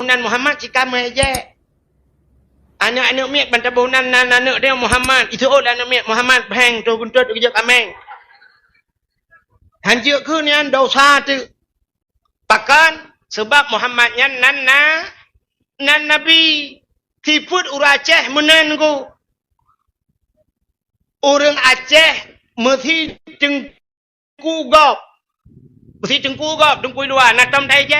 nan Muhammad jika meje. Anak-anak mek bantabunan anak dia Muhammad. Itu anak mek Muhammad bang tu buntut kerja kameng. Hanjir ke ni an dosa tu. Bahkan sebab Muhammadnya nan Nabi tiput orang Aceh menen ku. Orang Aceh mesti tengku gop. Mesti tengku gop, tengku luar. Natam dah je.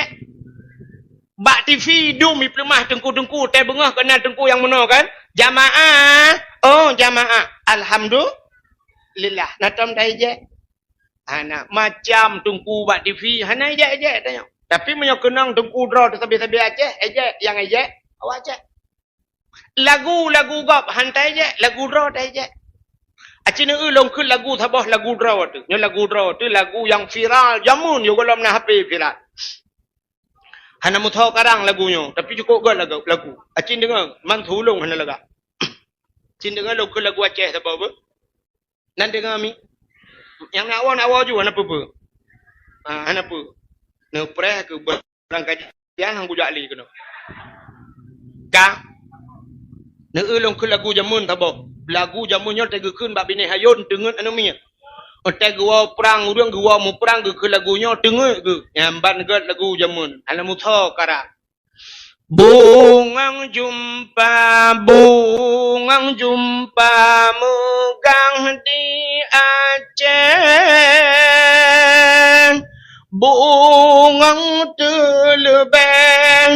Bak TV dum di pelemah tengku-tengku. Teh bengah kena tengku yang mana kan? Jamaah. Oh jamaah. Alhamdulillah. Natam dah je. Anak macam tengku bak TV. Hana je tanya. Tapi menyo kenang tengku draw tesabi-sabi Aceh. Yang awak Aceh. Lagu gop hantai je. Lagu draw dah je. Acina long ke lagu sabah lagu draw tu. Nya lagu draw tu lagu yang viral jamun yo kalau mana HP viral. Hana mutau karang lagunya tapi cukup gak lagu. Acin dengar man tulung hana laga. Acin dengar long ke lagu Aceh sabah apa? Nan dengar mi. Yang nak awak juga hana apa? Hana apa? Ne preh ke barang kajian hang bujak li kena. Ka. Ne long ke lagu jamun sabah. Lagu jamunya tegekeun bab bini hayun tengen anu mi. Otak gua perang urang gua mu perang ke lagunya tengen ke. Nyamban ge lagu jamun. Ala mutho kara. Bungang jumpa megang di Aceh. Bungang telebeh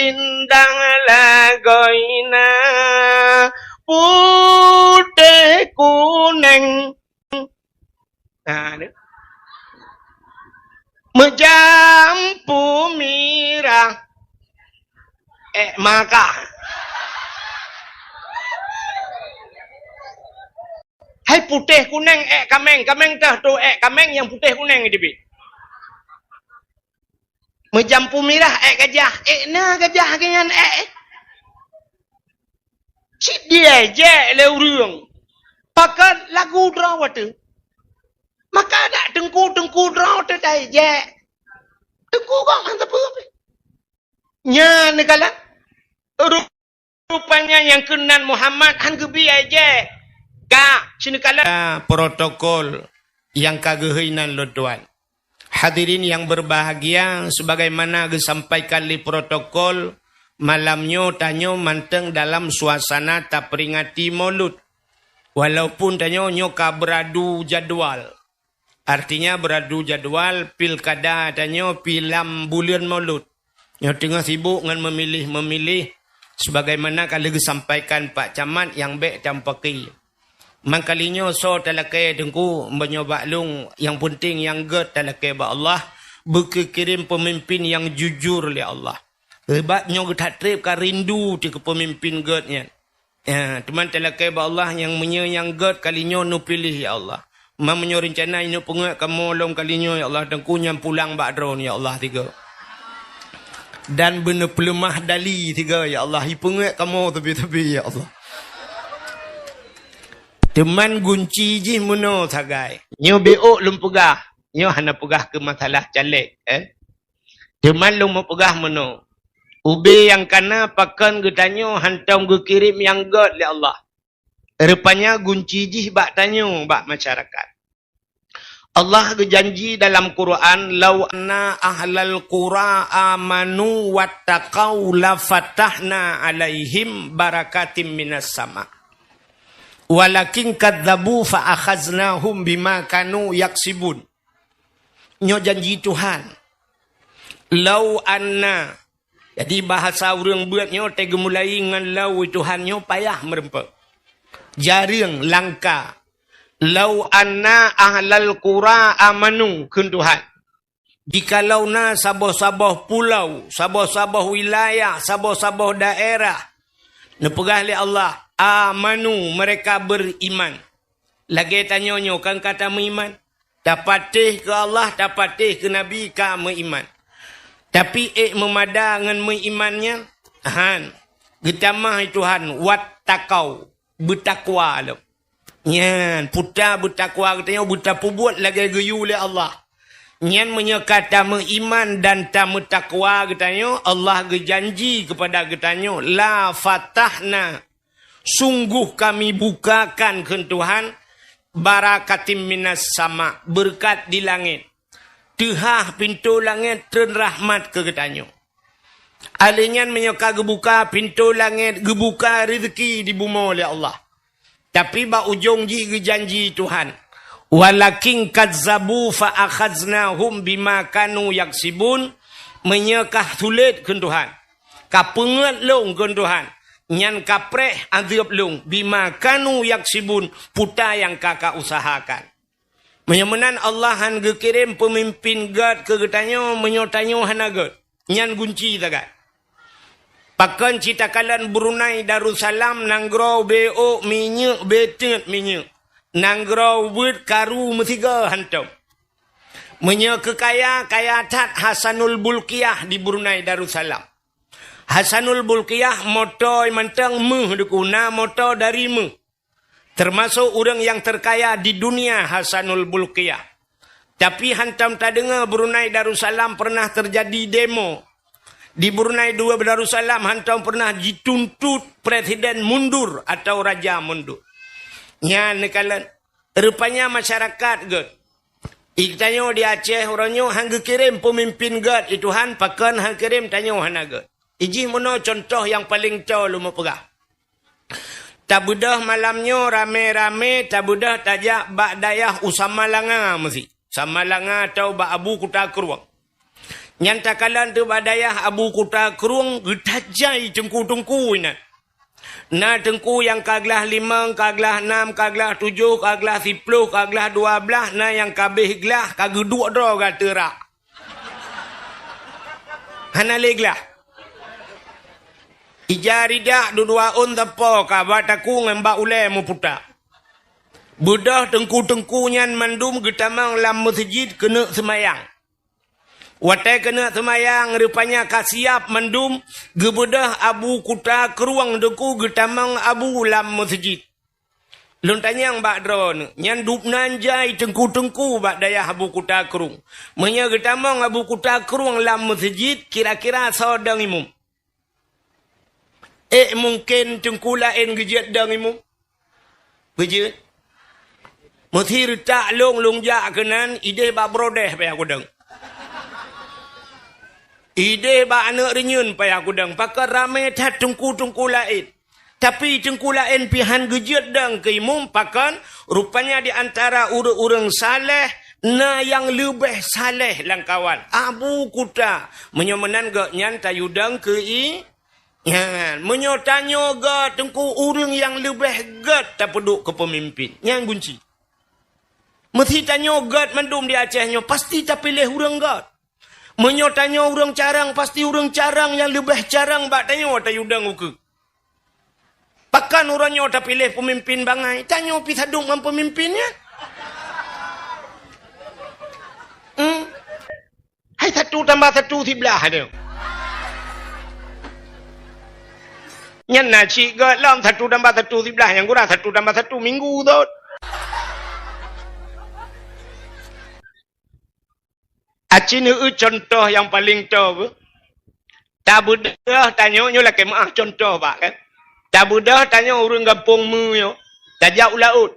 indah lagoina. Putih kuning menjampu mirah maka hai putih kuning kameng tah tu kameng yang putih kuning ni bi menjampu mirah gajah na gajah dengan cik dia je le urang. Pakai lagu draw tu. Maka ada tengku draw tu dah je. Tengku kau mantap apa? Nya negala. Rupanya yang kenan Muhammad han gebi aja. Ka sinekala protokol yang kageheunan lo tuan. Hadirin yang berbahagia, sebagaimana disampaikan di protokol malamnya tanyo manteng dalam suasana tak peringati maulud. Walaupun tanyo nyoka beradu jadwal. Artinya beradu jadwal pilkada tanyo pilam bulan maulud. Nyo tengah sibuk dengan memilih sebagaimana kalau disampaikan Pak Camat yang baik tampaki. Mangkalinya so talakai dengku menyoba lung yang penting yang get talakai ba Allah berkirim pemimpin yang jujur oleh Allah. Hebatnya kita trip ka rindu di kepemimpin Godnya. Ya, teman talakai ba Allah yang menyayang God kalinya nu pilih ya Allah. Mamanya rencana ini pengak kamu long kalinya ya Allah dan kunyam pulang bakdron ya Allah tiga. Dan benar pelemah dali tiga ya Allah. Ipengak kamu tepi-tepi ya Allah. Teman gunci ji muno sagai. Nyo beok lum pegah. Nyo hana pegah ke masalah caleg Teman lum mau pegah muno. Ubi yang kana pakan getanyo hantam ge kirim yang God li Allah. Rupanya gunci jih bak tanyo bak masyarakat. Allah berjanji dalam Quran, "Lau anna ahlal qura amanu wattaqau la fatahna alaihim barakatim minas sama." Walakin kadzabu fa akhaznahum bima kanu yaksibun. Nyo janji Tuhan. Lau anna. Jadi bahasa orang buatnya tega mulai dengan lau Tuhannya payah merempak. Jaring langka. Lau anna ahlal qura amanu kun Tuhan. Jikalau na sabah-sabah pulau, sabah-sabah wilayah, sabah-sabah daerah. Nepegah oleh Allah. Amanu mereka beriman. Lagi tanya-nyo kan kata beriman. Dapatih ke Allah, dapatih ke Nabi ka beriman. Tapi memada dengan mengimannya, getamah Tuhan, wattaqau, bertakwa lo. Nyan, puta bertakwa katanya, buta pubuat lagi geyu oleh Allah. Nyan menyeka tamu iman dan tamu takwa getanyo, Allah gejanji kepada getanyo, la fatahna, sungguh kami bukakan ke Tuhan, barakatim minas sama, berkat di langit. Tehah pintu langit terrahmat ke getanyo. Alinyan menyeka gebuka pintu langit, gebuka rezeki di bumi oleh Allah. Tapi ba ujung ji gejanji Tuhan. Walakin kadzabu fa akhadnahum bima kanu yaksibun, menyekah sulit ke Tuhan. Kapengat long ke Tuhan. Nyan kapreh azab long bima kanu yaksibun, puta yang kakak usahakan. Menyemenan Allah han gekirim pemimpin gad ke getanyo, menyotanyo hanagat. Nyan gunci tagat. Pakan cita kalan Brunei Darussalam nanggro BO minyak betet minyak. Nanggro wud karu metiga hantam. Menye kekaya kaya tat Hasanul Bulkiyah di Brunei Darussalam. Hasanul Bulkiyah motor mantang meh dekuna motor dari meh. Termasuk orang yang terkaya di dunia Hasanul Bulkiyah. Tapi hantam tak dengar Brunei Darussalam pernah terjadi demo. Di Brunei Darussalam hantam pernah dituntut presiden mundur atau raja mundur. Ya, nekalan. Rupanya masyarakat gad. Iktanyo di Aceh orangnya hangga kirim pemimpin gad itu han pakan hang kirim tanyo hanaga. Iji mono contoh yang paling cow lu mau pegah. Tabudah malamnya rame-rame tabudah tajak bak dayah usama langa mesti. Sama langa atau bak Abu Kuta Keruang. Nyantakalan tu bak dayah Abu Kuta Keruang getajai tengku-tengku inat. Na tengku yang kaglah 5, kaglah 6, kaglah 7, kaglah 10, kaglah 12, na yang kabeh glah kageduk dah kata rak. Hana leglah. Ijaridak dua on tepo ka bataku ngembak ule mu putak. Bedah tengku-tengku nyan mandum getamang lam masjid kena semayang. Watai kena semayang rupanya kasiap mendum gebedah Abu Kuta Keruang deku getamang Abu lam masjid. Lontanya yang bak drone nyan dup nanjai tengku-tengku bak daya Abu Kuta Keruang. Menya getamang Abu Kuta Keruang lam masjid kira-kira sodang imum. Mungkin tengku lain gejat dang imum. Gejat. Mesti retak long jak kenan ide bak brodeh payah kudang. Ide ba anak renyun payah kudang. Pakar ramai tat tengku-tengku lain. Tapi tengku lain pihan gejat dang ke imum pakan. Rupanya di antara orang-orang saleh. Na yang lebih saleh lang kawan. Abu Kuta. Menyomenan gak nyan tayudang ke i. Ya, menyotanyo gak tengku orang yang lebih gak tak peduk ke pemimpin. Yang kunci. Mesti tanyo gak mandum di Acehnya. Pasti tak pilih orang gak. Menyotanya orang carang, pasti orang carang yang lebih carang bak tanyo tayudang uke. Pakan orangnya tak pilih pemimpin bangai, tanyo pi sadung dengan pemimpinnya. Hai 1 tambah 1 sebelah dia. Nyan nasi ke lam 1 tambah 1 sebelah, yang kurang 1 tambah 1 minggu tu. Aceh ni contoh yang paling tahu. Tak budah tanya nyo lah kemah contoh pak kan. Tak budah tanya orang kampung mu yo. Tak jauh laut.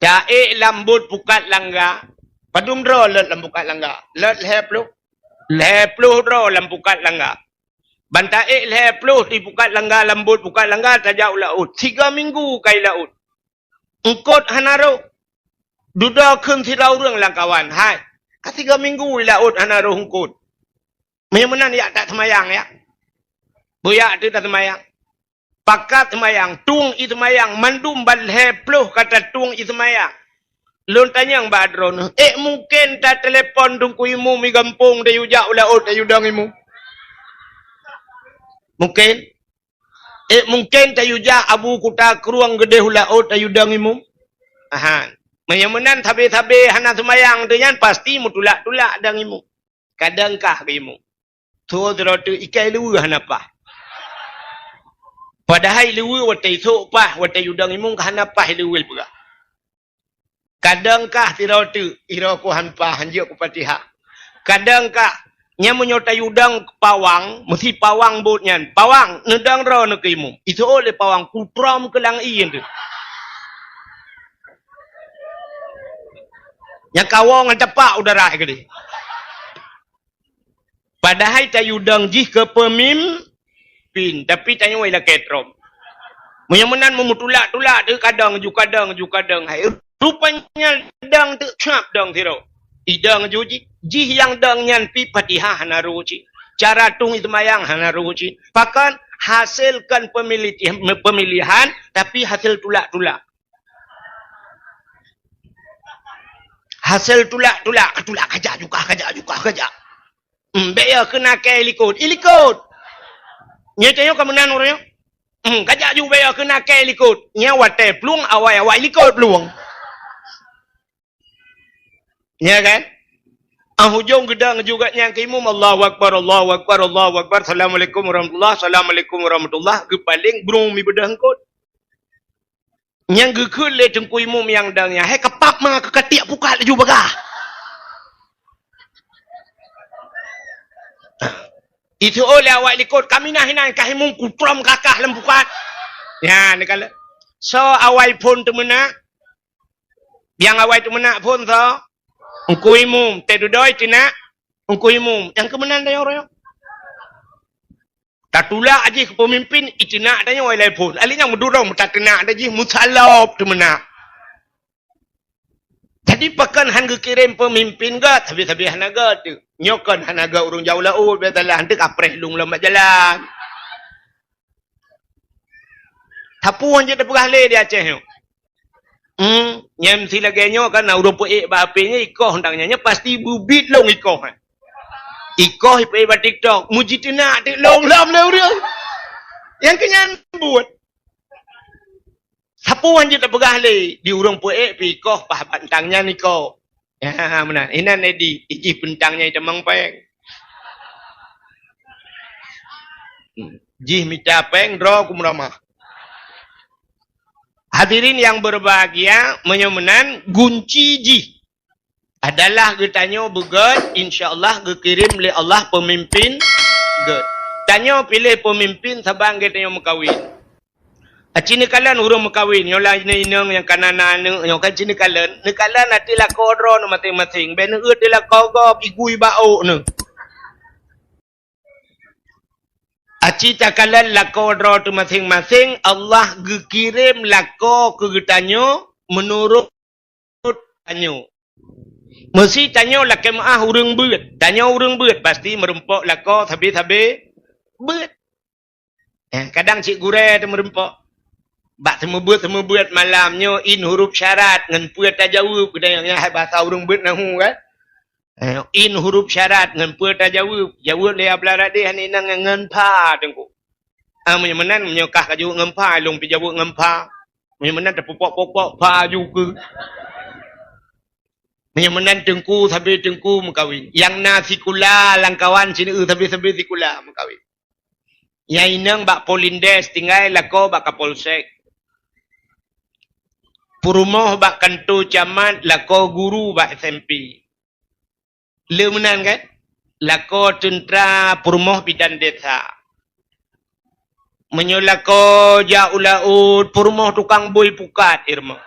Tak lambut pukat langga. Padum dro let lampukat langga. Let lepluh. Lepluh dro lampukat langga. Bantai lepluh di pukat langga lambut pukat langga tak jauh laut. 3 minggu kai laut. Engkot hanaro. Duda keun sirau reng lang kawan. Hai. 3 minggu laut anak rohungkut. Menyamanan ya tak semayang ya. Buyak tu tak semayang. Pakat semayang. Tung itu semayang. Mandum balhepluh kata tung itu semayang. Lontanya yang badron. Mungkin tak telepon tungku imu mi gampung da yujak laut da yudang imu. Mungkin. Mungkin tak yujak Abu Kuta Keruang gede laut da yudang imu. Aha. Menyamanan tabe-tabe hana semayang tu yan pasti mutulak-tulak dang imu. Kadangkah ke imu. So tu ikai lewe hana pah. Padahal lewe watai sok pah watai udang imu hana pah lewe pula. Kadangkah tira tu, ira ku hanpa hanjuk ku Fatihah. Kadangkah nya menyota udang pawang, mesti pawang botnyan. Pawang nedang ro nak imum. Itu oleh pawang kutram kelang iin tu. Yang kawang tepak udara ke dia. Padahal tayudang jih ke pemimpin, tapi tanya wailah ketrom. Menyemenan memutulak-tulak tu kadang. Hai rupanya dang tu cap dang tiro. Idang juji jih yang dang nyan pi Fatihah naruci. Cara tung itu mayang hanaruci. Pakan hasilkan pemilihan tapi hasil tulak-tulak. Hasil tulak-tulak kajak juga. Beya kena ke ilikut. Nya tayo kemenan orangnya. Kajak juga beya kena ke ilikut. Nya wate plung awai ilikut pluang. Ya kan? Hujung gedang juga yang keimum Allahu Akbar. Assalamualaikum warahmatullahi. Gepaling burung mi bedah kot. Yang gekul le tengku imum yang dangnya. Hai kepak mah keketiak pukat laju bagah. Itu oleh awak likut kami nahinan kahimum kutram kakah lempukat. Ya, ni kala. So awai pun temena. Yang awai temena pun so. Engku imum tedudoi tina. Engku imum yang kemenan dah orang. Tak tulak aja ke pemimpin itina adanya walai pun. Alih yang berdurung tak kena ada je musalab temena. Jadi pakan hangga kirim pemimpin ga tapi hanaga tu. Nyokan hanaga urung jauh laut betalah hendak apreh lung lambat jalan. Tapuan je dah perah le di Aceh tu. Nyam sila genyo kan urung puik ba apinya ikoh hendaknya pasti bubit long ikoh. Ikoh ipai ba TikTok muji tina tik long lam le dia. Yang kenyan buat. Sapuan je dah perah le di urung puik pi ikoh pah bantangnya niko. Ya mana inan edi iji pentangnya demang peng. Jih minta peng dro kumramah. Hadirin yang berbahagia, menyemenan gunci ji adalah getanyo begat, insya-Allah gekirim oleh Allah pemimpin get. Tanyo pilih pemimpin sabang getanyo mekawin. Acini kalan urung mekawin, nyola inang yang kanana yang kan cini kalan, nekalan atilah kodro no masing-masing, ben eut dilah kogop igui bau ne. Aci takalan lako dro tu masing-masing Allah gekirim lako ke getanyo menurut tanyo. Mesti tanyo laki maah urang beut. Tanyo urang beut pasti merempok lako sabi-sabi beut. Kadang cik gure tu merempok. Bak semua beut malamnyo in huruf syarat ngan puat tajawub kedayanya bahasa urang beut nahu kan. In huruf syarat ngan puat tajawub le ablarat dia haninang ngan pa tengku menyemenan menyokah kaju ngan pa long pi jawub ngan pa menyemenan terpopok-popok pa juga menyemenan tengku sampai tengku mengkawin yang nasi kula langkawan sini sampai sikula mengkawin yang inang bak polindes tinggal lako bak kapolsek purumoh bak kantor camat lako guru bak SMP. Lemenan kan? Lako tentera perumoh bidan desa. Menyolako jauh laut perumoh tukang boi pukat irma.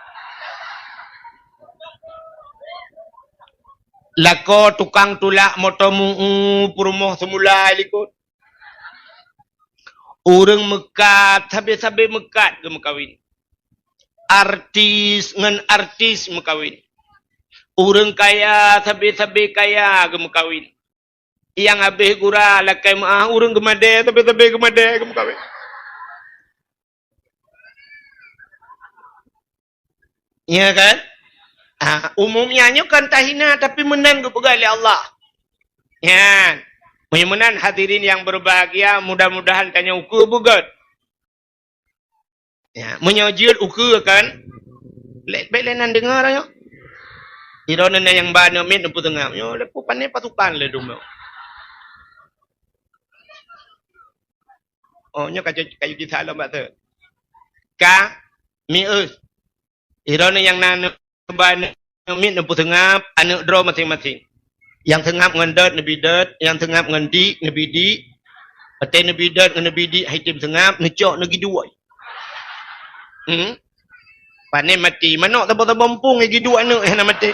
Lako tukang tulak motomu perumoh semula likut. Orang mekat, sabi-sabi mekat ke mekawin. Artis ngan artis mekawin. Orang kaya, sabi-sabi kaya ke mekawin. Yang habis gura lakai maah, orang gemade, sabi-sabi gemade ke mekawin. Ya kan? Umumnya kan tahina tapi menang ke pegali Allah. Ya. Menan hadirin yang berbahagia, mudah-mudahan tanya ukur bugat. Ya, menyojil ukur kan. Baik-baikan dengar ayo. Irona na yang bano min upo tengah. Yo lepo panay patukan le dumo. Oh nyo kayo kisalo ba to? Ka mi us. Irona yang nano bano mit nu tengap anu draw masing-masing. Yang tengap ngan dat nabi dat, yang tengap ngan di nabi di. Atai nabi dat ngan nabi di hai tim tengap necok nagi dua. Pane mati manok tabo-tabo bompung lagi dua anak yang nak mati.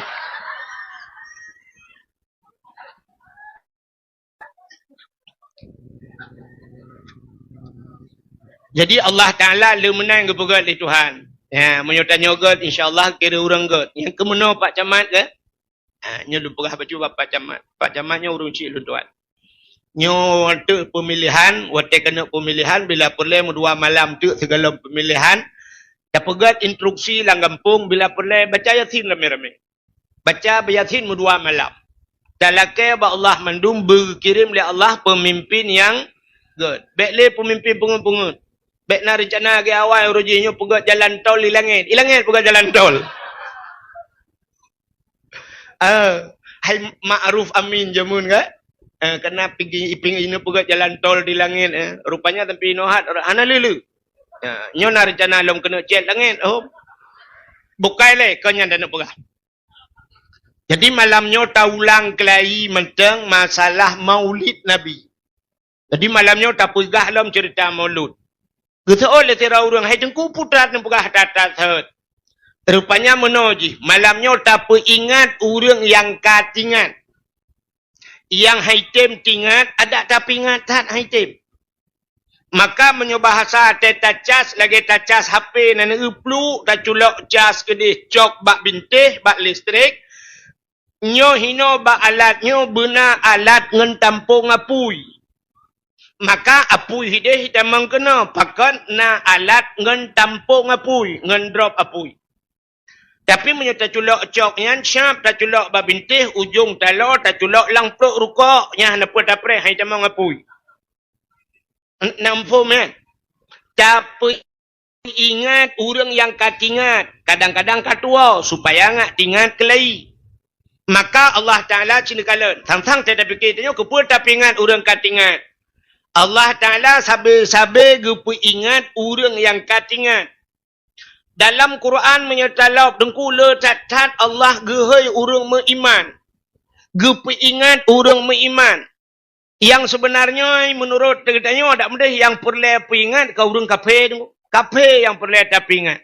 Jadi Allah Ta'ala le menang ke pegat di Tuhan. Ya, menyotanya god insya-Allah kira orang god. Yang kemana Pak Camat ke? Nya lu pegah baju Pak Camat. Pak Camatnya urung cik lu tuan. Nyo waktu pemilihan, waktu kena pemilihan bila perlu dua malam tu segala pemilihan. Tak pegat instruksi lang kampung bila perlu baca Yasin rame-rame. Baca Yasin dua malam. Talakai ba Allah mandum berkirim oleh Allah pemimpin yang god. Baiklah pemimpin pengut-pengut. Baik nak rencana ke awal urujinya pegat jalan tol di langit. Di langit pegat jalan tol. Hai Ma'ruf Amin jamun ke? Kena pergi iping ini pegat jalan tol di langit. Rupanya tapi nohat ana lulu. Nyo nak rencana lom kena cet langit. Oh. Bukai le kau nya dak nak pegah. Jadi malamnya taulang kelai mentang masalah Maulid Nabi. Jadi malamnya tak pegah dalam cerita Maulud. Kita oleh tira orang hai tengku putrat nan pegah tatat hot. Rupanya menoji malamnya tak ingat orang yang katingat. Yang haitem tingat ada tapi ingat haitem. Maka menyobahasa teta cas lagi tacas HP nan uplu tak culok cas kedih cok bak bintih bak listrik. Nyo hino bak alat nyo bena alat ngen tampung apui. Maka apui hideh hitam mengkena pakan na alat ngen tampung apui ngen drop apui. Tapi menyata culok cok yang syap tak culok babintih ujung talo tak culok lang prok rukok yang napa dapre hai tamang apui. Nampu men. Tapi ingat orang yang katingat kadang-kadang katua supaya ngak tingat kelai. Maka Allah Taala cinakalan tang-tang tak fikir tanya kepul tapi ingat orang katingat. Allah Ta'ala sabe-sabe gepu ingat orang yang katingat. Dalam Quran menyetalap dengku le tat Allah gehai orang beriman. Gepu ingat orang beriman. Yang sebenarnya menurut katanya tak mudah yang perlu ingat kau orang kafir. Kafir yang perlu tapi ingat.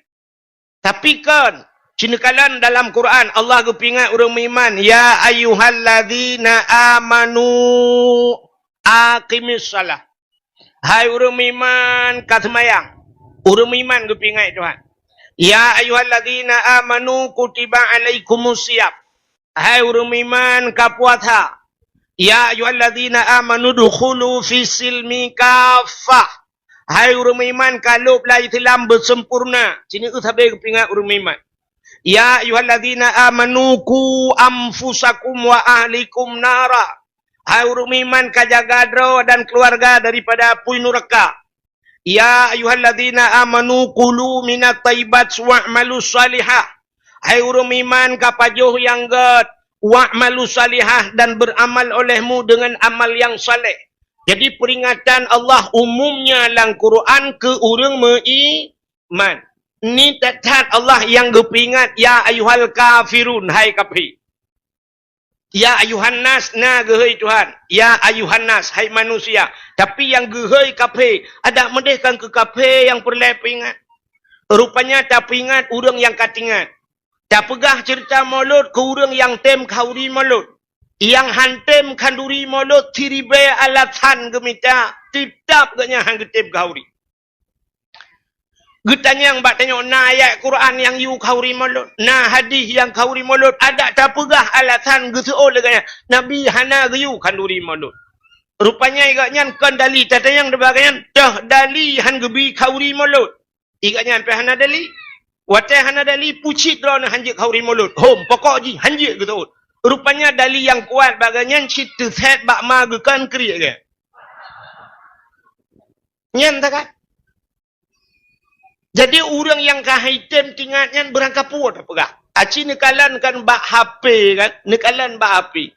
Tapi kan cinakalan dalam Quran Allah gepu ingat orang beriman. Ya ayyuhalladzina amanu aqimis salah. Hai orang iman kasmayang. Orang iman ku pingai Tuhan. Ya ayyuhalladzina amanu kutiba alaikumusiyam. Hai orang iman ka puasa. Ya ayyuhalladzina amanu dukhulu fi silmi kafah. Hai orang iman kalau lai Islam bersempurna. Sini usabe ku pingai orang iman. Ya ayyuhalladzina amanu ku anfusakum wa ahlikum nara. Hai orang iman kajaga dro dan keluarga daripada api neraka. Ya ayyuhalladzina amanu kulu minat tayyibat wa'malu salihah. Hai orang iman kapajuh yang god wa'malu salihah dan beramal olehmu dengan amal yang saleh. Jadi peringatan Allah umumnya dalam Quran ke orang beriman. Ni tatat Allah yang gepingat ya ayyuhal kafirun hai kafir. Ya ayuhan nas na gehei Tuhan. Ya ayuhan nas hai manusia. Tapi yang gehei kafir ada mendehkan ke kafir yang perlu ingat. Rupanya tak ingat orang yang katingat. Tak pegah cerita Maulud ke orang yang tem kauri Maulud. Yang hantem kanduri Maulud tiribe alatan gemita tip-tap ganya hang getep kauri. Getanya yang bak tanya na ayat Quran yang you kauri Maulud, na hadis yang kauri Maulud ada tak pegah alasan geseol leganya Nabi hana geyu kanduri Maulud. Rupanya igaknya kan dali tatayang debaganya dah dali han gebi kauri Maulud. Igaknya ampe hana dali. Watai hana dali pucit drone hanjik kauri Maulud. Hom pokok ji hanjik geseol. Rupanya dali yang kuat baganya citu set bak ma gekan kriak ke. Nyen tak kan? Jadi orang yang kahaitem tinggatnya berangkat puas apa kah? Aci nekalan kan bak HP kan? Nekalan bak HP.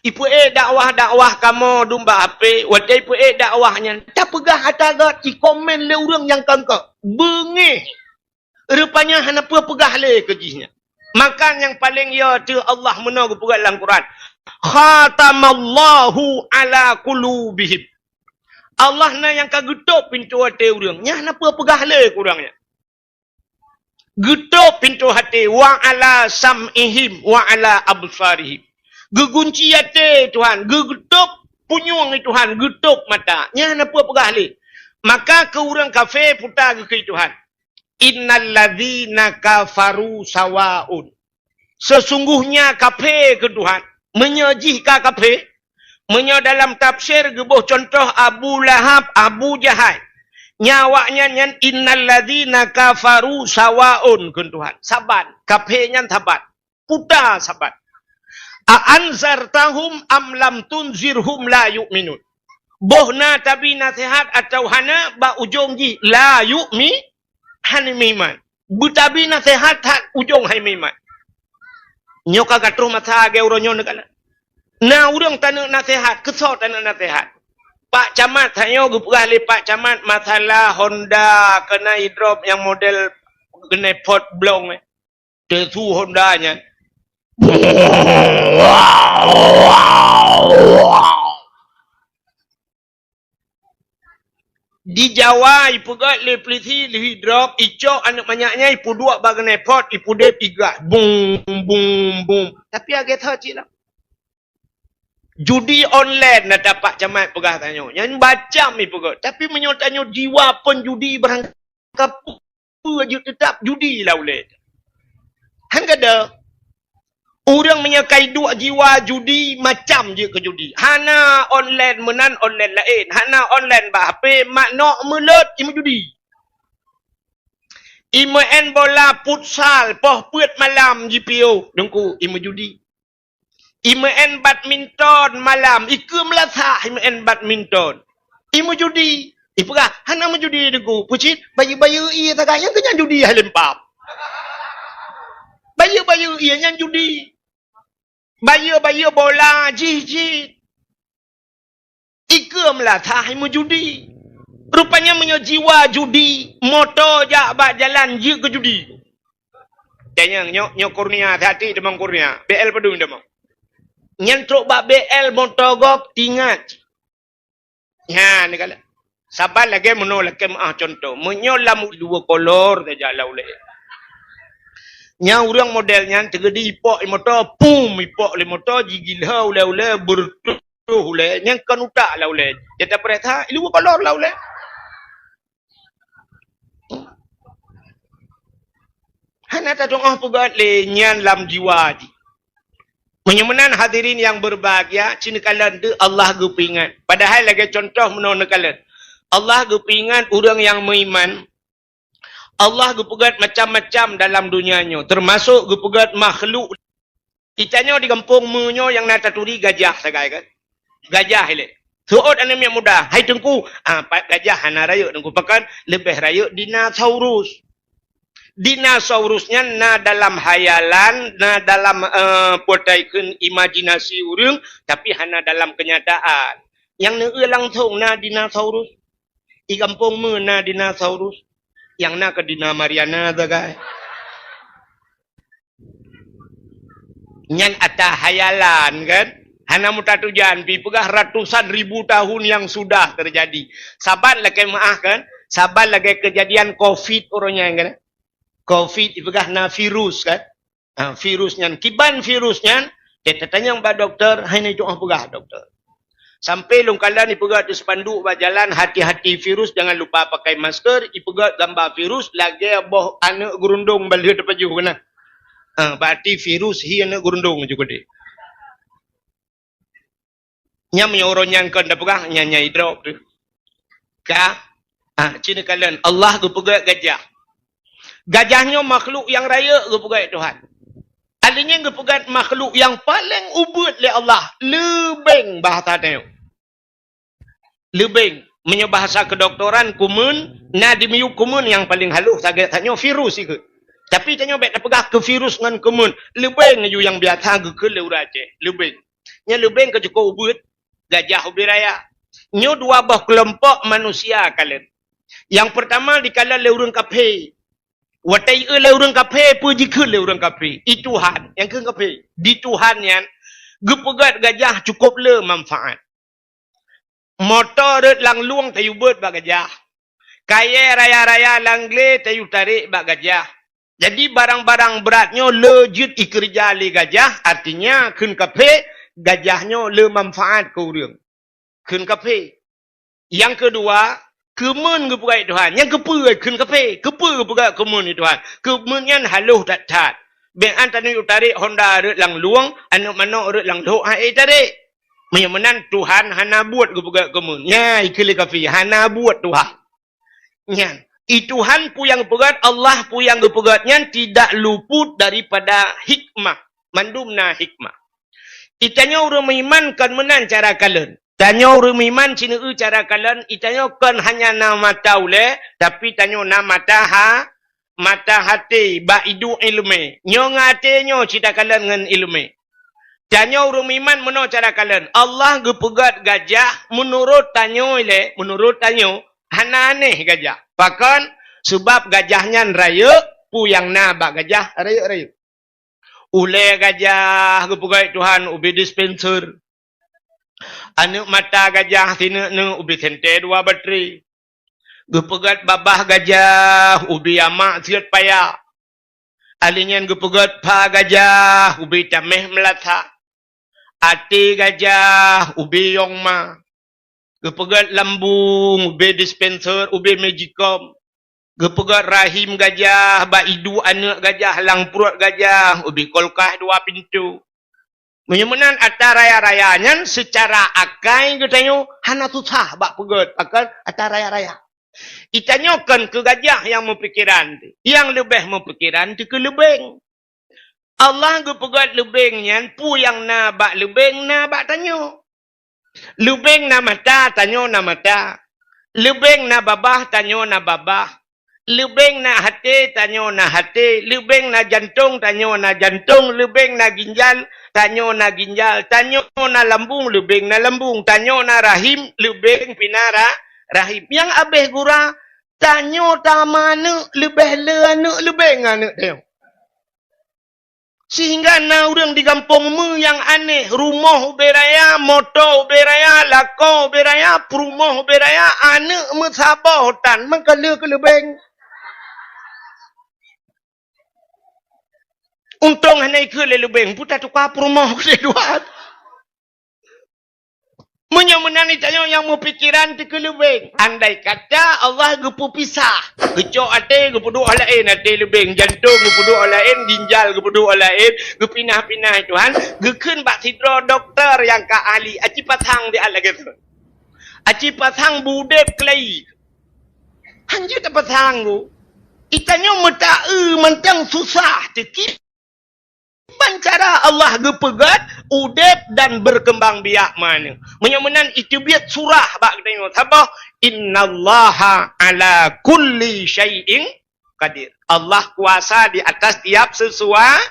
Ipu dakwah kamu dum bak HP. Wadai ipu dakwahnya. Tak pegah hatagat ci komen le orang yang kangkak. Bengih. Rupanya hana pegah le kejihnya. Makan yang paling ya tu Allah menang pula dalam Quran. Khatamallahu ala qulubihim. Allah na yang kagetuk pintu hati orang. Nya napa pegah le kurangnya. Getuk pintu hati wa ala sam'ihim wa ala absarihim. Gegunci hati Tuhan, gegetuk punyung Tuhan, getuk mata. Nya napa pegah le. Maka ke orang kafir putar ke Tuhan. Innal ladzina kafaru sawaun. Sesungguhnya kafir ke Tuhan. Menyejihkan kafir. Dalam tafsir gebuh contoh Abu Lahab, Abu Jahal. Nyawaknya nyan innal ladzina kafaru sawaun ke Tuhan. Saban. Kafirnya saban. Putar saban. A'anzartahum am lam tunzirhum la yu'minun. Bohna tabi nasihat atau hana ba ujung ji la yu'mi hani miman. Butabi nasihat tak ujung hai miman. Nyoka katruh masa ge uronyo negala. Nah urang tanah nasihat, kesal tanah nasihat. Pak Camat hanyo gepegah le Pak Camat masalah Honda kena hidrop yang model kena pot blong Tesu Hondanya. Di Jawa ipu gat le peliti le hidrop icok anak banyaknya ipu dua bagai pot ipu de tiga bum bum bum. Tapi agak tahu cik lah. Judi online nak dapat Camat pegah tanya. Yang baca ni pegah. Tapi menyotanya jiwa penjudi berangkap apa aja tetap judi lah boleh. Han kata orang menyekai dua jiwa judi macam je ke judi. Hana online menan online lain. Hana online bah HP makna melut imu judi. Imu en bola futsal poh puet malam GPO dengku imu judi. Imain badminton malam. Ika melasa imain badminton. Imu judi. Ipakah? Hana menjudi deku. Pucit. Bayu-bayu iya tak yang kenyang judi halempap. Bayu-bayu iya yang judi. Bayu-bayu bola. Jih-jih. Ika melasa imu judi. Rupanya menyejiwa judi. Motor jak bak jalan je ke judi. Tanya nyok kurnia. Hati demang kurnia. BL pedung demang. Nyantruk bak BL motogok tingat. Ya, ni kala. Sabar lagi menolak ke contoh. Menyolam dua kolor saja lah oleh. Nya orang modelnya tergedi ipok motor, pum ipok le motor gigil ha oleh bertuh oleh. Yang kan utak lah oleh. Jata perintah dua kolor lah oleh. Hana tak dong pegat le nyan lam jiwa di. Menyemenan hadirin yang berbahagia, cina kalian tu Allah gupingan. Padahal lagi contoh menona kalian. Allah gupingan orang yang beriman. Allah gupegat macam-macam dalam dunianya. Termasuk gupegat makhluk. Kitanya di kampung menyo yang nataturi gajah sagai kan. Gajah ile. Suot anak yang muda. Hai tengku. Gajah hana raya tengku. Pakan lebih raya dinosaurus. Dinosaurusnya na dalam hayalan, na dalam potaikan imajinasi orang, tapi hana dalam kenyataan. Yang ne langsung na dinosaurus. Di kampung me na dinosaurus. Yang na ke Dina Mariana zagai. Nyan ata hayalan kan. Hana mutatujan pi pegah ratusan ribu tahun yang sudah terjadi. Sabar lagi maaf kan. Sabar lagi kejadian COVID orangnya kan. COVID ipegah na virus kan. Virusnya. Kiban virusnya. Dia tanya mbak doktor. Hai ni doa pegah doktor. Sampai lungkalan ipegah di spanduk berjalan. Hati-hati virus. Jangan lupa pakai masker. Ipegah gambar virus. Lagi boh anak gerundung balik depan juga. Berarti virus hi anak gerundung juga deh. Nya menyorong yang kan pegah. Nya hidrop tu. Kah? Cina kalian. Allah gupegah gajah. Gajahnya makhluk yang raya gepegat Tuhan. Alinya gepegat makhluk yang paling ubud oleh Allah. Lebeng bahasa dia. Lebeng. Menyebahasa kedoktoran kumun. Na dimiuk kumun yang paling halus. Tanya virus itu. Tapi tanya baik pegah ke virus dengan kumun. Lebeng ju yang biasa ke leuraje. Lebeng. Nya lebeng ke cukup ubud. Gajah ubud raya. Nya dua bah kelompok manusia kalian. Yang pertama dikala leurun kape. Watai le urang kafe pu jikun le urang kafe. I Tuhan yang keun kafe. Di Tuhan yan gepegat gajah cukup le manfaat. Motor ret lang luang tayu beut bak gajah. Kaya raya-raya langle tayu tarik bak gajah. Jadi barang-barang beratnya lejut ikerja li gajah. Artinya keun kafe gajahnya le manfaat ke urang. Keun kafe. Yang kedua, kemun gepegat Tuhan. Yang kepe keun kafe. Kepe gepegat kemun ni Tuhan. Kemun yan haluh tat-tat. Ben antara yu tarik Honda ret lang luang, anu manok ret lang lok hai tarik. Menyamanan Tuhan hana buat gepegat kemun. Ya, ikeli kafe hana buat Tuhan. Nyan. Tuhan pu yang pegat, Allah pu yang gepegatnya tidak luput daripada hikmah. Mandumna hikmah. Itanya urang mengimankan menan cara kalen. Tanya urang mengiman cina cara kalen. Itanya kan hanya nama taule. Tapi tanya nama taha. Mata hati. Ba idu ilme. Nyo ngate nyo cita kalen dengan ilme. Tanya urang mengiman meno cara kalen. Allah gepegat gajah. Menurut tanya ile. Menurut tanya. Hana aneh gajah. Bahkan sebab gajahnya raya, pu yang nabak gajah raya-raya. Ule gajah gepegat Tuhan ubi dispenser. Anu mata gajah tina nu ubi sente dua bateri. Gepegat babah gajah ubi amak siat paya. Alinyan gepegat pa gajah ubi tameh melata. Ati gajah ubi yongma. Gepegat lambung, ubi dispenser, ubi magicom. Gepegat rahim gajah, baidu anak gajah, lang perut gajah, ubi kolkah dua pintu. Menyamanan atas raya-rayanya secara akai katanya, hana susah bak pegat, akan atas raya-raya. Itanyakan ke gajah yang mempikiran. Yang lebih mempikiran itu ke lebeng. Allah gepegat lebengnya, pu yang nabak lebeng, nabak tanya. Lubeng na mata, tanyo na mata. Lubeng na babah, tanyo na babah. Lubeng na hati, tanyo na hati. Lubeng na jantung, tanyo na jantung. Lubeng na ginjal, tanyo na ginjal. Tanyo na lambung, lubeng na lambung. Tanyo na rahim, lubeng pinara rahim. Yang abeh gura, tanyo tamanu, lebih leanu, lubeng anu tayo. Sehingga na orang di kampung mu yang aneh. Rumah beraya, motor beraya, lako beraya, perumah beraya, anak mu sabah hutan. Mengkala ke lebeng. Untung hanya ke lebeng. Putar tukar perumah ke dua. Menyamanan itanya yang mau pikiran di kelebeng. Andai kata Allah gepu pisah. Gecok ate gepudu alain ate lebeng. Jantung gepudu alain. Ginjal gepudu alain. Gepinah-pinah Tuhan. Gekun bak sidro doktor yang ka ahli. Aci pasang di ala gitu. Aci pasang budep kelai. Hanju tak pasang tu. Itanya metae mentang susah. Tekip. Cara Allah gepegat, udep dan berkembang biak mana. Menyamanan itu biat surah bak tengok sabah. Innallaha ala kulli syai'in qadir. Allah kuasa di atas tiap sesuatu.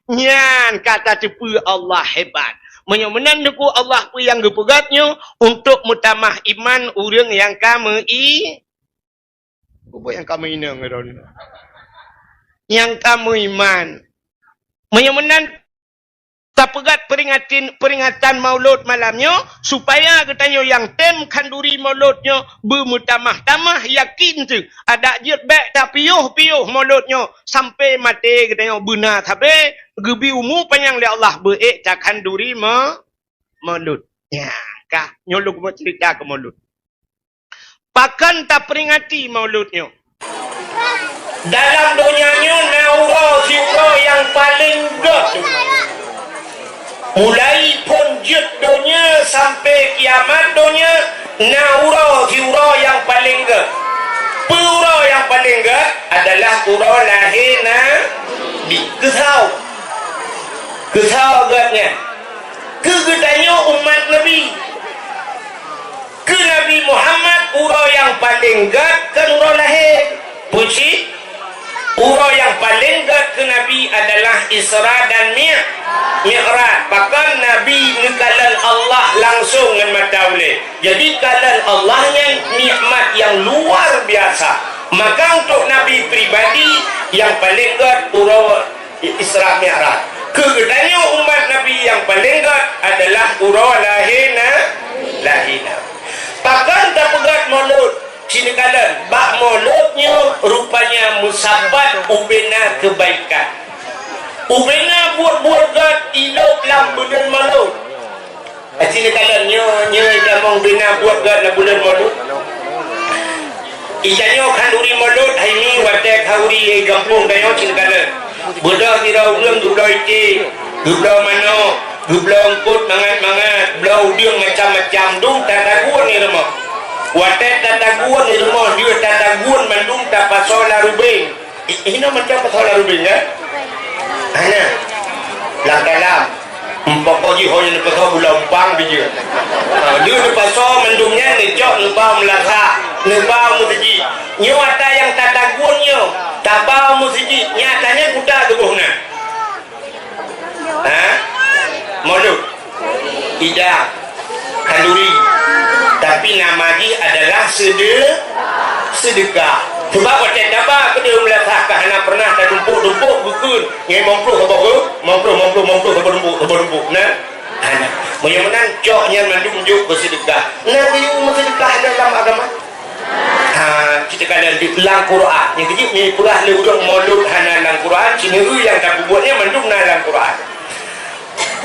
Nyan kata cepu Allah hebat. Menyamanan deku Allah pu yang gepegatnya untuk mutamah iman orang yang kami apa yang kami inang yang kamu iman. Menyamanan tak pegat peringatan maulud malamnya supaya katanya yang tem kanduri mauludnya bermutamah-tamah yakin tu ada jet baik tak piuh mauludnya sampai mati katanya benar tapi gebi umur panjang li Allah baik tak kanduri maulud ya kah nyolok mau cerita ke maulud pakan tak peringati mauludnya. Dalam dunianya naura yang paling gede. Mulai punjut dunia sampai kiamat dunia naura yang paling gede. Pura yang paling gede adalah pura lahir di Kesau. Kesau gedenya. Kegedanya umat Nabi. Ke Nabi Muhammad pura yang paling gede kan pura lahir. Puji. Urau yang paling dekat ke Nabi adalah Isra dan Mi'raj. Bahkan Nabi ngekalan Allah langsung dengan mata oleh. Jadi kalan Allah yang nikmat yang luar biasa. Maka untuk Nabi pribadi yang paling god urau Isra Mi'raj. Kegetanya umat Nabi yang paling god adalah urau lahina. Pakan tak pegat mulut sini kalan bak mulutnya rupanya musabbat ubena kebaikan. Ubena buat god ilok lam bulan mulut. Sini kalan nyo damong bina buat god la bulan mulut. Ijanyo kanduri mulut haimi watek hauri gampung dayo sini kalan. Budak kira ulang gublau iti, gublau mano, gublau angkut mangat-mangat, blau dia macam-macam dung tataguan ni remah. Watet tataguan ni remah, dia tataguan mandung tak pasola rubing. Ini macam pasola rubing ya? Ana, lang dalam. Pokok ji hoy ni pasal bulan pang bija. Dia ni pasal mandungnya ni cok lebah melasa, lebah musiji. Nyo ata yang tataguannya, tabau musiji. Nyatanya kuda tubuhna. Mulut, ida, kanduri. Tapi nama dia adalah sedekah. Sebab macam apa ke dia melasa kerana pernah tak dumpuk bukun. Ngai mampu ke mampu. Nah. Mudah-mudahan coknya mandung bersedekah. Nabi bersedekah dalam agama. Kita kata di dalam Quran. Yang kecil ni pula lewat mulut hana dalam Quran. Sini yang tak buatnya mandung dalam Quran.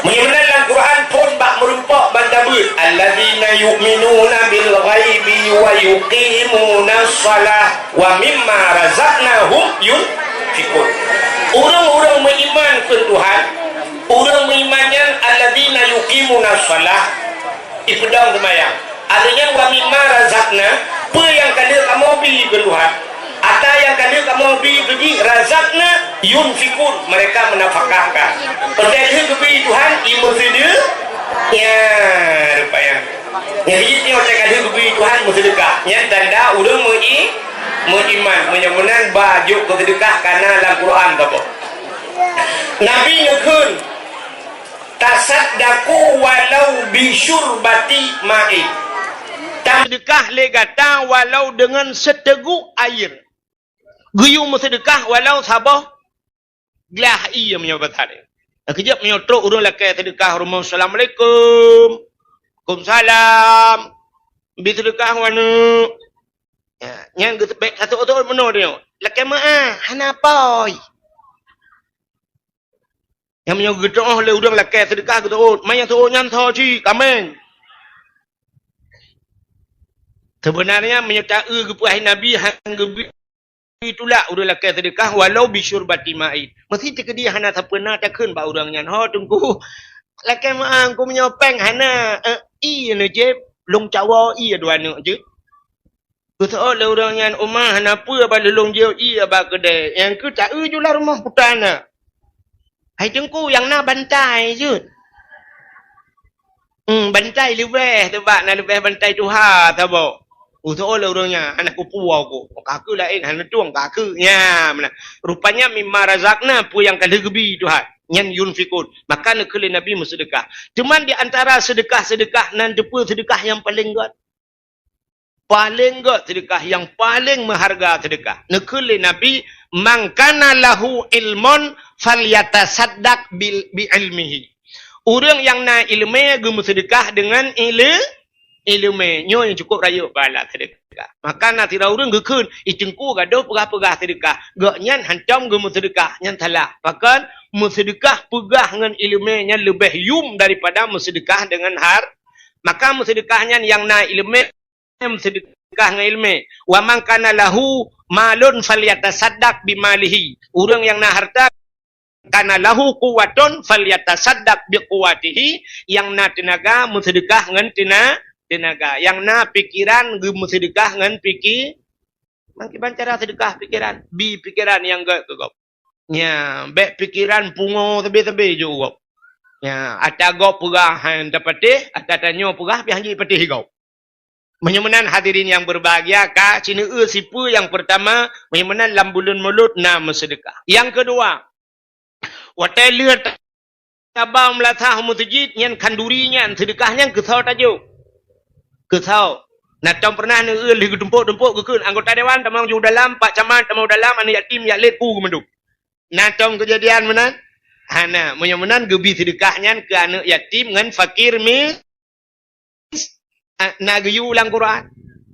Mudah-mudahan dalam Quran pun bak merumpak bantabut. Alladzina yu'minuna bil ghaibi wa yuqimuna shalah wa mimma razaqnahum yunfiqun. Orang-orang beriman ke Tuhan, orang berimannya alladzina yuqimuna shalah, ipedang semayang. Artinya wa mimma razaqna, apa yang kada kamu beri ke Tuhan, atau yang kada kamu beri razaqna yunfiqun, mereka menafkahkan. Percaya ke beri Tuhan ibu sedia ya rupanya. Jadi ini orang kada ke beri Tuhan bersedekah. Yang tanda orang beriman, mudah-mudahan baju bersedekah karena dalam Quran apa? Nabi ngekun tasaddaku walau bisyurbati ma'i. Sedekah legata walau dengan seteguk air. Guyung sedekah walau sabah gelah iya menyebut hari. Kejap menyotrok urang lakai sedekah rumah assalamualaikum. Waalaikumsalam. Bi sedekah wana. Ya, yang baik satu orang meno dia. Lakai maah hana poi. Yang menyebut getok le urang lakai sedekah getok. Mai yang tu nyan tho ci kamen. Sebenarnya menyertai kepuasan Nabi hang gebi itulah urang lakai sedekah walau bisyurbati ma'id. Mesti tekedi hana sapena takun ba urang nyan ho tunggu. Lakai maang ku menyopeng hana i ne je long cawa i dua ne je. Ku so le urang nyan umah hana apa ba lelong je i ba kedai. Yang ku tak julah rumah putana. Hai tunggu yang na bantai je. Bantai lebih sebab nak lebih bantai tuha tabo. Seolah orangnya anak kupu aku. Kaku lain hanya tuang kaku. Ya, mana? Rupanya mimma razaqna pu yang kada gebi Tuhan. Yang yunfikun. Maka nak kali Nabi bersedekah. Cuman di antara sedekah-sedekah nan depa sedekah yang paling god. Paling god sedekah yang paling mengharga sedekah. Nak kali Nabi mangkana lahu ilmun falyatasaddaq bi ilmihi. Orang yang na ilmu gemu sedekah dengan ilmu nyo yang cukup raya bala sedekah. Maka nak tira urang gekun itengku gaduh pegah-pegah sedekah. Gak nyan hancam gemu sedekah nyan salah. Bahkan bersedekah pegah dengan ilmu nya lebih yum daripada bersedekah dengan har. Maka bersedekahnya yang na ilmu bersedekah dengan ilmu. Wa man kana lahu malun falyatasaddaq bimalihi. Urang yang na harta karena lahu quwwatun falyatasaddaq biquwwatihi, yang na tenaga bersedekah dengan tenaga, yang na pikiran bersedekah dengan pikir. Mangkiban cara sedekah pikiran, bi pikiran yang gak gop. Ya, be pikiran pungo tebe-tebe juga. Ya, ata gop perahan dapatih, ata tanyo perah pi hanji patih gop. Menyemenan hadirin yang berbahagia, ka cina sipu yang pertama, menyemenan lambulun mulut na bersedekah. Yang kedua, watai lihat tabang melatah mutjid yang kandurinya sedekahnya kesau tajuk. Kesau. Nah, tom pernah ni lih tumpuk-tumpuk ke kun anggota dewan tamang ju dalam pak camat tamang dalam anak yatim ya let ku menduk. Nah, tom kejadian menan. Hana, menan gebi sedekahnya ke anak yatim ngan fakir na geyu ulang Quran.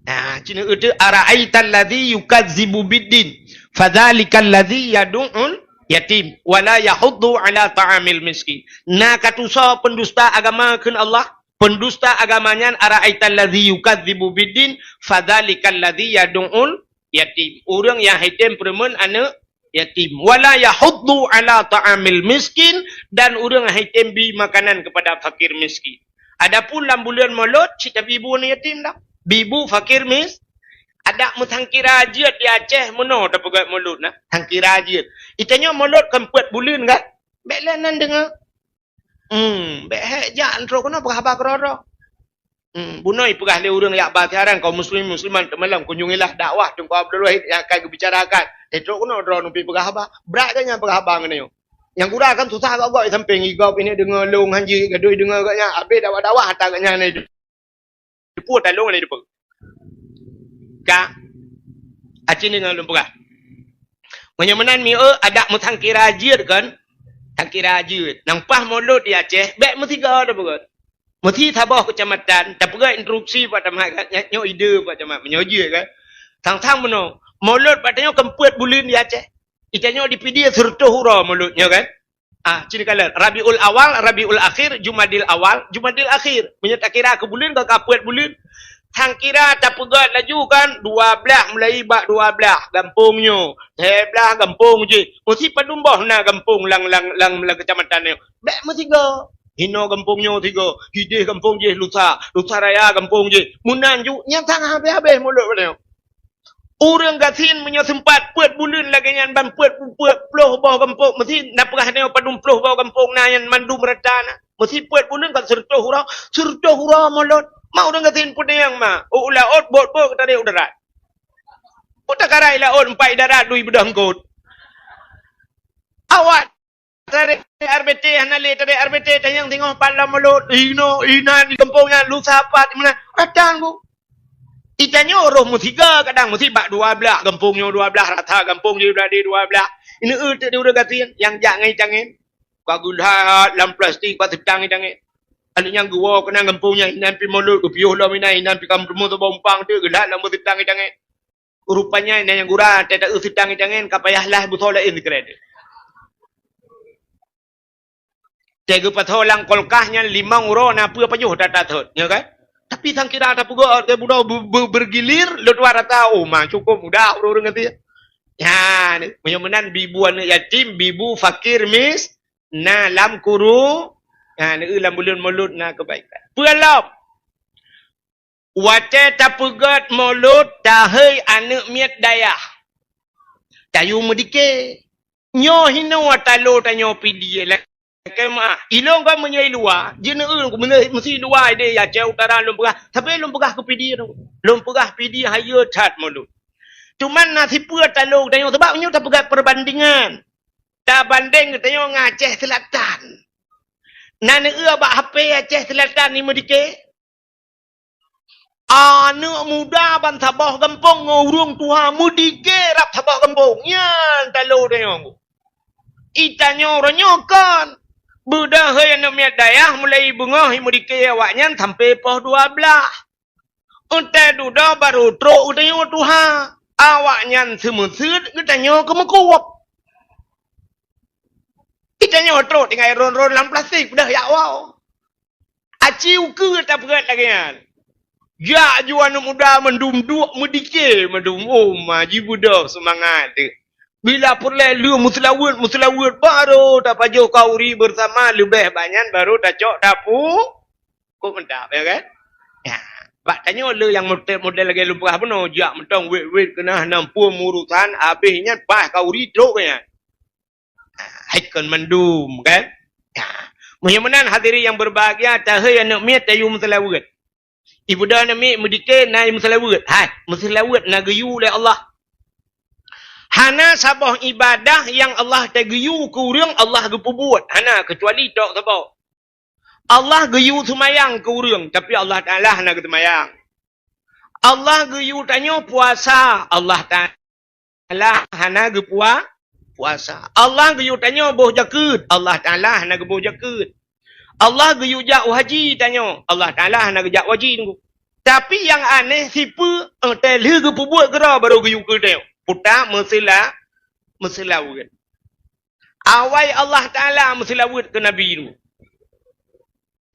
Nah, cina itu ara'aital ladzi yukadzibu biddin fadzalikal ladzi yad'ul yatim wala yahuddu ala ta'amil miskin. Nah, katusa pendusta agama keun Allah. Pendusta agamanya ara'aital ladzi yukadzibu biddin fadzalikal ladzi yad'ul yatim. Orang yang hitam peremen anak yatim. Wala yahuddu ala ta'amil miskin dan orang yang hitam bi makanan kepada fakir miskin. Adapun dalam bulan Maulud cerita bibu ni yatim dah. Bibu fakir ada mutangkira ajiat di Aceh mono dah pegat Maulud nah. Tangkira ajiat. Itanya Maulud kempet bulan kan? Belanan dengar. Behek jak antro kono berhabar kerara. Bunoi pegah le urang yak batiaran kaum musliman temalam kunjungilah dakwah tunggu Abdul Wahid yang akan dibicarakan. Etro kono dro numpi pegah habar. Berat kanya pegah habar ngene yo. Yang kurang kan susah kau buat samping igau ini dengar long hanji gadoi dengar katnya habis dakwah hantar katnya ni. Depu tak long ni depu. Ka acin dengan long pegah. Menyamanan mi ada mutangkira ajir kan? Tangkira ajir. Nampah Maulud di Aceh, bek mesti ga dah begot. Mesti tabah kecamatan, tak pegat instruksi pada mak nyo ide pada mak menyoje kan. Tang-tang meno. Maulud patanya kempet bulan di Aceh. Itanya dipidi serta hura Mauludnya kan. Cini kala Rabiul Awal, Rabiul Akhir, Jumadil Awal, Jumadil Akhir. Punya tak kira ke bulan ke kapet bulan. Hang kira tak pegat laju kan 12 mulai bak 12 gampungnya 13 gampung je mesti padumbah na gampung lang kecamatan ni bek mesti ga hino gampungnya 3 hidih gampung je lusa raya gampung je munan ju nyang tang habis mulut pada orang gasin punya sempat puat bulan lagi nyan ban puat ploh bawah gampung mesti nak perah ni padum ploh bawah gampung na yang mandu merata na mesti puat bulan kan serta hura mulut. Mau dengan tin pun yang mah. Laut bot kita dia udarat. Puta karai laut empat darat dui bedah ngkut. Awat tarik RBT hanale tarik RBT tayang tengok pala mulut. Ina di kampungnya lu sapat mana? Kadang bu. Itanya roh musiga kadang mesti bak 12 kampungnya 12 rata kampung dia berada 12. Ini dia udah gatin yang jangan jangan. Kagulhat dalam plastik pas tang jangan. Alihnya gua kena gampungnya inan pi Maulud ke piuh lah minai inan pi kampung tu bompang tu gelat lah mesti tang jangan. Rupanya inan yang gura tak usitang jangan kapayahlah betul lain kredit. Tega patolang kolkahnya 5 euro na apa payuh data thot, ya kan? Tapi sang kira tak puga ke budak bergilir lu 200 mah cukup mudah urang ngerti. Ya, menyamanan bibu anak yatim, bibu fakir na lam kuru ni ulam bulan Maulud na kebaikan. Pualam. Wace tak pegat Maulud tahai anak miat dayah. Tayu medike. Nyo hino watalo tanyo pidi lah. Kemah. Ilong kan menyai luar. Jena mesti luar dia ya jauh utara lom pegah. Tapi lom pegah ke pidi tu. Lom pegah pidi haya cat Maulud. Cuman nasi puat talong tanyo sebab nyo tak pegat perbandingan. Tak banding tanyo ngaceh Selatan. Nana bak HP Aceh Selatan ni medike. Anak muda ban Sabah kampung ngurung tuha medike rap Sabah kampung. Yan talo tengok. Itanya orangnya kan. Budak hai anak miat dayah mulai bengah medike awaknya sampai poh 12. Untai duda baru truk tanya tuha. Awaknya semesut katanya kemekuap. Kita nyotrot dengan ron-ron dalam plastik. Dah ya wow. Aciu ke tak berat lagi kan. Ya juan muda mendum duk medike mendum. Oh maji budak semangat. Bila perlu lu muslawut baru tak pajuh kauri bersama lebih banyak baru tak cok dapu. Kau mendap ya kan? Ya. Pak tanya lu yang model lagi lupa apa no. Jak mentong wait kena nampur urusan habisnya pas kauri truk kan. Haikon mendum kan. Muhyiddin hadiri yang berbahagia tahai anak miat tayu muslawut. Ibu dah anak miat medike naik muslawut. Hai, muslawut na geyu oleh Allah. Hana sabah ibadah yang Allah tegeyu ke urang Allah gepubuat. Hana kecuali tok sabah. Allah geyu semayang ke urang tapi Allah Taala hana ke semayang. Allah geyu tanya puasa. Allah Ta'ala hana ge puasa. Allah geyu tanya boh jakut. Allah Ta'ala hana ge boh jakut. Allah geyu jak haji tanya. Allah Ta'ala hana ge jak haji tunggu. Tapi yang aneh siapa tele ge buat gera baru geyu ke tanya. Puta mesela bukan. Awai Allah Ta'ala meselawat ke Nabi itu.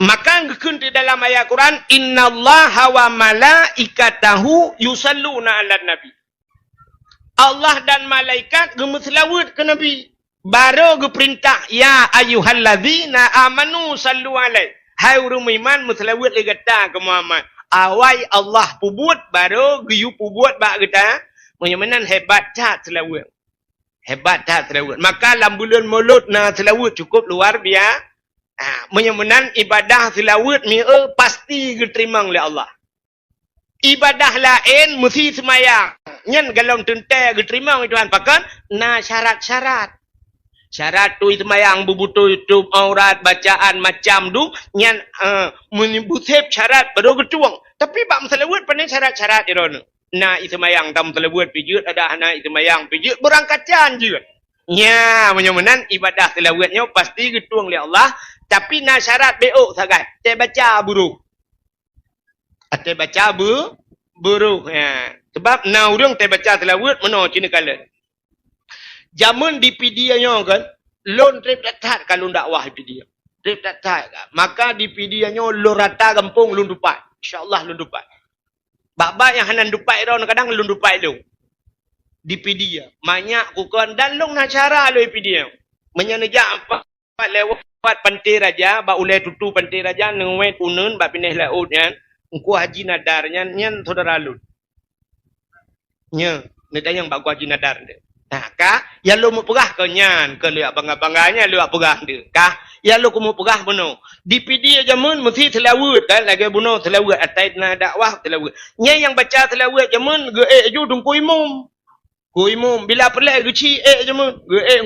Maka ngekun di dalam ayat Quran, innallaha wa malaikatahu yusalluna 'alan nabi. Allah dan malaikat gemeselawat ke Nabi. Baru geperintah ya ayyuhallazina amanu sallu alaihi. Hai orang iman meselawat le kata ke Muhammad. Awai Allah pubuat baru geyu pubuat bak kita. Menyemenan hebat tak selawat. Hebat tak selawat. Maka dalam bulan Maulud na selawat cukup luar biasa. Menyemenan ibadah selawat ni pasti diterima oleh Allah. Ibadah lain mesti semayang. Nyan galong tentai diterima oleh Tuhan. Pakan na syarat-syarat. Syarat tu semayang bubutu YouTube aurat bacaan macam tu nyan menyebut syarat baru ketuang. Tapi bak selawat pandai syarat-syarat iron. Na semayang tam selawat pijut ada anak semayang pijut berangkatan je. Nya menyemenan ibadah selawatnya pasti ketuang oleh Allah. Tapi nak syarat beok sagai. Te baca buruk. Te baca buruk. Ya. Sebab na urang te baca selawat meno cina kala. Zaman di pidianya kan, lon trip datat kalau dakwah pidia. Trip datat. Maka di pidianya lo rata kampung lun dupai. Insya-Allah lun dupai. Bak-bak yang hanan dupai ron kadang lun dupai lu. Di pidia. Banyak kukan dan long nak cara lu pidia. Menyenejak apa lewat pantai raja, ba ulai tutu pantai raja nengwet unun ba pineh laut nyan, engko haji nadar nyan saudara lu. Nya, netayang ba haji nadar de. Nah, ka ya lu mau pegah ke nyan, ke liak bangga-bangganya lu pegah de. Ka ya lu mau pegah beno. Di pidi jamun mesti selawat kan lagi beno selawat atai na dakwah selawat. Nya yang baca selawat jamun ge ju tungku imum. Kuimum bila pelak geci je mun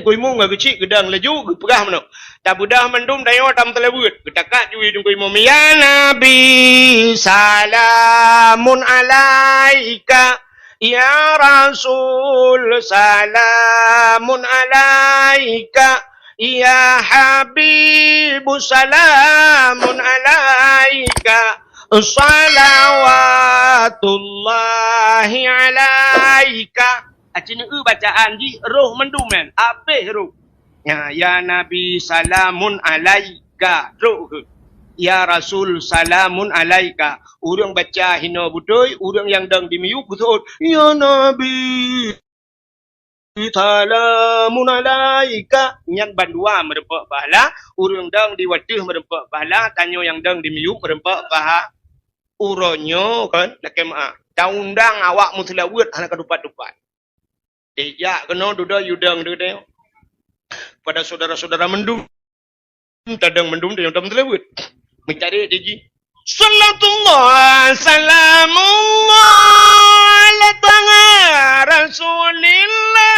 kuimum ga geci gedang laju pegah mano tak budah mendum dayo tam telebut getakat jui dung kuimum ya nabi salamun alaika ya rasul salamun alaika ya habibu salamun alaika salawatullahi alaika. Acina bacaan di roh mendum men. Apeh roh. Ya Nabi salamun alaika. Roh. Ya Rasul salamun alaika. Urang baca hina butoy, urang yang dang dimiuk betul. Ya Nabi salamun alaika. Yang bandua merempak pahala, urang dang diwatuh merempak pahala, tanyo yang dang dimiuk merempak pahala. Uronyo kan nak kemah. Taundang awak muslawat anak kedupat-dupat. Tidak kena duda yudang duda. Pada saudara-saudara mendum. Tadang mendum dia yang tak melewat. Mencari diji. Salatullah salamullah ala tanga rasulillah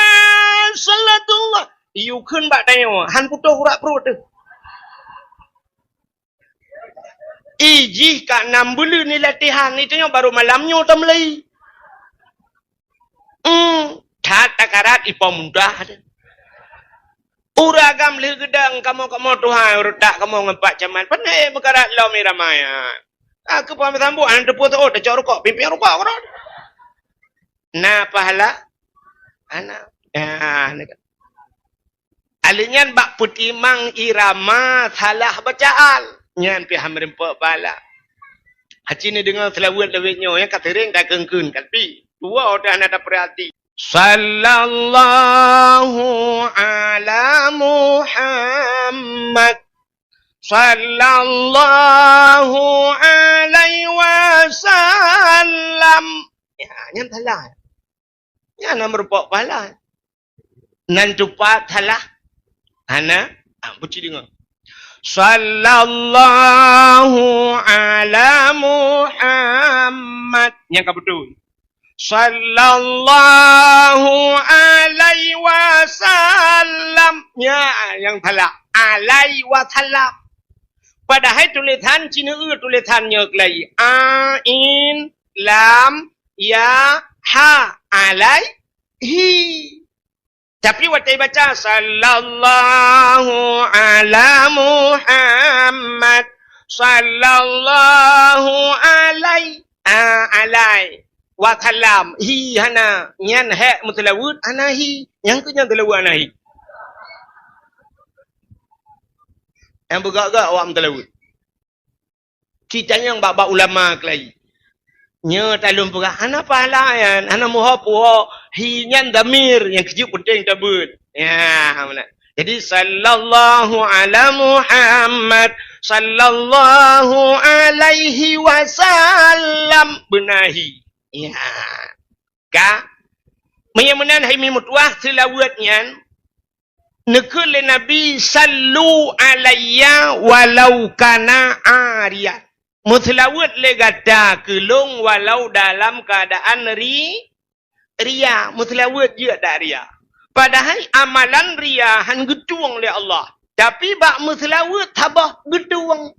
salatullah. Iu kun bak tayo. Han putuh urak perut tu. Iji kak 6 bulan ni latihan ni tanya baru malamnya tak mulai. Takarat ipau mudah. Uragam le gedang kamu Tuhan retak kamu ngempak caman. Pandai berkarat lau miramaya. Aku paham sambu an depu tu dah cak rokok pimpin rokok kau. Nah pahala anak. Alinyan bak putimang irama salah bacaan. Nyan pi hamrempak pahala. Haji ni dengar selawat lewetnya yang katering dah kengkun tapi dua dah nak perhati. Sallallahu ala Muhammad sallallahu alaihi wasallam. Ya, nyan salah. Nyan nak merupak pahala. Nan cepat salah. Ana, buci dengar. Sallallahu ala Muhammad. Yang kau betul. Sallallahu alaihi wasallam. Ya, yang salah. Alaihi wasallam. Padahal tulisan Cina tulisannya lagi. Ain, lam, ya ha alaihi. Tapi waktu baca sallallahu ala Muhammad sallallahu alai wa kalam hi hana nyan he mutlawud anahi yang tu nyan telawud anahi yang bergak-gak awak mutlawud kita yang bab ulama kelai nya talum pegah hana pahala yan hana muhapu hi nyan damir yang kecil penting tabut ya mana. Jadi sallallahu ala Muhammad sallallahu alaihi wasallam benahi. Ya. Ka menyamanan hai mimutwah tilawatnya nekul Nabi sallu alayya walau kana ariyat. Mutlawat legada kelong walau dalam keadaan ria. Mutlawat je tak ria. Padahal amalan ria han geduang oleh Allah. Tapi bak mutlawat tabah geduang.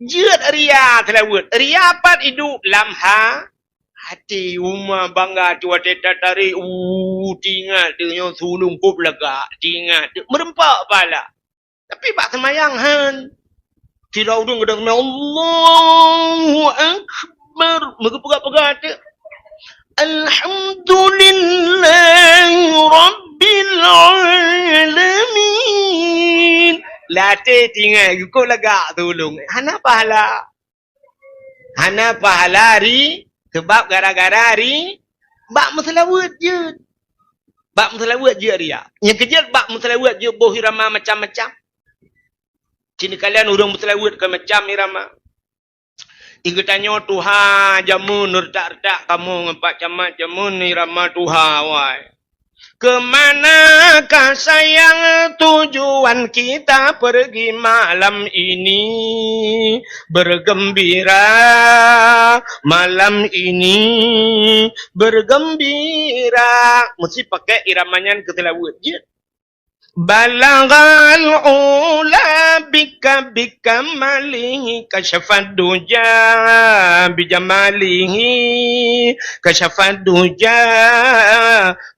Jut ria telawat. Ria pat hidup lam hati umma bangga tua teta tarik. Tingat dia sulung pup lega. Tingat dia merempak pala. Tapi bak semayang han. Tidak udung gedang Allahu Akbar. Mereka-pegak dia. Alhamdulillahi Rabbil Alamin. Latih tinggal. Kau legak tolong. Hana pahala. Hana pahala hari. Sebab gara-gara hari. Bak muslawat je. Bak muslawat je dia. Yang kejut bak muslawat je. Boh irama macam-macam. Sini kalian urang muslawat ke macam irama. Iku tanya Tuhan jamun redak-redak kamu ngempak camat jamun irama Tuhan wai. Kemanakah sayang tujuan kita pergi malam ini bergembira malam ini bergembira mesti pakai iramanya ketelawut je. Balagal ula bika malihi kasyafad duja bijamalihi kasyafad duja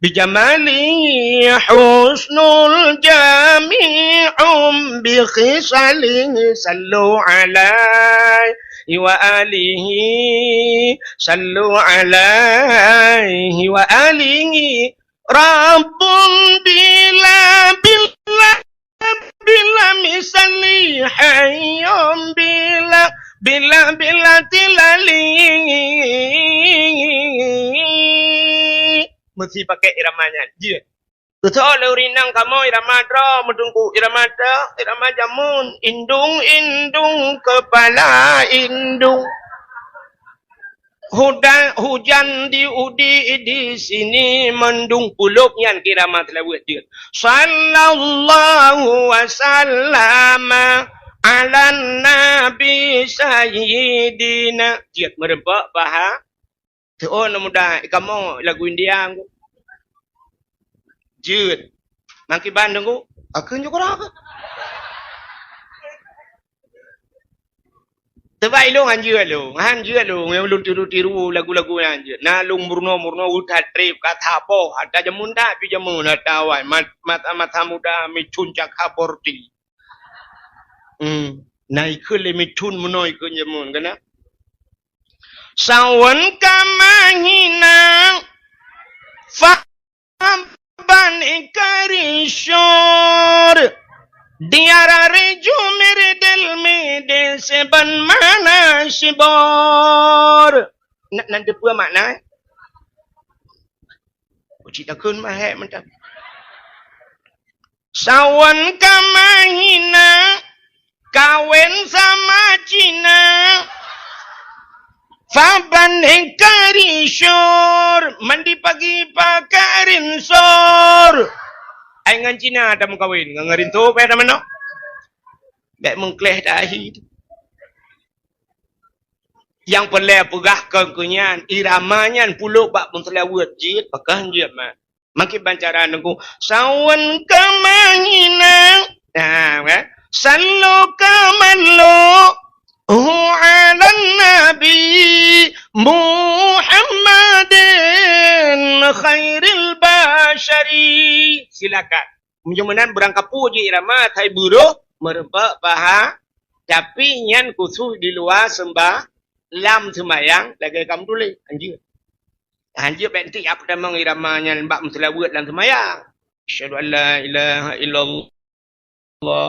bijamalihi husnul jami'um bi khisalihi sallu alaihi wa alihi sallu alaihi wa alihi Rabbun bila misali hayyum bila tilali. Mesti pakai iramanya. Dia. Betul urinang kamu irama dra mendungku irama jamun indung kepala indung. Hujan di sini mendung pulup yang kiramat lewat dia. Sallallahu wasallama ala nabi sayyidina. Jiat merempak paha. Oh mudah kamu lagu India aku. Jiat. Mangki Bandung aku. Aku juga aku. Terbaik lo hanja lo yang belum tiru lagu-lagu hanja. Nalung murno utat trip kata apa ada jamun dah pi jamun ada awai mata muda micuncak aborti. Naik ke le micun menoi ke jamun kena. Sawan kamahina faban ikarishor. Diara reju meredel mede seban mana shibor. Nanti pua makna. Cerita kun mahek mentap. Sawan kamahina kawin sama Cina. Faban hengkarishor mandi pagi pakarin sor. Ay ngan Cina ada mengkawin, ngan tu apa ada mana? Bek mengkleh dahi. Yang pelai pegah kenyan iramanya puluk bak mentelawat jid pakah jid mah. Makin bancara nunggu sawan kamangina. Nah, kan? Sallu kamallo ala nabi Muhammadin khairil bashari. Silakan. Menjemenan berangkat puji irama thai buruh merempak paha tapi nyan khusus di luar sembah lam semayang lagi kamu tulis anjir. Anjir benti apa dah irama nyan bak menselawat dalam semayang. Asyhadu an la ilaha illallah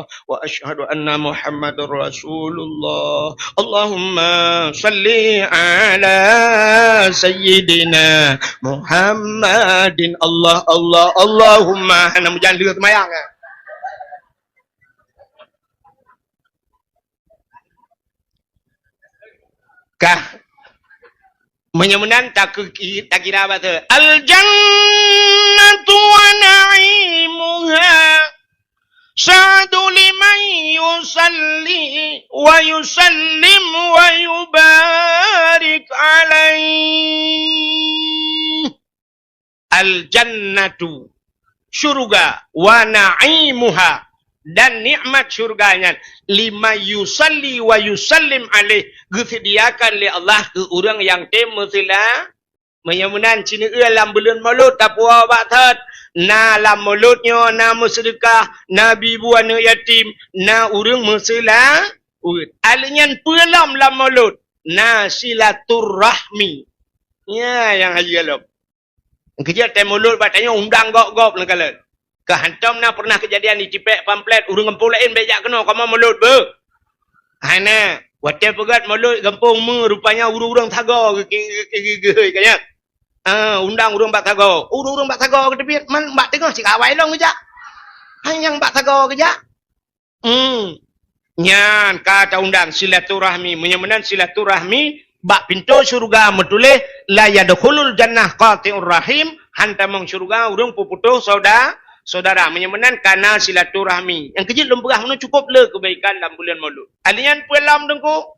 wa asyhadu anna Muhammadar Rasulullah. Allahumma salli ala sayyidina Muhammadin. Allahumma hana menjalan semayang. Kah menyemenan tak kira apa tu? Al jannatu wa na'imuha sa'du liman yusalli wa yusallim wa yubarik alaih. Al jannatu syurga wa na'imuha dan nikmat syurganya lima yusalli wa yusallim alaih disediakan oleh Allah ke orang yang temutilah menyamunan cina lam bulan maulud tapua baktat na lam mauludnya na bersedekah na bibu anak yatim na orang mesela alinyan pelam lam maulud na silaturrahmi ya yang haji alam kerja tem maulud batanya undang gok-gok lekala kehantam na pernah kejadian di Cipek pamflet urang kampung lain bejak kena kama mulut be. Hana, watel pegat mulut kampung me rupanya urang-urang taga ke kaya. Undang urang bak taga. Urang bak taga ke tepi man bak tengah si kawai long keja. Hanyang bak taga keja. Nyan kata undang silaturahmi menyemenan silaturahmi bak pintu syurga metuleh la yadkhulul jannah qati'ur rahim hantamang syurga urang puputuh saudara menyemenan karena silaturahmi. Yang kecil belum pegah mana cukup le kebaikan dalam bulan Maulud. Alian pelam dengku.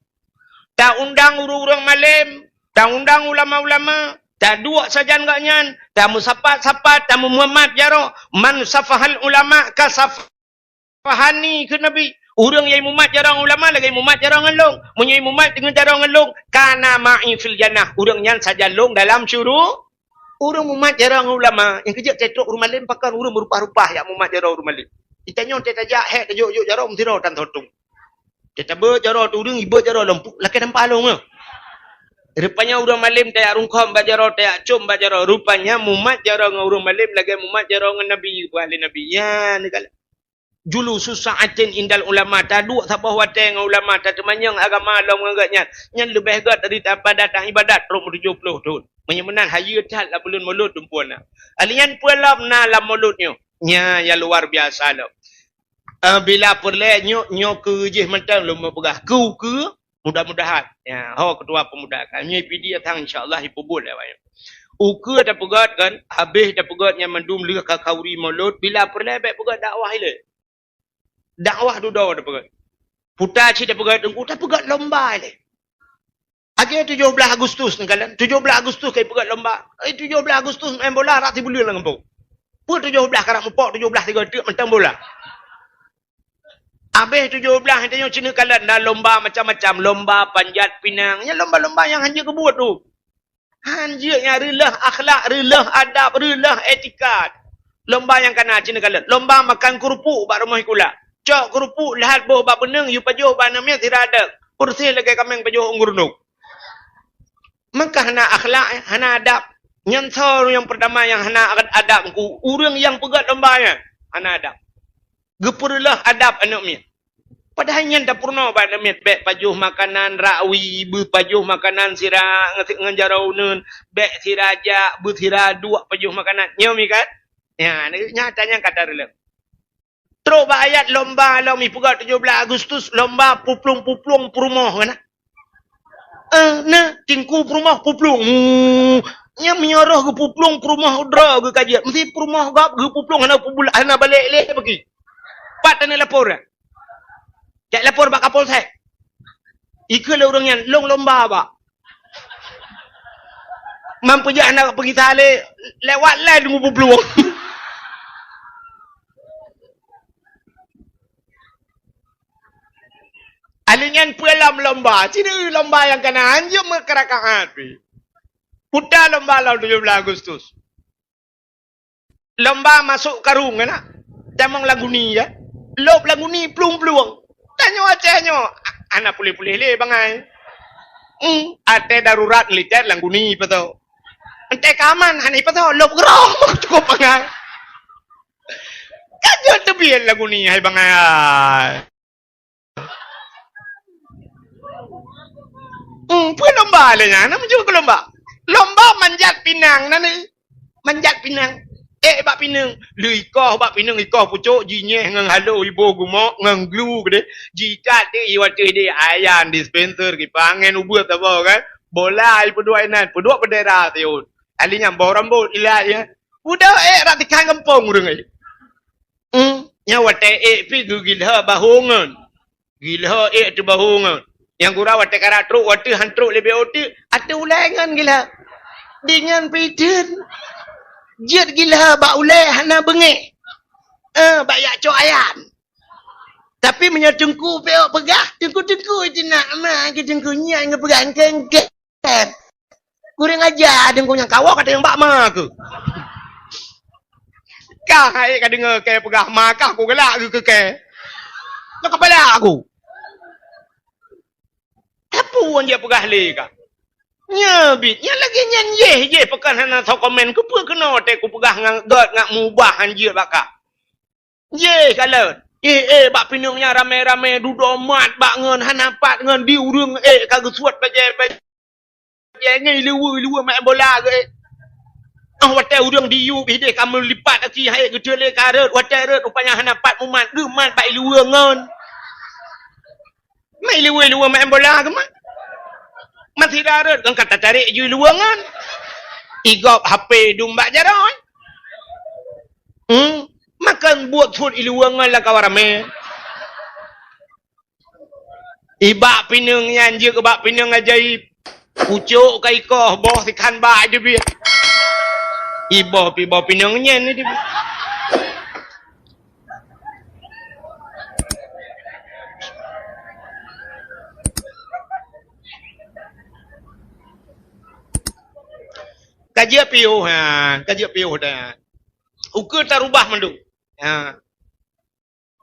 Tak undang urang-urang malim, tak undang ulama-ulama, tak dua saja enggaknya, tak musapat-sapat, tak Muhammad jaro, man safahal ulama ka safahani ke Nabi. Urang yang Muhammad jarang ulama lagi Muhammad jarang ngelong. Munyai Muhammad dengan jarang ngelong kana ma'i fil jannah. Urang yang saja long dalam syurga. Orang Muhammad jarang ulama. Yang kejap cetok rumah lain pakai orang berupah-rupah yang Muhammad jarang rumah lain. Ditanya kita tajak hek tajuk jarang mesti ro tan thotung. Kita berjarang tu orang ibu jarang lempuk laki nampak long ah. Rupanya orang malim tak rungkam bajarang tak cum bajarang. Rupanya Muhammad jarang orang malim lagi Muhammad jarang Nabi ahli Nabi. Ya ni kala. Julu susaatin indal ulama tadu sabah wateng ulama tak temanyang agama long agaknya. Nyan lebih hebat dari apa datang ibadat 70 tahun. Menyemenan hayu tak lah bulan mulut tumpuan lah. Alian pualam na lah mulutnya. Nya yang luar biasa lah. Bila perle nyo ke je mentang lum pegah ke mudah-mudahan. Ya, ketua pemuda kan. Nyo PD datang insya-Allah dipubul lah banyak. Uke dah pegat kan, habis dah pegat yang mendum leh kauri mulut bila perle baik pegat dakwah ile. Dakwah tu dah pegat. Putar ci dah pegat engku dah pegat lomba ile. Akhir 17 Agustus nengkalan. 17 Agustus kaya pegat lomba. 17 Agustus main bola rati bulan lah kampung. Pun 17 karak mupok 17 3 tuk mentang bola. Habis 17 hanya Cina kalan dah lomba macam-macam. Lomba panjat pinang. Ya lomba-lomba yang hanya kebuat tu. Hanya yang relah akhlak, relah adab, relah etikat. Lomba yang kena Cina kalan. Lomba makan kerupuk bak rumah ikula. Cok kerupuk lahat boh bak beneng. You pajuh bak namanya tidak ada. Kursi lagi kami pajuh ungurnuk. Maka hana akhlak, hana adab. Nyantar yang pertama yang hana adab. Orang yang pegat lombanya. Hana adab. Gepurlah adab anaknya. Padahal yang tak pernah pada anaknya. Bek pajuh makanan rakwi. Pajuh makanan sirah. Ngejarau nun. Bek sirajak. Sirah dua pajuh makanan. Nyomi kan? Ya, nyatanya kata rela. Terus ayat lomba. Lomba pegat 17 Agustus. Lomba puplung-puplung perumah. Mana? Tingku perumah puplung. Nya menyarah ke puplung perumah udra ke kajian. Mesti perumah gap ke puplung hana balik leh pergi. Pat tanya lapor. Cak lapor bak Kapolsek. Ikut orang yang long lomba bak. Mampu je anak pergi tali lewat lah dengan puplung. Alingan pulang lomba. Cina lomba yang kena anjur merkerakaat. Putar lomba lalu 17 Agustus. Lomba masuk karung kan? Tamang lagu ni ya. Lop lagu ni pelung-pelung. Tanyo. Anak pulih-pulih le bangai. Ate darurat militer lagu ni betul. Ente kaman hani betul. Lop gerong cukup bangai. Kajo tebian lagu ni hai bangai. Pun lomba le nya, nama juga lomba. Lomba manjat pinang nani. Manjat pinang. Bak pinang. Lu ikoh bak pinang ikoh pucuk jinyeh ngang halo ibu gumok ngang glue gede. Jika te iwate de ayan dispenser ki pangen ubut apa kan. Bola ibu dua inan, pedua bendera tiun. Alinya bau rambut ilah ya. Udah ratikan kampung urang ai. Nyawate pi gilha bahungan. Gilha tu bahungan. Yang gura wate karatruk wate hantruk lebih otik. Ada ulangan gila. Dengan pidin. Jid gila bak ulai hana bengek. Bak yak cok ayan. Tapi menyatungku peok pegah. Tengku-tengku je nak mah. Tengku nyak ngepegang kengkep. Kurang ajar tengku yang kawak kata yang bak mah ke. Kah hai ka dengar ke pegah makah aku gelak ke. Nak kepala aku. Apa orang dia pegah le kah? Nyabit, nya lagi nyan ye pekan hana tau komen ku pe kena te ku pegah ngang god ngak mubah anjir bakak. Ye kalut. Bak pinungnya rame-rame duduk mat bak ngan hana pat ngan di urang kagak suat baje ngai lewa main bola ke. Wate urang di yu hide kamu lipat aki hai ke le karut wate rut rupanya hana pat mumat mat bai lewa ngan. Mai lewa main bola ke mak? Masih darat kan kata cari je luangan. Igop HP dumba jaron. Makan buat food iluangan lah kawarame. Ibak pinang yang je ke bak pinang ajaib. Pucuk ke ikoh boh sikan bak je biar. Ibo pinang nyen ni dia. Kajian piu dah. Ukur tak rubah mendung.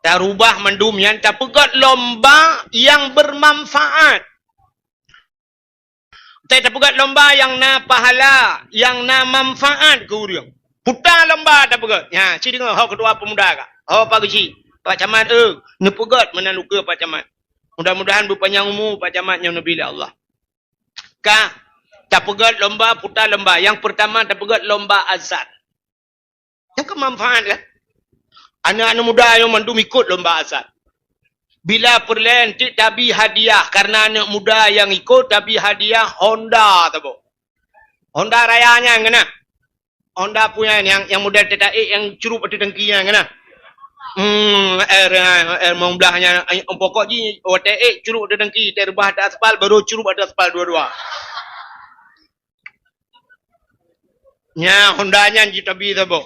Tak rubah mendung yang tak pegat lomba yang bermanfaat. Tak pegat lomba yang na pahala, yang na manfaat ke urang. Putar lomba tak pegat. Si dengar hak kedua pemuda kak. Pak Geci, Pak Camat ne pegat menaluka Pak Camat. Mudah-mudahan berpanjang umur Pak Camat yang nabi Allah. Kak tak pegat lomba, putar lomba. Yang pertama tak pegat lomba azan. Yang kemanfaat kan? Anak-anak muda yang mandum ikut lomba azan. Bila perlahan tabi hadiah. Karena anak muda yang ikut tabi hadiah Honda. Tabo. Honda rayanya yang kena. Honda punya yang model TTX yang curup pada dengki yang kena. Air memblahnya. Pokok je TTX curup pada dengki. Terbah ada aspal baru curup ada aspal dua-dua. Nya Hondanya kita bi tabo.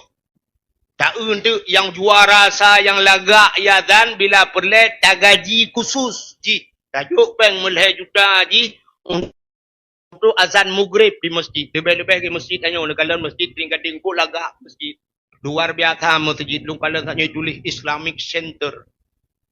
Tak untuk yang juara sa yang lagak ya dan bila perlet tak gaji khusus ji. Tajuk peng mulai juta ji untuk azan maghrib di masjid. Lebih-lebih ke masjid tanya kalau masjid tingkat-tingkat lagak masjid. Luar biasa masjid lung kalau tanya tulis Islamic Center.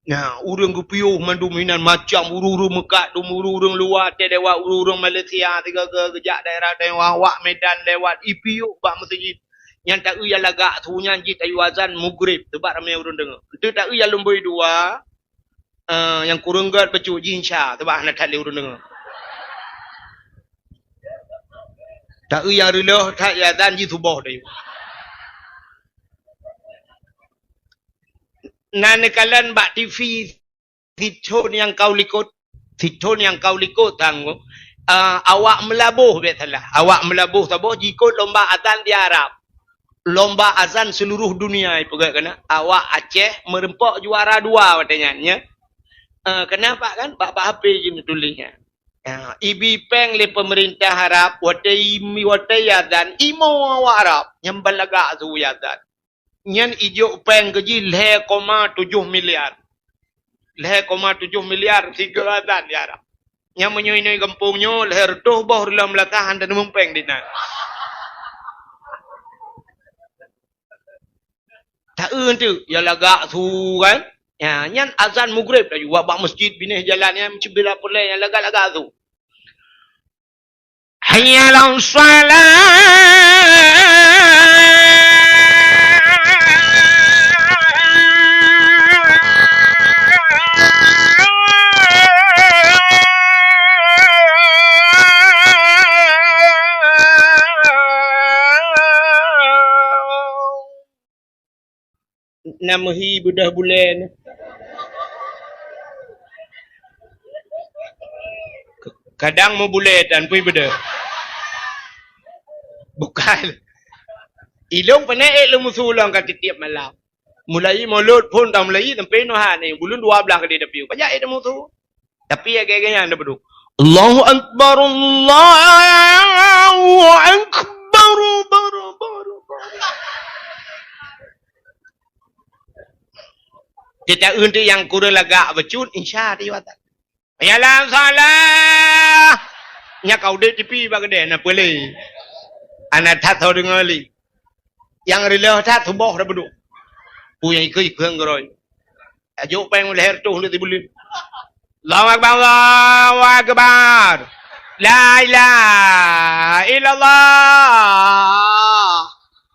Nah, urang gupiuh manduminan macam urung Mekah, urung luar te lewat urung Malaysia tiga ke kejak daerah Wak Medan lewat IPU bak masjid. Yang tak uya lagak sunya ji tayu azan maghrib sebab ramai urang dengar. Itu tak uya lomboi dua yang kurang gat pecu jinsya sebab nak tak le urang dengar. Tak uya relah tak ya azan ji subuh dah. Nanekalan bak TV siton yang kau likut tanggung awak melabuh biasalah awak melabuh tabuh jikut lomba azan di Arab lomba azan seluruh dunia pegat kena awak Aceh merempak juara 2 katanya kenapa kan bak HP je tulisnya ibi peng le pemerintah Arab watai azan imo awak Arab yang balaga su azan Nyan ijo peng gaji 0,7 miliar. leher 0,7 miliar 3 azan ya Arab. Yang menyoi kampungnya leher tuh boh dalam latahan dan mumpeng di na. Tak tu ya lagak tu kan. Ya, nyan azan maghrib dah juga bak masjid binih jalan yang cibila pulai yang lagak-lagak tu. Hayya 'alas namahi budah bulan. Kadang mau bulat dan pui beda. Bukan. Ilong penaik lu musulang kat tiap malam. Mulai mulut pun dah mulai sampai nohan ni. Bulun 12 ke dia tepi. Banyak itu musuh. Tapi agak-agaknya anda berdua. Allahu Akbar, Allahu Akbar, baru. Kita untuk yang kurang lagak bercut, insya Allah. Yalah salah. Nya kau dek tepi bagade na boleh. Anak tak tahu dengar li. Yang rela tak tubuh dah beduk. Punya ikut geroi. Ajuk peng leher tu lu tibulin. Allahu Akbar, Allahu Akbar. La ilaha illallah.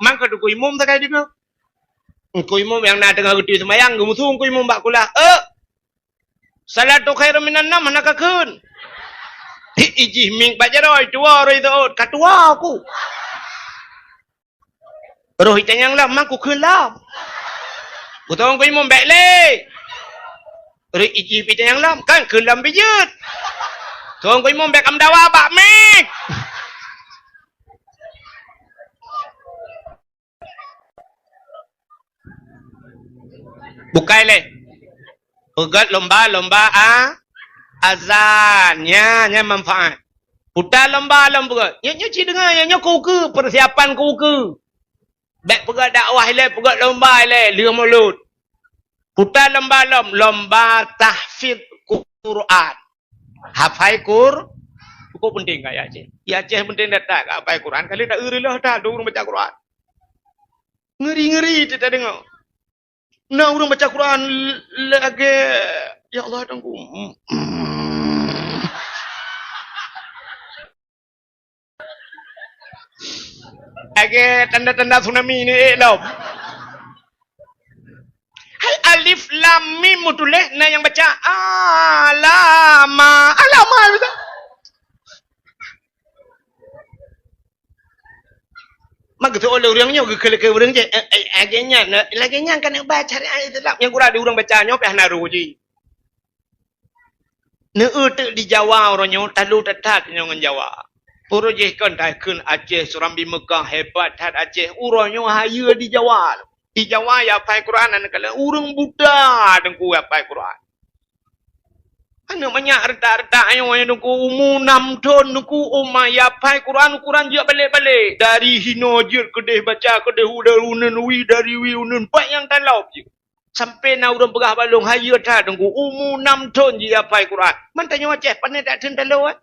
Mang kau tu imam tak kaya dengar. Kau imam yang nak dengar gede semayang, kau musuh kau imam bak kulah. Salatu khairum minan nam nak keun. Iji ming bajaroi tua roi tu katua aku. Roh itanyang lam mang ku keun lam. Ku tong ku imam baik le. Roh iji pitanyang lam kan keun lam bijut. Tong ku imam baik am dawa bak mik. Bukai le. Pegat lomba azannya manfaat. Putar lomba pegat. Nya ci dengar nya kau ke persiapan kau ke. Baik pegat dakwah le, pegat lomba le, lia mulut. Putar lomba tahfidz Quran. Hafai Cukup penting kaya Aceh. Ya Aceh penting dah tak hafai Quran. Kali tak irilah dah orang baca Quran. Ngeri-ngeri kita dengar. Nah, orang baca Quran lagi, ya Allah tunggu. Lagi tanda-tanda tsunami ni lam. Hai alif lam mim mutuleh na yang baca alama betul. Mak tu oleh orangnya ke orang je agaknya laginya kan baca ayat tetap yang kurang di orang bacanya pe naru ji. Ne utek di Jawa orangnya talu tetat dengan Jawa. Projek kan dah kun Aceh Surambi Mekah hebat tat Aceh orangnya haya di Jawa. Di Jawa ya hafal Quran anak kala urang Buddha dengku hafal Quran. Anak banyak reta-reta ayo dengku umur 6 tahun dengku umaya hafal Quran je balik-balik. Dari hino je kedeh baca kedeh udah wi dari wi unun pak yang talau je. Sampai na urang pegah balong haya tat dengku umur 6 tahun je hafal Quran. Man tanya Aceh pandai tak ten talau ah.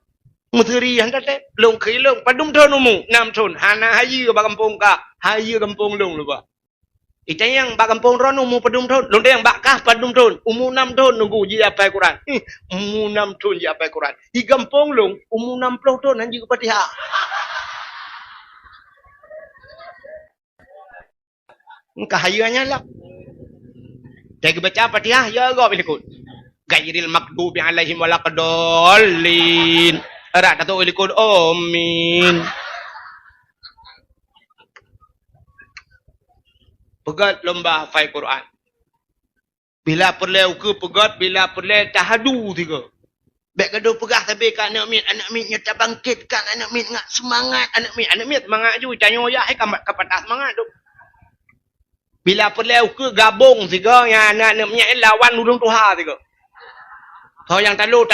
Muteri handa te long khilong padum tahun umur 6 tahun. Hana haya ba kampung ka. Haya kampung long lupa. Ita yang bak kampung ron umur padum tahun. Londe yang bak kah padum tahun. Umur 6 tahun nunggu je hafal Quran. Umur 6 tahun je hafal Quran. Di kampung long umur 60 tahun anjing ke Fatihah. Kahayanya lah. Dia baca Fatihah ya gak bilikut. Gairil maghdubi alaihim walaqdallin. Ara tahu bilikut amin. Pegat lomba hafal Quran. Bila perlu ke pegat, bila perlu tahadu tiga. Baik gaduh pegah tapi kat anak mitnya tak bangkitkan anak mit ngak semangat anak mit semangat ju tanya ya hai kapatah semangat tu. Bila perlu ke gabung tiga yang anak mitnya lawan urang Tuhan tiga. Kau yang talu.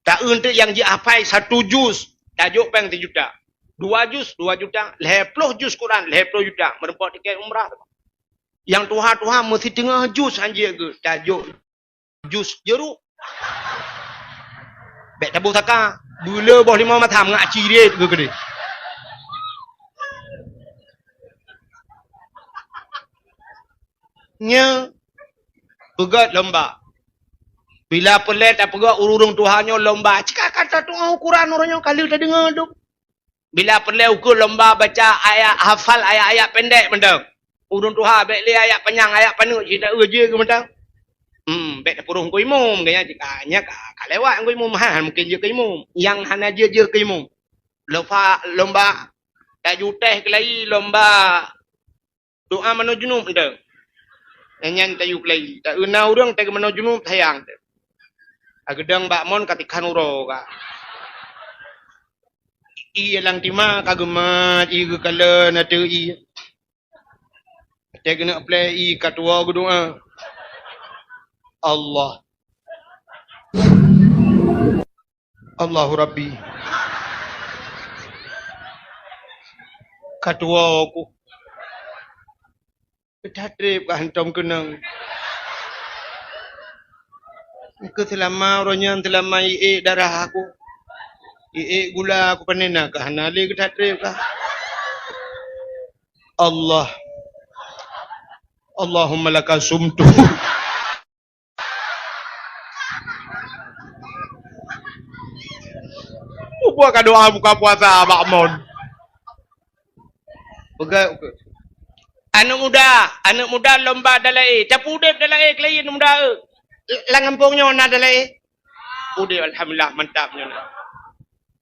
Tak untuk yang dia hafal 1 juz, tajuk peng 3 juta. 2 juz, 2 juta. 10 juz Quran, 10 juta. Merempat tiket umrah. Yang Tuhan mesti tengah juz anjir ke. Tajuk jus jeruk. Bek tabu taka. Bula boh lima matam ngaci dia tu gede. Nya pegat lomba. Bila pelet apa pegat urung Tuhannya lomba. Cakap kata tu Quran orangnya kali dah dengar tu. Bila pelet ukur lomba baca ayat hafal ayat-ayat pendek benda. Urung Tuhan bek le ayat panjang ayat panut cerita je ke benda. Bek purung ko imum kaya cikanya ka lewat ko imum han mungkin je ke imum. Yang hana je ke imum. Lomba tak juteh kelai lomba doa mano junub benda. Nyan tayu kelai. Tak una urang tak mano junub sayang. Agedang bakmon katikan uro ka. I lang tima kagemat i ke kala na te i. Te kena apply i katua ku doa. Allah. Allahu Rabbi. Katua ku. Kedatrip ka hantam kenang. Ke selama orangnya selama i darah aku. Gula aku panena kah nali ke tatrip kah Allah Allahumma laka sumtu buat doa buka puasa bakmon pegat anak muda lomba dalai capu dep dalai klien muda langampungnya ona dalai udah alhamdulillah mantapnya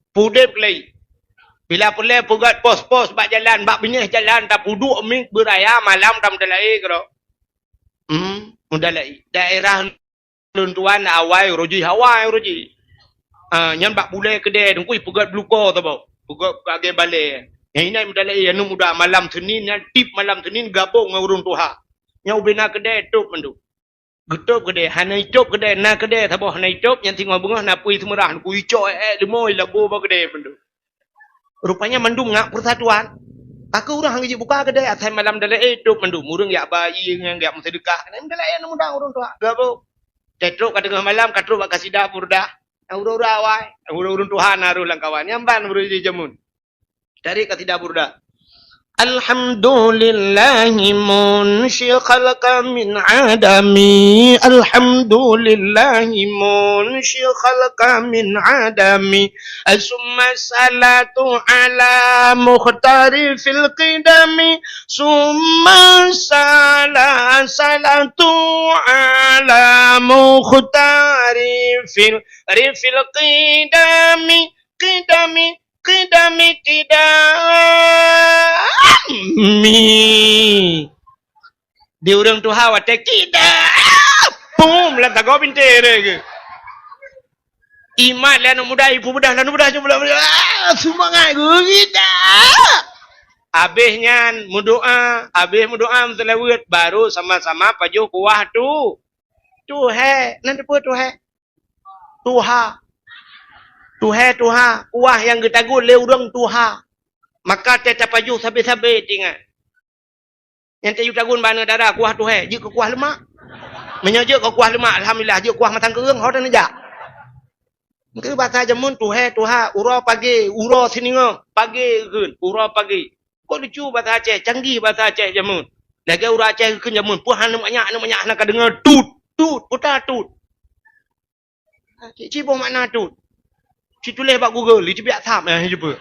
Pudep kelai. Bila pulai pugat pos-pos bak jalan, bak benyeh jalan, tak puduk ming beraya malam tam dalai kero. Mudalai. Daerah luntuan awai roji hawai roji. Nyan bak pulai kedai dengkui pugat bluko tu bau. Pugat kage balai. Yang ini mudalai anu muda malam Senin yang tip malam Senin gabung dengan urun Tuhan. Yang ubina kedai tup mendu. Getup kedai, hana icop kedai, na kedai, taboh hana icop, yang tinggal bunga, na pui semerah, ku icop, lemoi, lagu, apa kedai, pendu. Rupanya mendung ngak persatuan. Aku orang hanggi buka kedai, asal malam dalai, icop, mendu. Murung yak bayi, yang yak sedekah. Ini dalai, yang mudah, urun tua. Gabo. Tetruk kat tengah malam, katruk bak kasidah purdah. Ura-ura awai. Ura-urun Tuhan, naruh langkawan. Nyamban, beruji jamun. Dari kasidah purdah. Alhamdulillahi munshi khalqa min adami Alhamdulillahi munshi khalqa min adami Summa salatu ala mukhtari fil qidami Summa salatu ala mukhtari fil qidami Qidami Dia orang tu hawa te pum lan ta go binte re iman lan muda ibu muda lan muda jumlah semangat kita abehnya mudoa selawat baru sama-sama pajuh kuah tu nanti apa Tuha kuah yang kita gul le urang Tuha maka teta pajuh sabe-sabe tinggal yang tayu tagun bana darah kuah Tuha je ke kuah lemak menyaje ke kuah lemak alhamdulillah je kuah matang kereng hodan aja ke bahasa jamun Tuha ura pagi ura sininga pagi keun ura pagi kok lucu bahasa Aceh canggih bahasa Aceh jamun lagi ura Aceh keun jamun puhan banyak nak dengar tut putar tut cik makna tut cik tulis bak Google dia biak sam jumpa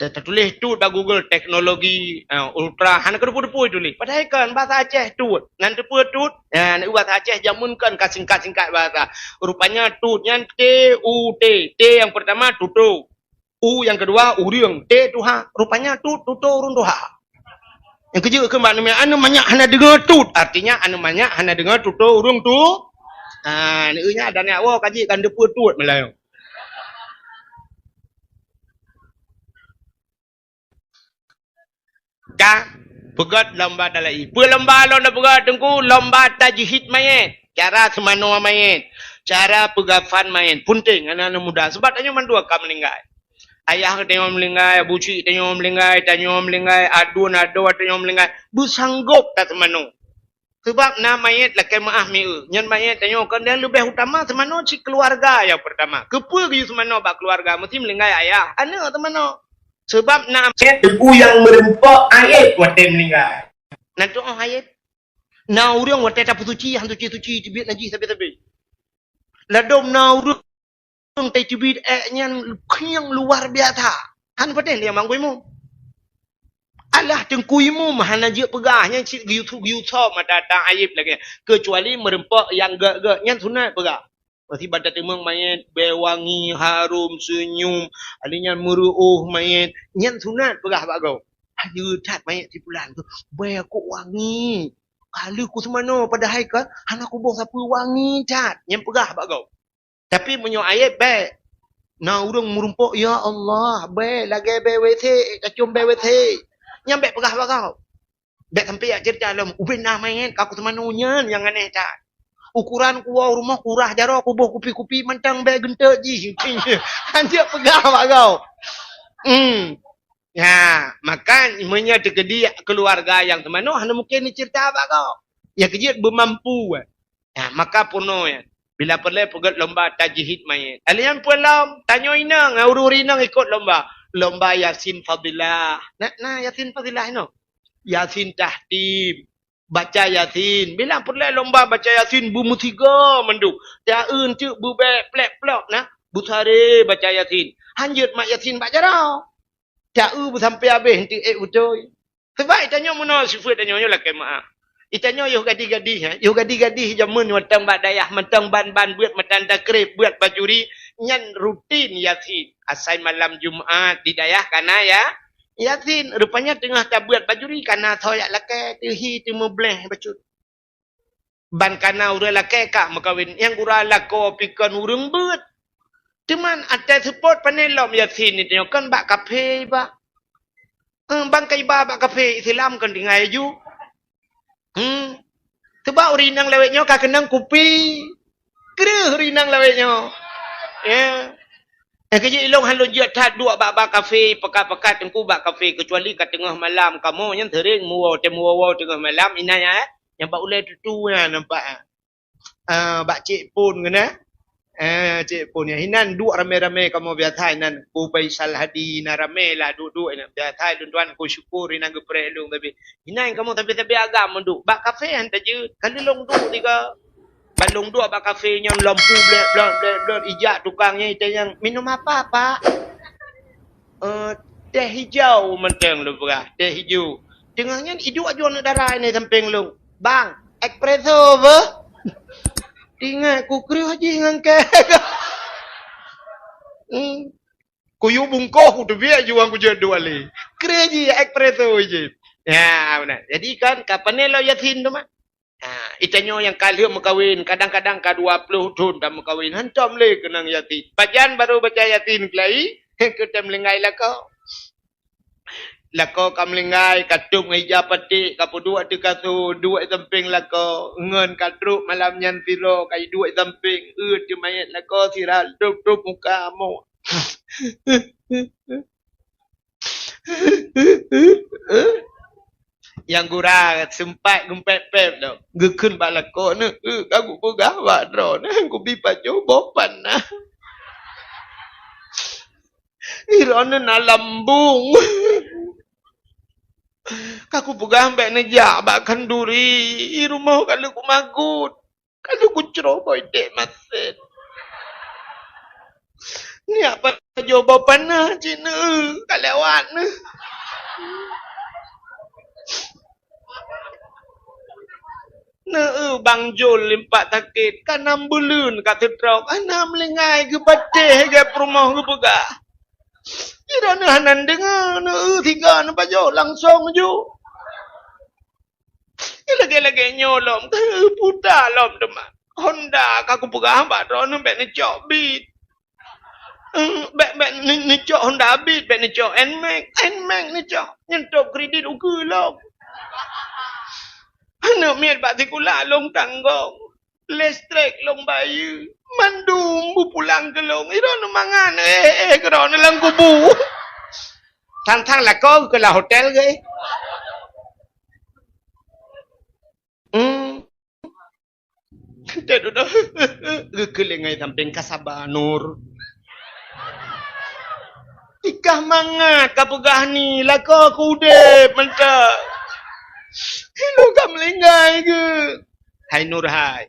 tertulis tu dah Google teknologi ultra hana kerupu-rupu tulis padahal kan bahasa Aceh tu nan depu tu nak bahasa Aceh jamun kan singkat-singkat bahasa rupanya tu yang T U T yang pertama tutu U yang kedua uriang T tuha rupanya tutu urun tuha yang kejut ke maknanya anu banyak hana dengar tut artinya anu banyak hana dengar tutu urung tu nya ada nak wo kaji kan depu tut Melayu pegat lomba dalai. Lomba lo na pegat tengku lomba tajhid mayit. Cara semano mayit. Cara pegafan mayit. Punting anak-anak muda. Sebab tanya mandua kam melinggai. Ayah tengok melinggai, buci tengok melinggai, adu nado tengok melinggai. Bersanggup tak semano. Sebab na mayat lah kemaah miu. Nyan mayat tanya kan dia lebih utama semano si keluarga yang pertama. Kepu ke semano bak keluarga mesti melingkai ayah. Ana temano. Sebab na mayat ibu yang merempak ayat wate melingkai. Nanti ayat. Na urang wate tak suci han suci tibit naji sabi-sabi. Ladom na urang tai tibit nyan yang luar biasa. Han paten dia mangkuimu. Alah tengkuimu mahana je pegahnya cik YouTube mata aib lagi kecuali merempak yang gak nyan sunat pegah pasti badan temang mayat bewangi harum senyum alinya meruuh mayat nyan sunat pegah bagau ayo tat mayat di bulan tu be aku wangi kalau ku semano padahal kan anak ku boh sapu wangi tat nyan pegah bagau tapi menyo aib be na urang merempak ya Allah be lagi be WC kacum be WC nyampe pegah bagau. Dek sampai ya cerita dalam ubin namanya kaku semanunya yang aneh tak. Ukuran kuah rumah kurah jaro kubuh kupi-kupi mentang be gentek ji. Anjir pegah bagau. Ya, maka imannya tegedi keluarga yang temano hanya mungkin ni cerita bagau. Ya kejit bermampu. Ya, maka puno ya. Bila perlu pegat lomba tajhid mayat. Alian pulang tanyo inang ururi nang ikut lomba. Lomba Yasin Fadilah. Nah Yasin Fadilah no. Yasin Tahtim. Baca Yasin. Bila perlu lomba baca Yasin bumu tiga menduk. Daun cuk bubek plek-plek nah. Busare baca Yasin. Hanjut mak Yasin baca dah. Dau sampai habis nanti betul. Sebab tanya mana sifat tanya lah kemaah. Itanya yo gadi-gadi ha. Yo gadi-gadi jamun watang badayah mentang ban-ban buat matan takrib buat bajuri nyan rutin Yasin. Asai malam Jumaat di dayah kana ya. Yasin rupanya tengah tak buat bajuri kana thoyak lake tihi timu bleh bacut. Ban kana ura lake kak makawin yang ura lako pikon urung buat. Cuman ada support panelom Yasin ni tengok kan bak kafe ba. Bang kai ba bak kafe Islam kan dingai ju. Sebab rinang lewetnya kak kenang kupi. Kera rinang lewetnya. Ya. Kerja ilong halu jat tat dua bak kafe pekat-pekat tengku bak kafe kecuali kat tengah malam kamu yang sering muwa tengah malam inanya yang bak ulai tutu na nampak. Bak cik pun kena. Cik pun ya hinan dua rame-rame kamu biasa hinan ku Faisal Hadi na rame lah duduk ina biasa tuan ku syukur hinan geprelung tapi hinan kamu tapi agam menduk bak kafe hantar je kalau long duk tiga balong dua bak kafe yang lampu blek ijak tukangnya itu yang minum apa pak teh hijau menteng lu berah teh hijau tengahnya hidup aja nak darah ini samping lu bang espresso apa tinggal ku kru haji ngangke kuyu bungkoh tu biar juang ku jadi dua li kru haji espresso je ya benar jadi kan kapan lo Yasin tu mah itanyo yang kali mengkawin kadang-kadang ke-20 tahun dah mengkawin hantam le kenang Yasin pajan baru baca Yasin kelai kita melengai lako kam lengai katung hijab petik kapu dua tu dua samping lako ngen kadruk malam nyan siro kai dua samping je mayat lako siral tup muka mu yang gura sempat gumpet pep dah gekun balako ne aku pegah wadro ne aku bi pajo bopan nah irone na lambung kaku pegang bek nejak bak kanduri rumah kalau ku magut kalau ku ceroboy dek masen ni apa jawapan nah cina kalewat nah bang Jol limpak takit kanam bulun kata trok anam lengai ke pateh ke rumah ke pegah ira na hanan dengar tiga na bajo langsung ju lagi nyolom puta lom demak Honda kaku pegah ba ron bek ni cok beat bek ni cok Honda beat bek ni cok Nmax ni cok nyentok kredit uku lom anak miat bak sikula long tanggong listrik long bayu mandum bu pulang ke long ira no mangan kerana lang kubu thang là có cái là hotel ghê Dia dah kelengai samping kasabah nur. Ikah mangat kapugah ni laka kudep mentah. Hello kam lenggai ke? Hai Nur hai.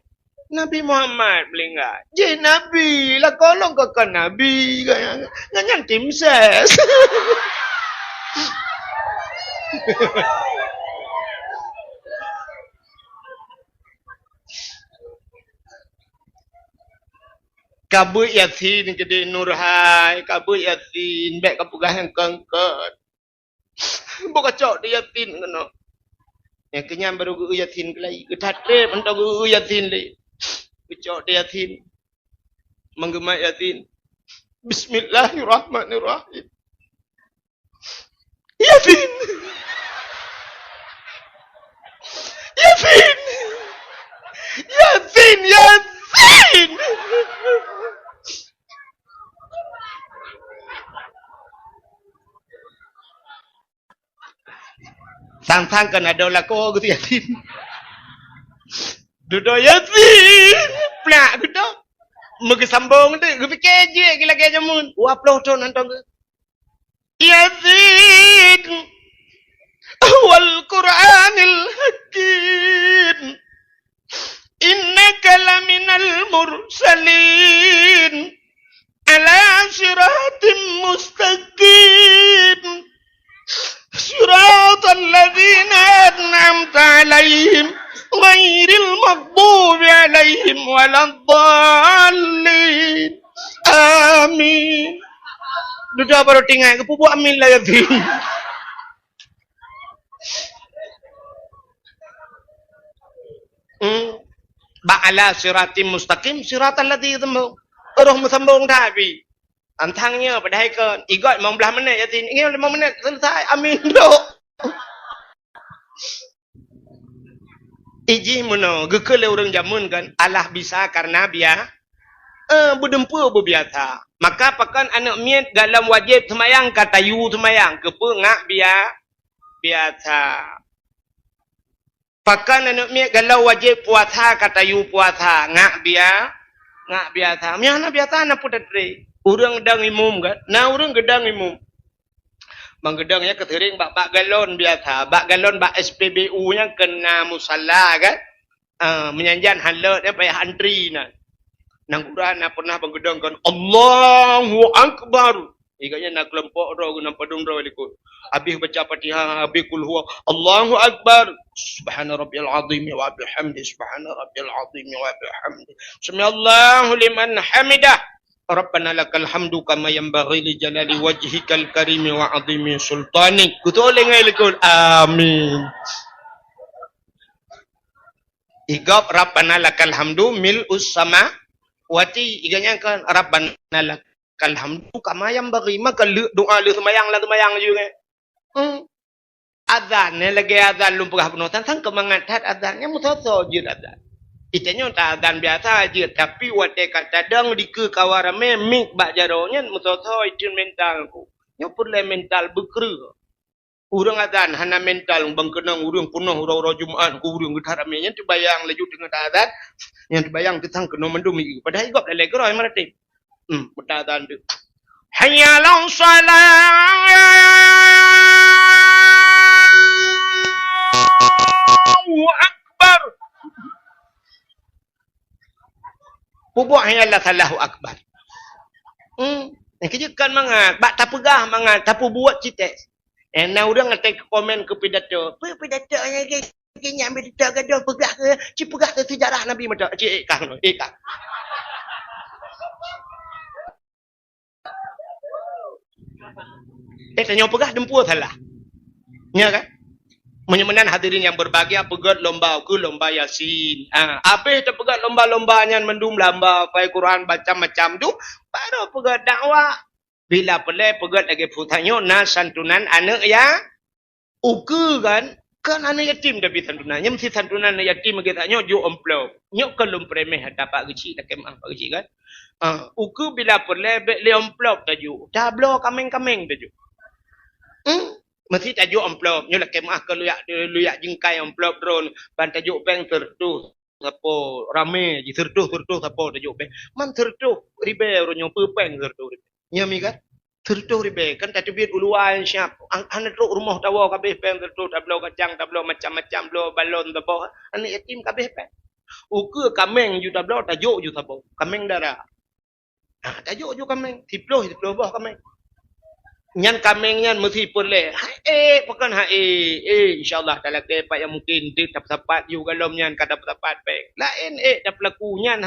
Nabi Muhammad melingkat. Je Nabi lah kolong kakak Nabi. Nganyan tim ses. Kabut Yasin jadi Nur hai. Kabut Yasin. Baik kapugah yang kengkot. Bokacok dia Yasin kena. Yang kenyang baru gue Yasin kelai. Ketatre mentau gue Yasin li. Kecok dia Yasin. Menggemak Yasin. Bismillahirrahmanirrahim. Yasin. Yasin. Yasin. Yasin. Sang-sang kan ada lako gitu Yasin. Duduk Yasin. Plak gitu. Mungkin sambung tu. Gue fikir je. Gila kaya jamun. Waploh tu nantang ke. Yasin. Wal Quranil Hakim. Innaka laminal mursalin. Ala siratim mustaqim. Siratal ladzina an'amta alaihim. Ghairil maghdubi alaihim waladdallin. Amin. Duduk baru tinggal ke pupuk amin lah Yasin. Ba'ala siratim mustaqim siratal ladzina orang sambung tapi antangnya pada haikal igot 15 minit Yasin. Ingin 5 minit selesai. Amin dok. Iji muno gekele orang jamun kan Allah bisa karena biar berdempur berbiasa. Maka pakan anak miat dalam wajib semayang kata yu semayang kepe ngak biasa. Pakan anak miat galau wajib puasa kata yu puasa ngak biasa. Miana biasa na putri. Urang gedang imum kan. Nah urang gedang imum. Bang gedangnya ketering bak galon biasa. Bak galon bak SPBU nya kena musalla kan. Menyanjan halat payah antri na. Nang Quran na pernah bang gedang kan Allahu Akbar. Iganya nak kelompok roh guna padung roh likut. Habis baca Fatihah, habis kul huwa Allahu Akbar. Subhana rabbiyal azim wa bihamdi. Subhana rabbiyal azim wa bihamdi. Samiallahu liman hamidah. Rabbana lakal hamdu kama yanbaghi li jalali wajhikal karimi wa azimi sultanik. Kutul ngai likut. Amin. Igap Rabbana lakal hamdu mil'us sama wati iganya kan Rabbana lakal hamdu kama yanbaghi maka doa lu semayang juga. Azan ni lagi azan lu pegah penuh tentang kemangatat azannya mutoso je azan. Itanya tak azan biasa je tapi wate kata dang di ke kawarame mik bak jaronya mutoso itu mental ku. Nya perlu mental bekru. Urang azan hana mental bang kenang urang penuh ura-ura Jumaat ku urang getarame nya terbayang laju dengan azan yang terbayang tentang kena mendum iki. Padahal igap lele gerai marati. Azan tu. Hayya 'alas salat. Allahu Akbar. Pupuk hanyalah Allahu Akbar. Kejekan mangat. Bak tak pegah mangat. Tak buat citek. Nah orang ngetek komen ke pidato. Apa pidato yang kini ambil pidato gaduh pegah ke. Cik pegah ke sejarah Nabi Muhammad. Cik ikah. Ikah. Tanya pegah dempur salah. Ya kan? Menyemenan hadirin yang berbahagia pegat lomba ke lomba Yasin. Habis dah pegat lomba-lombanya mendum lamba pai Quran baca macam tu baru pegat dakwah. Bila pelai pegat lagi putanyo na santunan anak ya uke kan anak yatim tapi santunannya mesti santunan anak yatim kita nyo jo amplop. Nyo kelum premeh dapat kecil dak kemah kecil kan. Uke bila pelai le amplop taju. Dah blo kameng-kameng taju. Mesti tajuk amplop. Nyo lah kemah ke luyak jengkai amplop drone. Ban tajuk bank tertu. Sapo rame je tertuh sapo tajuk be. Man tertuh ribe ronyo pepeng tertuh ribe. Nyami kan? Tertuh ribe kan tak tebit uluan siap. Ana truk rumah tawa kabeh peng tertuh tablo kacang tablo macam-macam lo balon tapo. Anak yatim kabeh peng. Uke kameng ju tablo tajuk ju sapo. Kameng darah. Ah tajuk ju kameng. Tiploh bah kameng. Nyan kameng nyan mesti boleh. Bukan insyaallah dalam kepak yang mungkin dia tak tepat you galom nyan kada tepat pek. Lain dah pelaku nyan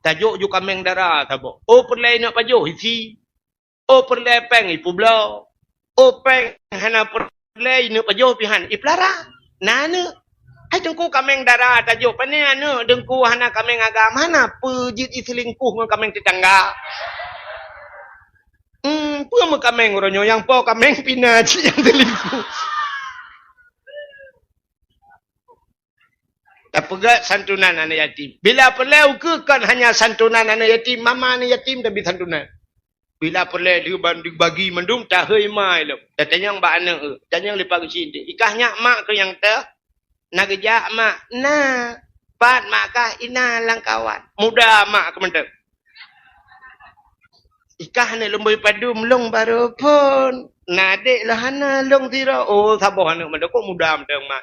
tajuk ju kameng darah tabo. Oh perlai nak pajuh isi. Oh perlai peng ipu blau. Oh peng hana perlai nak pajuh pihan iplara. Nana hai dengku kameng darah tajuk pane anu dengku hana kameng agama mana pejit iselingkuh dengan kameng tetangga. Apa kameng ronyo yang po kameng pina yang telingkuh. Tak pegat santunan anak yatim. Bila perlu ke kan hanya santunan anak yatim, mama anak yatim tapi santunan. Bila perlu dia bagi mendung tak hei mai lo. Tanya mbak anak tanya lepas ke sini. Ikahnya mak ke yang teh nak kerja mak. Nah, pat mak kah ina langkawan. Muda mak ke mentek. Ikah ni lomboy padu melong baru pun. Nadek lah hana long tira. Oh sabar hana menda kok muda mendeng mak.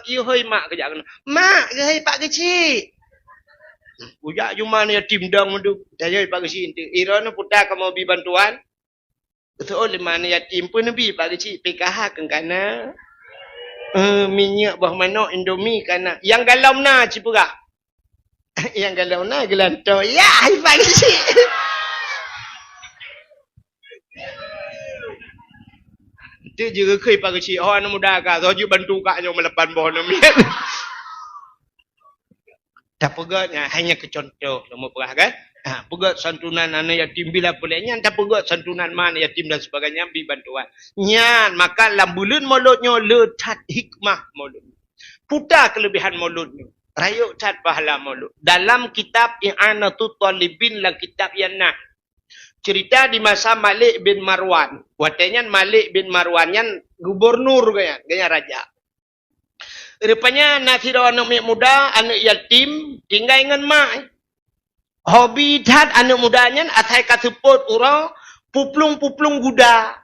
Iyo hoi mak kerja kena. Mak ke hei pak kecil. Ujak cuma ni yatim dang mendu. Saya pak kecil. Ira ni putar kamu bi bantuan. Betul lima ni yatim pun bi pak kecil. PKH kan kana. Minyak bah mana Indomie kana. Yang galau na cipura. Yang galau na gelanto. Ya hei pak kecil. Dia juga kei pak kecil. Oh anak muda kah. So bantu kaknya melepan bawah namian. Tak pegatnya hanya kecontoh. Lama perah kan. Pegat santunan anak yatim bila bolehnya. Tak pegat santunan mana yatim dan sebagainya. Beri bantuan. Nyan. Maka lambulan mulutnya letat hikmah mulut. Putar kelebihan mulutnya. Rayuk cat pahala mulut. Dalam kitab I'anatul Talibin lah kitab yang nak. Cerita di masa Malik bin Marwan. Watanya Malik bin Marwan yang gubernur gaya raja. Rupanya nasira anak muda, anak yatim, tinggal dengan mak. Hobi tat anak mudanya asai kaseput urang puplung kuda.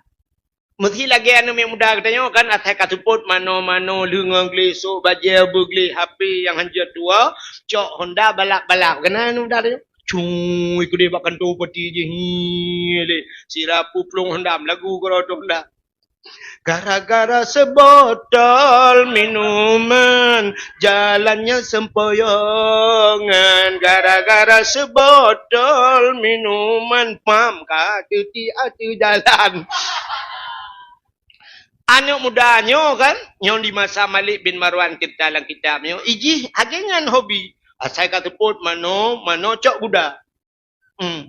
Mesti lagi anak muda katanya kan asai kaseput mano-mano lengang gleso baja begli HP yang hanjat dua, cok Honda balap-balap. Kena anak muda tu. Cung ikut dia makan tu peti je le sirap puplung hendam lagu kerodok dah gara-gara sebotol minuman jalannya sempoyongan gara-gara sebotol minuman pam kaki ati jalan anak mudanya kan yang di masa Malik bin Marwan kita dalam kitabnya iji agengan hobi. Saya kata put mano cok budak.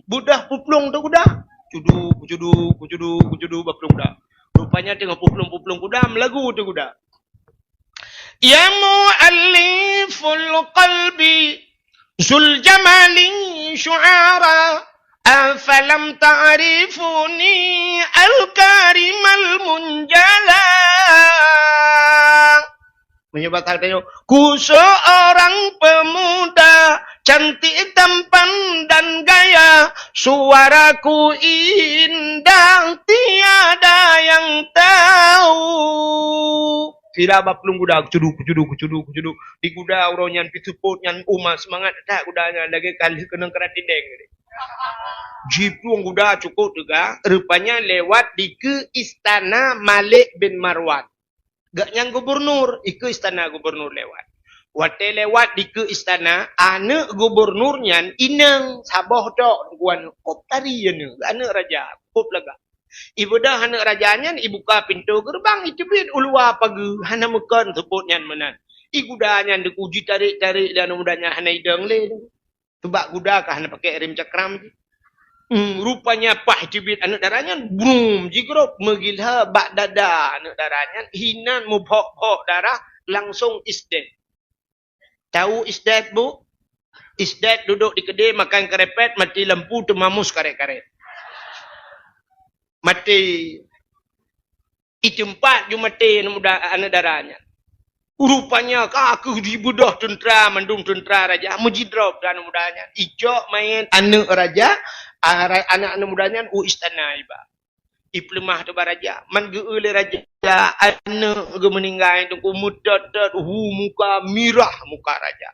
Budak puplung tu kuda. Kucudu baplung kuda. Rupanya tengah puplung kuda melagu tu kuda. Ya mu'alliful qalbi zul jamali syu'ara afalam ta'rifuni al-karimal munjala. Menyebabkan tanya, ku seorang pemuda, cantik tampan dan gaya, suaraku indah, tiada yang tahu. Kira baplung kuda, kucudu. Di kuda orang yang pituput, yang umat semangat, tak kudanya, lagi kali kena kerat dinding. Jipung kuda cukup juga, rupanya lewat di ke istana Malik bin Marwan. Gak yang gubernur, ke istana gubernur lewat. Wate lewat di ke istana, anak gubernurnya inang sabah dok guan kop tari anak raja, kop laga. Ibu dah anak rajanya ibuka pintu gerbang itu bit ulua pagi hana mekan sebutnya menan. Ibu dah nya dikuji tarik dan mudanya hana idang le. Tebak kuda kah hana pakai rem cakram. Rupanya Pak Jibit anak darahnya boom jigrop megilha bak dada anak darahnya hinan mubhok darah langsung isdet. Tahu isdet bu? Isdet duduk di kedai makan kerepet mati lampu temamus karet-karet. Mati itu empat ju mati anak darahnya. Rupanya kaku di budah tentera mendung tentera raja mujidrop dan mudanya ijok main anak raja anak mudanya istana iba iplemah tu baraja man geule raja anak ge meninggal tu kumutat muka mirah muka raja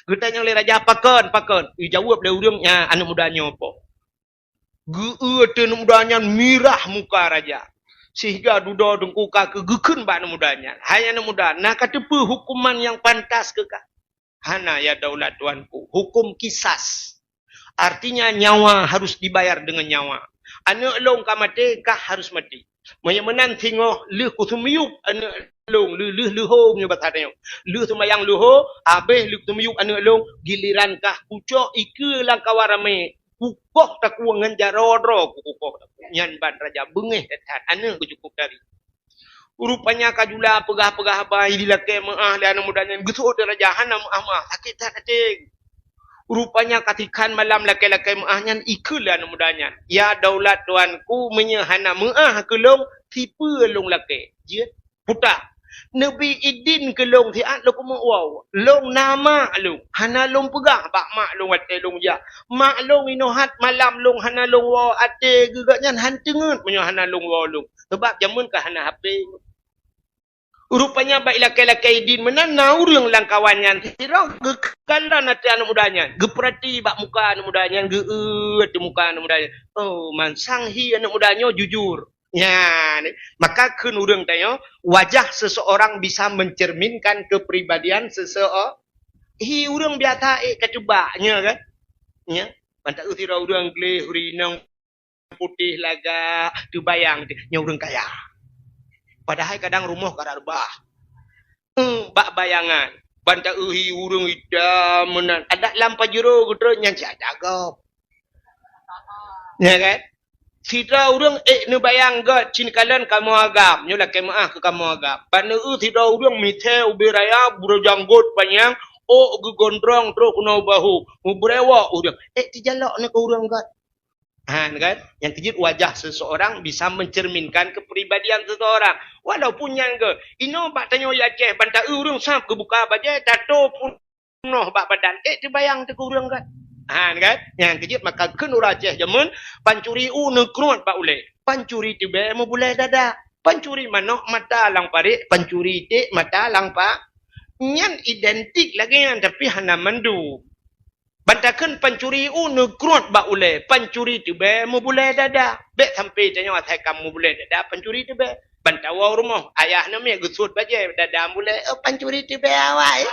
getanya oleh raja pakon jawab le urangnya anak mudanya apa geue anak mudanya mirah muka raja sehingga duda dengkuka kegekeun ba anak mudanya hanya anak muda nah katepe hukuman yang pantas ke hana ya daulat tuanku hukum kisas artinya nyawa harus dibayar dengan nyawa anak long ka mati kah harus mati menyemenan tengok leh kusumiyuk anak long leh leho punya batanya leh sembayang leho habis leh kusumiyuk anak long giliran kah kucok ike lang kawarame kukoh tak kuangan jarodro kukoh nyan ban raja bengeh detan anak cukup dari rupanya kajula pegah-pegah bayi dilake maah dan mudanya gesu raja hana maah sakit tak ating rupanya katikan malam laki-laki maahnya ikulan mudanya ya daulat tuanku menyehana maah kelong tipe long laki je puta Nabi idin kelong tiat lo kuma wow long nama long hana long pegah bak mak long ate long ja mak long inohat malam long hana long wow ate gegaknya han tengut menyehana long wow long sebab jamun ka hana HP rupanya baik laki-laki idin menanau yang langkawannya tidak gekala nanti anak mudanya geperati bak muka anak mudanya geut muka anak mudanya oh man sanghi anak mudanya jujur ya maka keun urang tanya wajah seseorang bisa mencerminkan kepribadian seseorang urang biasa kacubanya kan ya pantak utira urang gleh urinang putih laga tu bayang nya urang kaya padahal kadang rumah kada rebah. Bak bayangan. Banta uhi urung ida menan. Ada lampa jero gitu nyan jagap. Ya kan? Sida urung ne bayang god cin kalan kamu agam. Nyola kemaah ke kamu agam. Bana sida urung mithe ubiraya buru janggut panjang. Oh gegondrong tro kuno bahu. Mubrewa urang. Tijalok ne ke urang god. Kan? Yang kejut wajah seseorang bisa mencerminkan kepribadian seseorang. Walaupun yang ke, ino bak tanya ya ceh, bantak urung sap ke buka baje, tato pun noh bak badan. Terbayang te urung kan? Kan? Yang kejut maka kenura ceh jamun, pancuri nekrut bak ule. Pancuri tiba mau boleh dada. Pancuri manok mata lang parik, pancuri te mata lang pak. Nyan identik lagi yang tapi hana mandu. Bantakan pancuri nekrut bak ule. Pancuri tiba mau boleh dada. Bek sampai tanya atai kamu boleh dada. Pancuri tiba. Bantawa rumah. Ayah namanya gesut baje. Dada boleh. Pancuri tiba awak.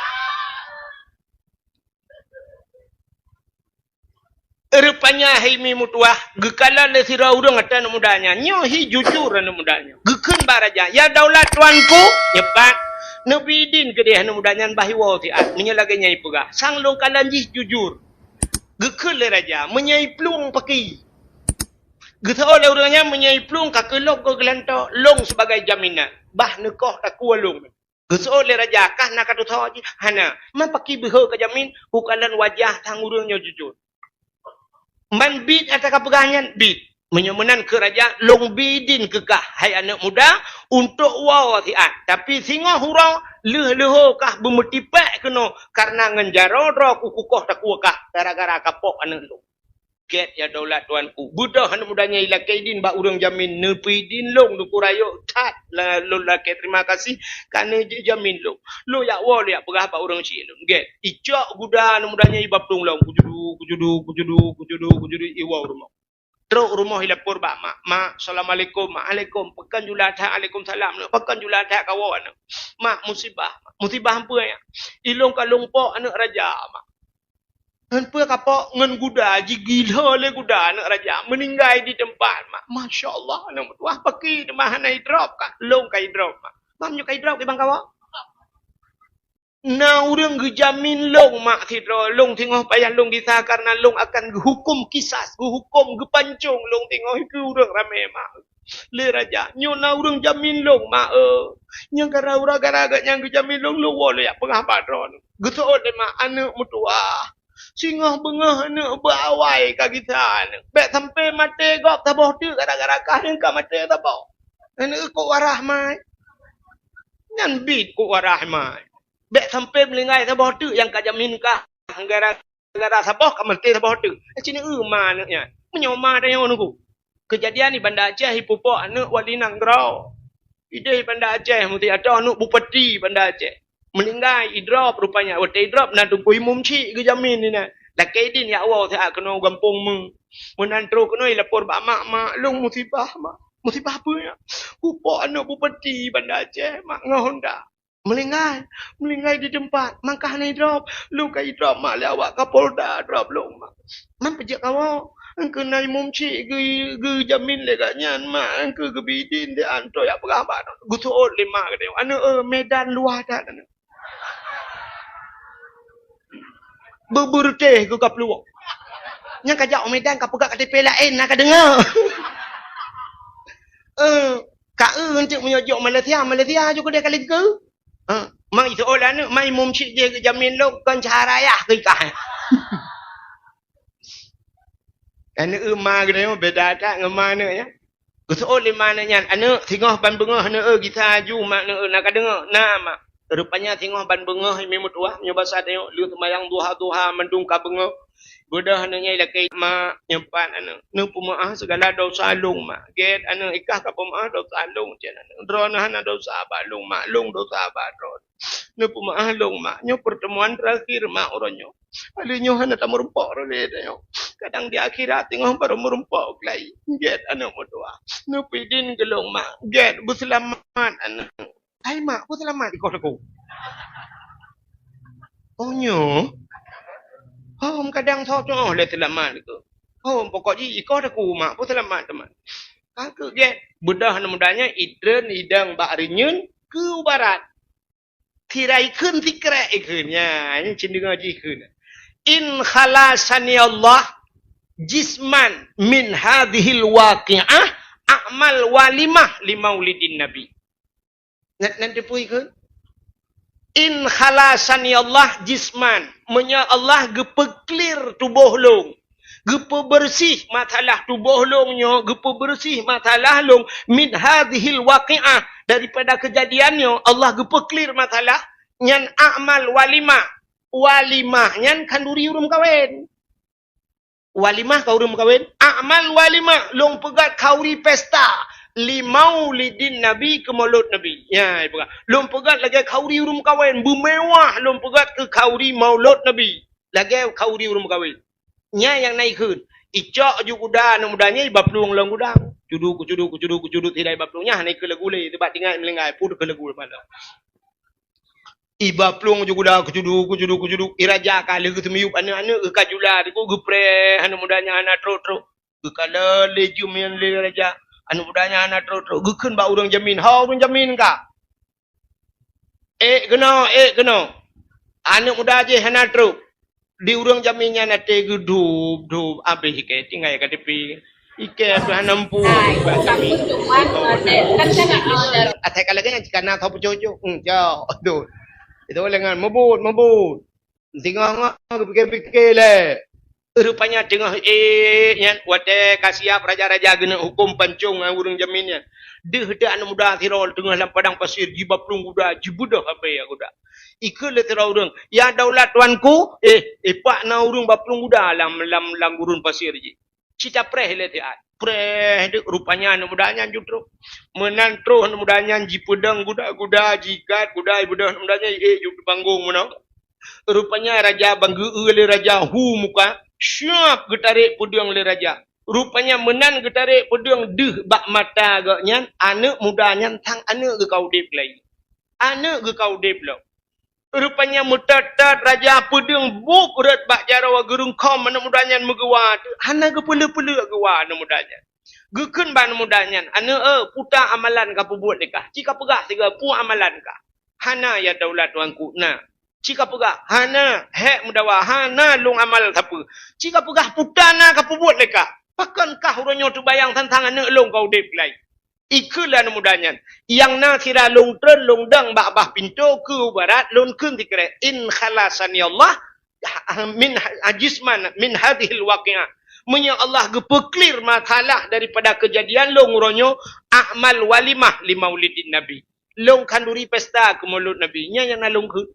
Rupanya himi mutuah. Gekala le sira urang atan mudanya. Nyohi jujur anak mudanya. Geken baraja. Ya daulat tuanku. Nyepat. Nabi din ke dia mudanya bahiwa tiat. Menyelaganya ipegah. Sang long kalanjih jujur. Gekal le raja. Menyai pelung paki. Geta oleh orangnya menyai pelung kakelok ke gelantok. Long sebagai jaminan. Bah nekoh tak kuah long. Geta oleh raja. Kah nak kata tahu je. Hana. Man paki beha ke jamin. Hukalan wajah tang urangnya jujur. Man bid atau kapegahnya bid. Menyemenan ke raja long bidin kekah hai anak muda untuk wow tiat tapi singa hurau leh kah bemetipak keno karena ngenjaro ro kukukoh tak kuakah gara-gara kapok anak lu get ya daulat tuanku budah anak mudanya ila kaidin ba urang jamin nepidin long du kurayo tat la lake terima kasih karena jamin long lo ya wol ya pegah ba urang ci lu get icok budah anak mudanya ibaptung long kujudu iwa rumah teruk rumah hilapur ba mak assalamualaikum alaikum pekan julatha alaikumsalam pekan julatha kawan mak musibah hampa ya ilong kalong po anak raja mak hampa kapok ngen guda ji gila le guda anak raja meninggal di tempat mak masyaallah anak wah paki demah nai drop ka long kai drop mak mamnyo kai drop ke bang kawa nah urang gejamin long mak tidro long tengok payah long disah karena long akan hukum kisas hukum gepancung long tengok itu urang rame mak le raja nyona urang jamin long mak yang gara-gara yang gejamin long lo wole ya pengah padron geso de mak anak mutua singah bengah anak bawai ka kita bek sampai mate gok taboh tu gara-gara kah yang ka mate taboh anak ko warah mai nyan bit ko warah mai Bek sampai melingai sabah tu yang kak jamin kah gara-gara sabah kak mesti sabah tu. Sini mana nya. Menyoma dah yang nunggu. Kejadian di Banda Aceh hipopo anak wali nangrau. Ide Banda Aceh mesti ada anak bupati Banda Aceh. Meninggal idrop rupanya. Waktu idrop nak tunggu imum cik ke jamin ni nak. Laki din ya Allah saya kena gampung meng. Menantro kena lapor bak mak long musibah mak. Musibah apa ya? Upok anak bupati Banda Aceh mak ngah honda. Melinggai di tempat. Mangkah ni drop. Lu kai drop mak le awak Kapolda drop lu mak. Man pejak kau. Engkau nai mumci ge jamin le katnya mak engkau ge bidin dia anto ya berapa. Gusuot lima ke dia. Anu medan luar dah anu. Berberteh ke kap luar. Yang kajak medan kap pegak KTP lain nak dengar. Kak untuk menyojok Malaysia juga dia kali ke. Mang itu orang ni mai mumci je ke jamin lu kan cara ya ke kah. Anu ma ke dia beda tak ngemana ya. Kesoal di mana nya anu tengah ban bengah anu kita aju mak nak dengar. Nah mak rupanya tengah ban bengah memang tua nyobasa tengok lu sembahyang duha mendung ka bengah. Budah anu nya laki mak nyempan anu nu pemaah segala dosa lung mak. Get anu ikah ka pemaah dosa lung jen anu. Drona hana dosa balung mak lung dosa badron. Nu pemaah lung mak nyo pertemuan terakhir mak oronyo. Alinyo hana ta merempok role tengok. Kadang di akhirat tengok baru merempok lai. Get anu modua. Nu pidin gelung mak. Get berselamat anu. Hai mak, bu selamat ikut aku. Oh nyo. Oh, kadang thok tu oh le selamat ke. Oh, pokoknya ikut aku mak, bu selamat teman. Kakak get budah mudanya idren idang bakrinyun ke barat. Tirai kun tikra ikunnya. Ini cenderung aja ikun. In khalasani Allah jisman min hadhil waqi'ah a'mal walimah li maulidin nabi. Nanti pui ke? In khalasani Allah jisman. Menya Allah gepeklir tubuh long. Gepe bersih matalah tubuh longnya. Gepe bersih matalah long. Min hadhil waqi'ah. Daripada kejadiannya. Allah gepeklir matalah. Nyan a'mal walimah. Walimah. Nyan kanduri urum kawin. Walimah kau urum kawin. A'mal walimah. Long pegat kauri pesta. Limaulidin Nabi ke maulud Nabi. Ya, lom pegat lagi kauri urum kawin. Bumewah lom pegat ke kauri maulud Nabi. Lagi kauri urum kawin. Nya yang naikun. Icok ju kuda na mudanya ibab luang lang gudang. Cudu tidak ibab luangnya naik ke legule tempat tinggal melengai pun ke legule pada. Ibab luang ju kuda kucudu iraja kali ke semiyup anu ke kajula ku gepre anu mudanya ana tro. Ke kala lejum yang le raja. Anu budanya anak terus gukun ba urang jamin. Ha urang jamin ka? Kena. Anak muda je hana terus. Di urang jaminnya nate gedub habis ke tinggal ka tepi. Ike tu hanampu. Kan sangat order. Atai kalaganya kana kau pujojo. Jauh. Aduh. Itu lengan mabut. Tengok fikir le. Rupanya tengah nyan wate kasiap raja-raja gena hukum pancung urang jaminnya. Deh dak anu muda tirol tengah dalam padang pasir jibaplung kuda jibudah apa ya kuda. Ikut le tirau urang. Ya daulat tuanku pak na urang baplung kuda lam gurun pasir ji. Cita preh le tiat. Preh dek rupanya anu mudanya jutro. Menantro anu mudanya jipedang kuda jigat kuda budah anu mudanya ju panggung menang. Rupanya raja banggu le raja hu muka. Syap getarik pedang le raja. Rupanya menan getarik pedang deh bak mata agaknya. Anak mudanya tang anak ke kau dip lagi. Anak ke kau dip lo. Rupanya mutatat raja pedang buk rat bak jarawa gerung kom anak mudanya megawa. Anak ke pula-pula gewa anak mudanya. Gekun ban mudanya. Anak putar amalan ka buat dekah. Jika pegah tiga pu amalan ka. Hana ya daulat tuanku. Nah. Jika pegah, hana, hek mudawa, hana lung amal apa. Jika pegah putana ka buat leka. Pakankah uronyo tu bayang tentang anak lung kau dip lagi. Ikulah mudanya. Yang na tira lung tren lung dang bak pintu ke barat lung kun dikere. In khalasani Allah min ajisman min hadhil waqi'ah. Menya Allah gepeklir matalah daripada kejadian lung uronyo a'mal walimah li maulidin Nabi. Lung kanduri pesta ke maulud Nabi. Nya yang na lung ke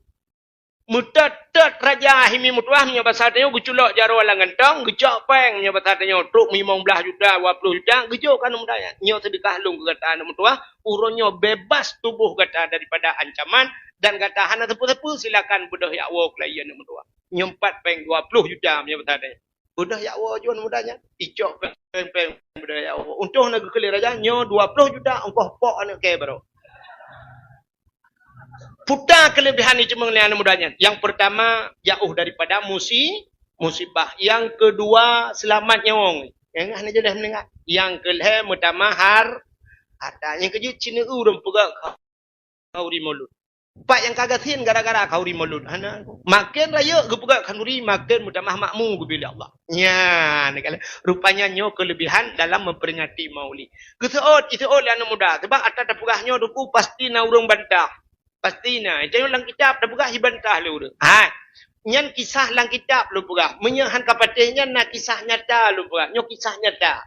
Mutat-tat raja himi mutuah nya pasal tanya guculok jaro langan tong gecok peng nya pasal tanya truk 15 juta 20 juta gejok kan mudanya nyo sedekah lung kata mutuah uronyo bebas tubuh kata daripada ancaman dan kata hana tepu-tepu silakan budah ya wo klien mutuah nyempat peng 20 juta nya pasal tanya budah ya wo juan mudanya icok peng budah ya wo untung nak keli raja nyo 20 juta engkau pok anak ke bro. Putar kelebihan itu mengenai mudanya. Yang pertama, jauh daripada musibah. Yang kedua, selamat nyawang. Yang hanya dah mendengar. Yang kelima, pertama, harta. Yang kedua, Cina urang pegak kau di mulut. Pak yang kagatin gara-gara kau di mulut. Makin raya gepegak kanuri, makin mutamah makmu bila Allah. Ya, rupanya nyo kelebihan dalam memperingati maulid. Keseot, ituot anak muda. Sebab atas pegahnya duku pasti na urang bantah. Pastinya. Itu lang kitab dah pegah hibantah lu dah. Nyan kisah lang kitab lu pegah. Menyahan kapatihnya nak kisah nyata lu pegah. Nyo kisah nyata.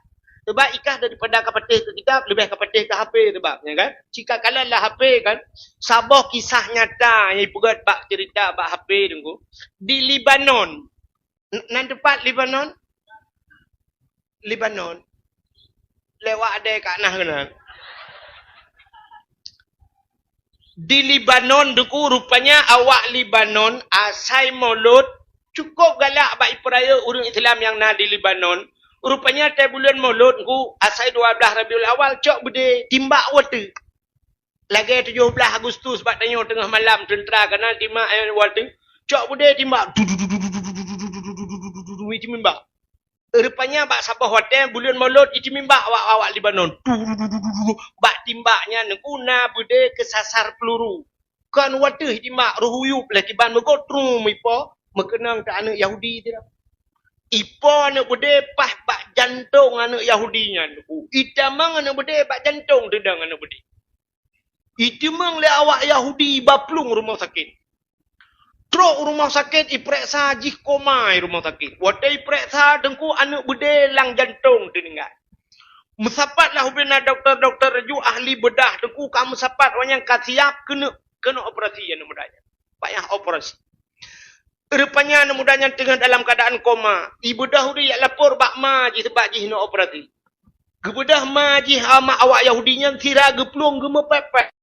Sebab ikah daripada kapatih ke kitab lebih kapatih ke HP sebab ya kan. Jika kalau lah HP kan sabah kisah nyata yang pegat bak cerita bak HP tunggu di Libanon. Nan tempat Libanon? Libanon. Lewat ada kat nah kena. Di Libanon duku rupanya awak Libanon asai maulud cukup galak bak peraya orang Islam yang na di Libanon. Rupanya tai bulan maulud ku asai 12 Rabiul Awal cok bede timbak water. Lagi 17 Agustus bak tanya tengah malam tentera kena timbak water. Cok bede timbak. Itu mimbak. Rupanya bak sabah hotel bulan maulud itu mimbak awak Libanon. Bak timbaknya neguna bude kesasar peluru. Kan wadah timbak ruhuyup lagi ban megotru mipo mekenang ke anak Yahudi tidak. Ipo anak bude pah bak jantung anak Yahudinya. Itamang anak bude bak jantung dedang anak bude. Itu mang le awak Yahudi baplung rumah sakit. Truk rumah sakit iperiksa jih koma rumah sakit. Wadai iperiksa dengku anak bude lang jantung dengar. Mesapatlah hubungan doktor-dokter ju ahli bedah dengku kamu sapat wanyang kasiap kena operasi anak mudanya. Payah operasi. Rupanya anak mudanya tengah dalam keadaan koma. Ibu dah yak lapor bak ma jih sebab jih nak operasi. Gebedah ma jih ama awak Yahudinya sira geplung gemepepet.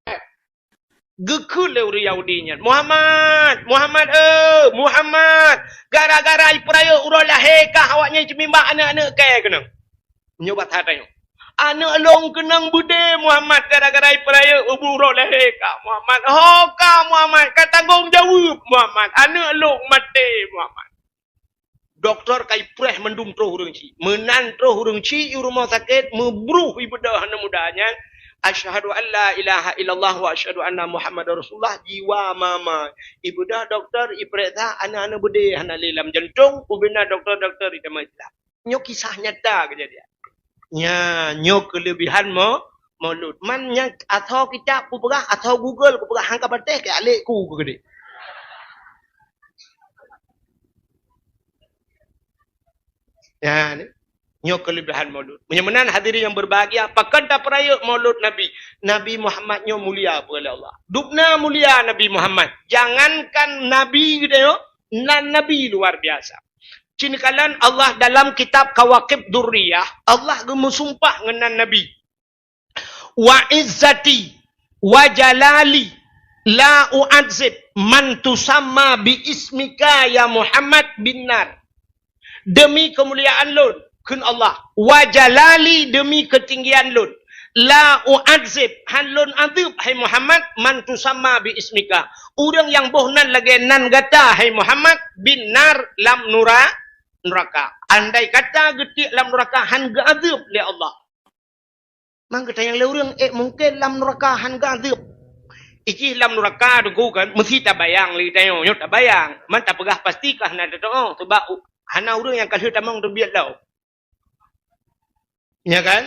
Gekul le Yahudinya. Muhammad, gara-gara ipraya urang lahir kah awaknya cemimba anak-anak kaya kena. Menyobat hatanya. Anak long kenang bude Muhammad gara-gara ipraya urang lahir kah Muhammad. Kah Muhammad, kau tanggung jawab Muhammad. Anak long mati Muhammad. Doktor kai preh mendum troh urang ci. Menan troh urang ci rumah sakit membruh ibadah anak mudanya. Asyhadu an la ilaha illallah wa asyhadu anna Muhammadar Rasulullah jiwa mama. Ibu dah doktor iperiksa anak-anak bude anak dalam jantung ubina doktor-doktor di tempat Islam. Nyo kisah nyata kejadian. Ya, nyo kelebihan maulud. Man yang atau kitab ku pegah atau Google ku pegah hangka patih ke alik ku gede. Ya ni. Nyo kelebihan maulud. Menyamanan hadirin yang berbahagia. Pakan tak peraya maulud Nabi. Nabi Muhammad nyo mulia oleh Allah. Dubna mulia Nabi Muhammad. Jangankan Nabi gitu yo. Nan Nabi luar biasa. Cinikalan Allah dalam kitab Kawakib Durriyah. Allah gemusumpah ngenan Nabi. Wa izzati wa jalali la u'adzib man tusamma bi ismika ya Muhammad bin nar. Demi kemuliaan Lun. Kun Allah wajalali demi ketinggian lun la u'adzib han lun adzib hai Muhammad man tusamma bi ismika urang yang bohnan lagi nan gata hai Muhammad bin nar lam neraka andai kata getik lam neraka han gadzib li Allah mang kata yang urang mungkin lam neraka han gadzib iki lam neraka tu kan mesti tak bayang li tayo nyo tak bayang man tak pegah pastikah na tu sebab hana urang yang kalau tamang tu biar lau. Ya kan?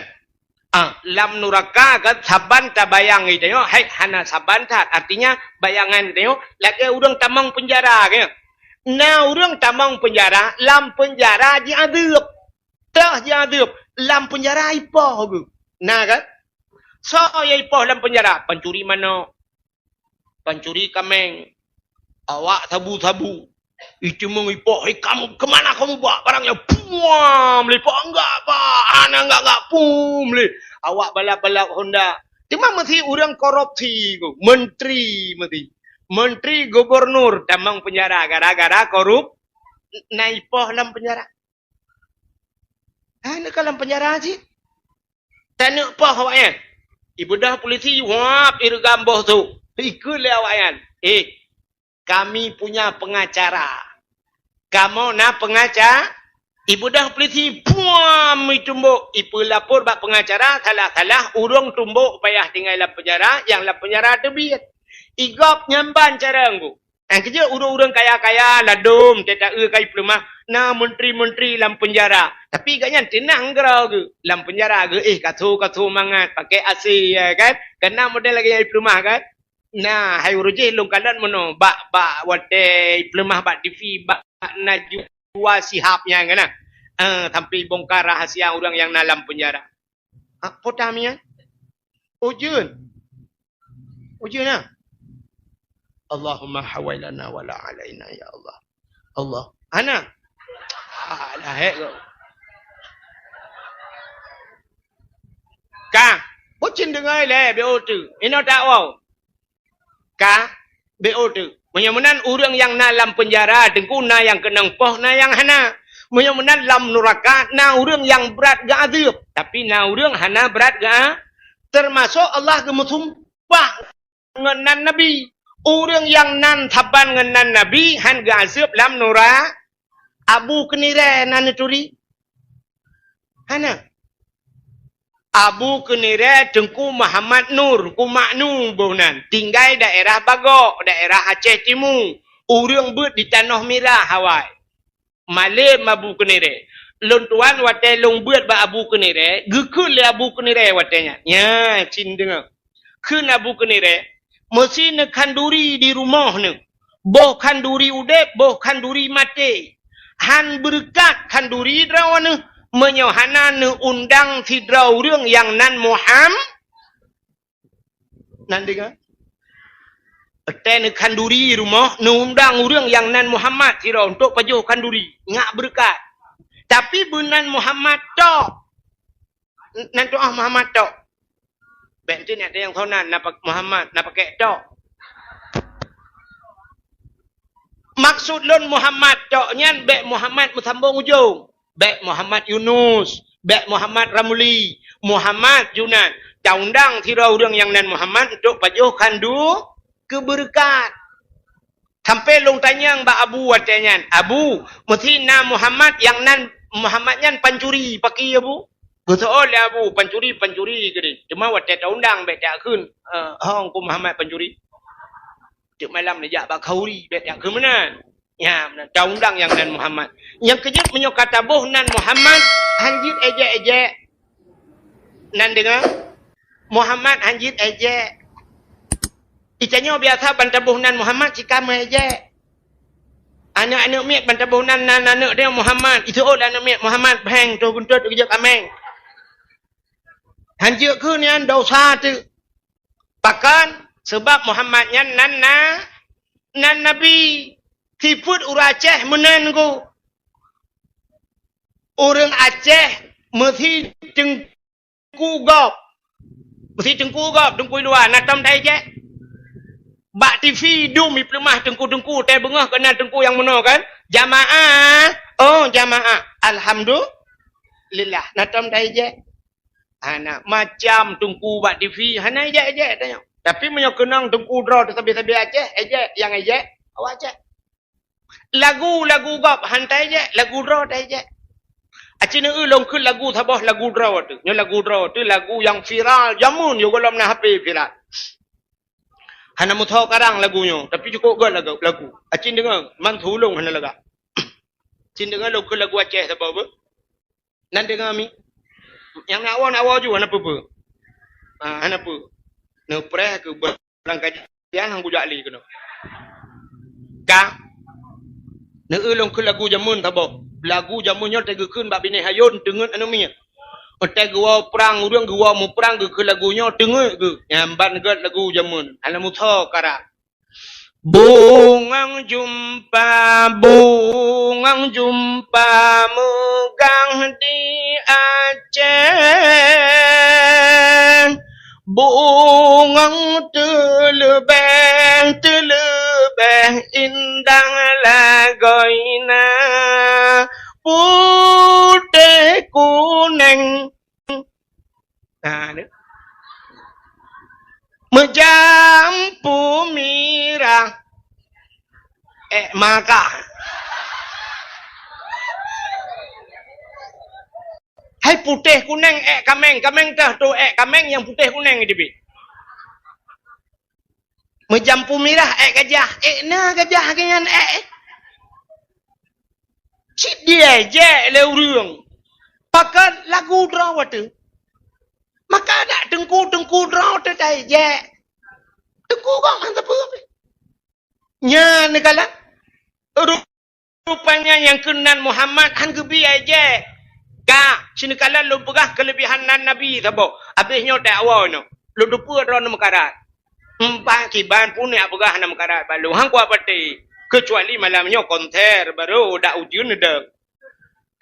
Lam nuraka kan saban ta bayang itu yo. Hai hana saban ta artinya bayangan itu yo. Lagi urang tamang penjara ke. Nah urang tamang penjara, lam penjara diadab. Tah diadab, lam penjara ipoh ke. Nah kan? So ya ipoh lam penjara, pencuri mana? Pencuri kameng. Awak tabu-tabu. Itu mengipok, kamu kemana kamu bawa barangnya? Puam, lepak enggak pak, anak enggak pum le. Awak balap-balap Honda. Cuma mesti orang korupsi, menteri mesti. Menteri gubernur tamang penjara gara-gara korup naipoh dalam penjara. Nak dalam penjara sih. Tanya apa awaknya? Ibu dah polisi wap irgam boh tu. Ikut le awaknya. Kami punya pengacara. Kamu nak pengacara? Ibu dah polisi puam tumbuk. Ibu lapor bak pengacara, talah-talah urung tumbuk payah tinggal dalam penjara, yang dalam penjara tebiat. Igop nyamban cara anggu. Yang kerja urung-urung kaya-kaya, ladum, tetak kai pelemah. Nah, menteri-menteri dalam penjara. Tapi agaknya tenang gerau ke. Dalam penjara ke, katu-katu mangat, pakai AC, ya kan? Kena model lagi yang pelemah kan? Nah, hai urujih lungkalan mono. Bak wate pelemah bak TV, bak najwa sihapnya kan? Tampil bongkar rahasia orang yang dalam penjara. Apa tamnya? Ujun. Ujun lah. Allahumma hawailana wala alaina ya Allah. Allah. Ana. Dah hek kau. Ka, bocin dengar le BO tu. Ino tak wow. Ka, BO tu. Menyamunan orang yang dalam penjara, dengku na yang kenang poh na yang hana. Menyamunan lam neraka na orang yang berat ga azab. Tapi na orang hana berat ga. Termasuk Allah gemusumpah ngenan Nabi. Orang yang nan taban ngenan Nabi han ga azab lam neraka. Abu Kenire nan turi. Hana. Abu Kenire Tengku Muhammad Nur, ku maknu bonan. Tinggal daerah Bagok, daerah Aceh Timur. Urang ber di Tanah Merah Hawaii. Malam Abu Kenire. Lon tuan watai long ber ba Abu Kenire, gekul le Abu Kenire watainya. Ya, cin dengar. Keun Abu Kenire, mesti ne kanduri di rumah ne. Boh kanduri udep, boh kanduri mati. Han berkat kanduri drawana menyohana ne undang tidrauរឿងyang nan Muhammad nan dengar Eten kanduri rumah ne undangរឿងyang nan Muhammad tidrau untuk pajuh kanduri ngak berkat tapi bunan Muhammad tok nan doa Muhammad tok bentin ada yang thonan napak Muhammad napak tok maksud lon Muhammad tok nyan bek Muhammad musambung ujung bek Muhammad Yunus, bek Muhammad Ramli, Muhammad Junan. Undang tirau orang yang nan Muhammad untuk pajuh kandu keberkat. Sampai long tanyang ba Abu watanyan. Abu, mesti na Muhammad yang nan Muhammad nyan pancuri pakai Abu. Betul ya Abu, pancuri gede. Cuma watai undang bek tak kun. Hong ku Muhammad pancuri. Cik malam ni jak ba khauri bek tak kun mana? Ya, undang yang nan Muhammad. Yang kejut menyok kata boh nan Muhammad hanjit ejek-ejek. Nan dengar? Muhammad hanjit ejek. Icanyo biasa bantabuh nan Muhammad jika ejek. Anak-anak miak bantabuh nan anak dia Muhammad. Itu anak miak Muhammad bang tu guntut kerja kameng. Hanjit ke ni an dosa tu. Bahkan sebab Muhammadnya nan Nabi. Tiput orang Aceh menan ko. Orang Aceh mesti tengku gop. Mesti tengku gop, tengku luar. Natam dah je. Bak TV dum di pelemah tengku-tengku. Tai bengah kena tengku yang mana kan? Jamaah. Oh jamaah. Alhamdulillah. Natam dah je. Anak macam tengku bak TV. Hana ejek-ejek tanya. Tapi menyok kenang tengku draw tersebut-sebut Aceh. Ejek. Yang ejek. Awak Aceh. Lagu gop hantai je lagu draw dai je acina long kun lagu thabah lagu draw tu nyo lagu draw tu lagu yang viral jamun yo golom na HP viral hana mutho karang lagunya tapi cukup gol lagu acin dengar man thulung hana laga cin dengar long kun lagu Aceh thabah apa nan dengar mi yang nak awak ju hana apa hana apa no preh ke berangkat yang hang bujak li kena ka Neulong ke lagu jamun tabo. Lagu jamunnya tega kun bab bini hayun dengen anu mi. Otak gua perang urang gua mu perang ke lagunya dengen ke. Nyamban ke lagu jamun. Ala mutho kara. Bungang jumpa megang di Aceh. Bungang telebeh indah lagoina. Putih kuning. Nah, ni. Menjampu mirah. Maka. Hai putih kuning kameng. Kameng dah tu kameng yang putih kuning ni. Menjampu mirah gajah. Na gajah kenyan Cik dia je le urang. Pakat lagu draw tu. Maka nak tengku draw tu tai je. Tengku kau mantap apa? Nya negala. Rupanya yang kenan Muhammad han gebi aja. Ka sini kala lu pegah kelebihan Nabi sabo. Habisnya dakwah no. Lu dupu ron mekarat. Empat kiban pun ya pegah nam mekarat balu. Hang kuat pati. Kecuali malamnya konter baru dak ujian dah.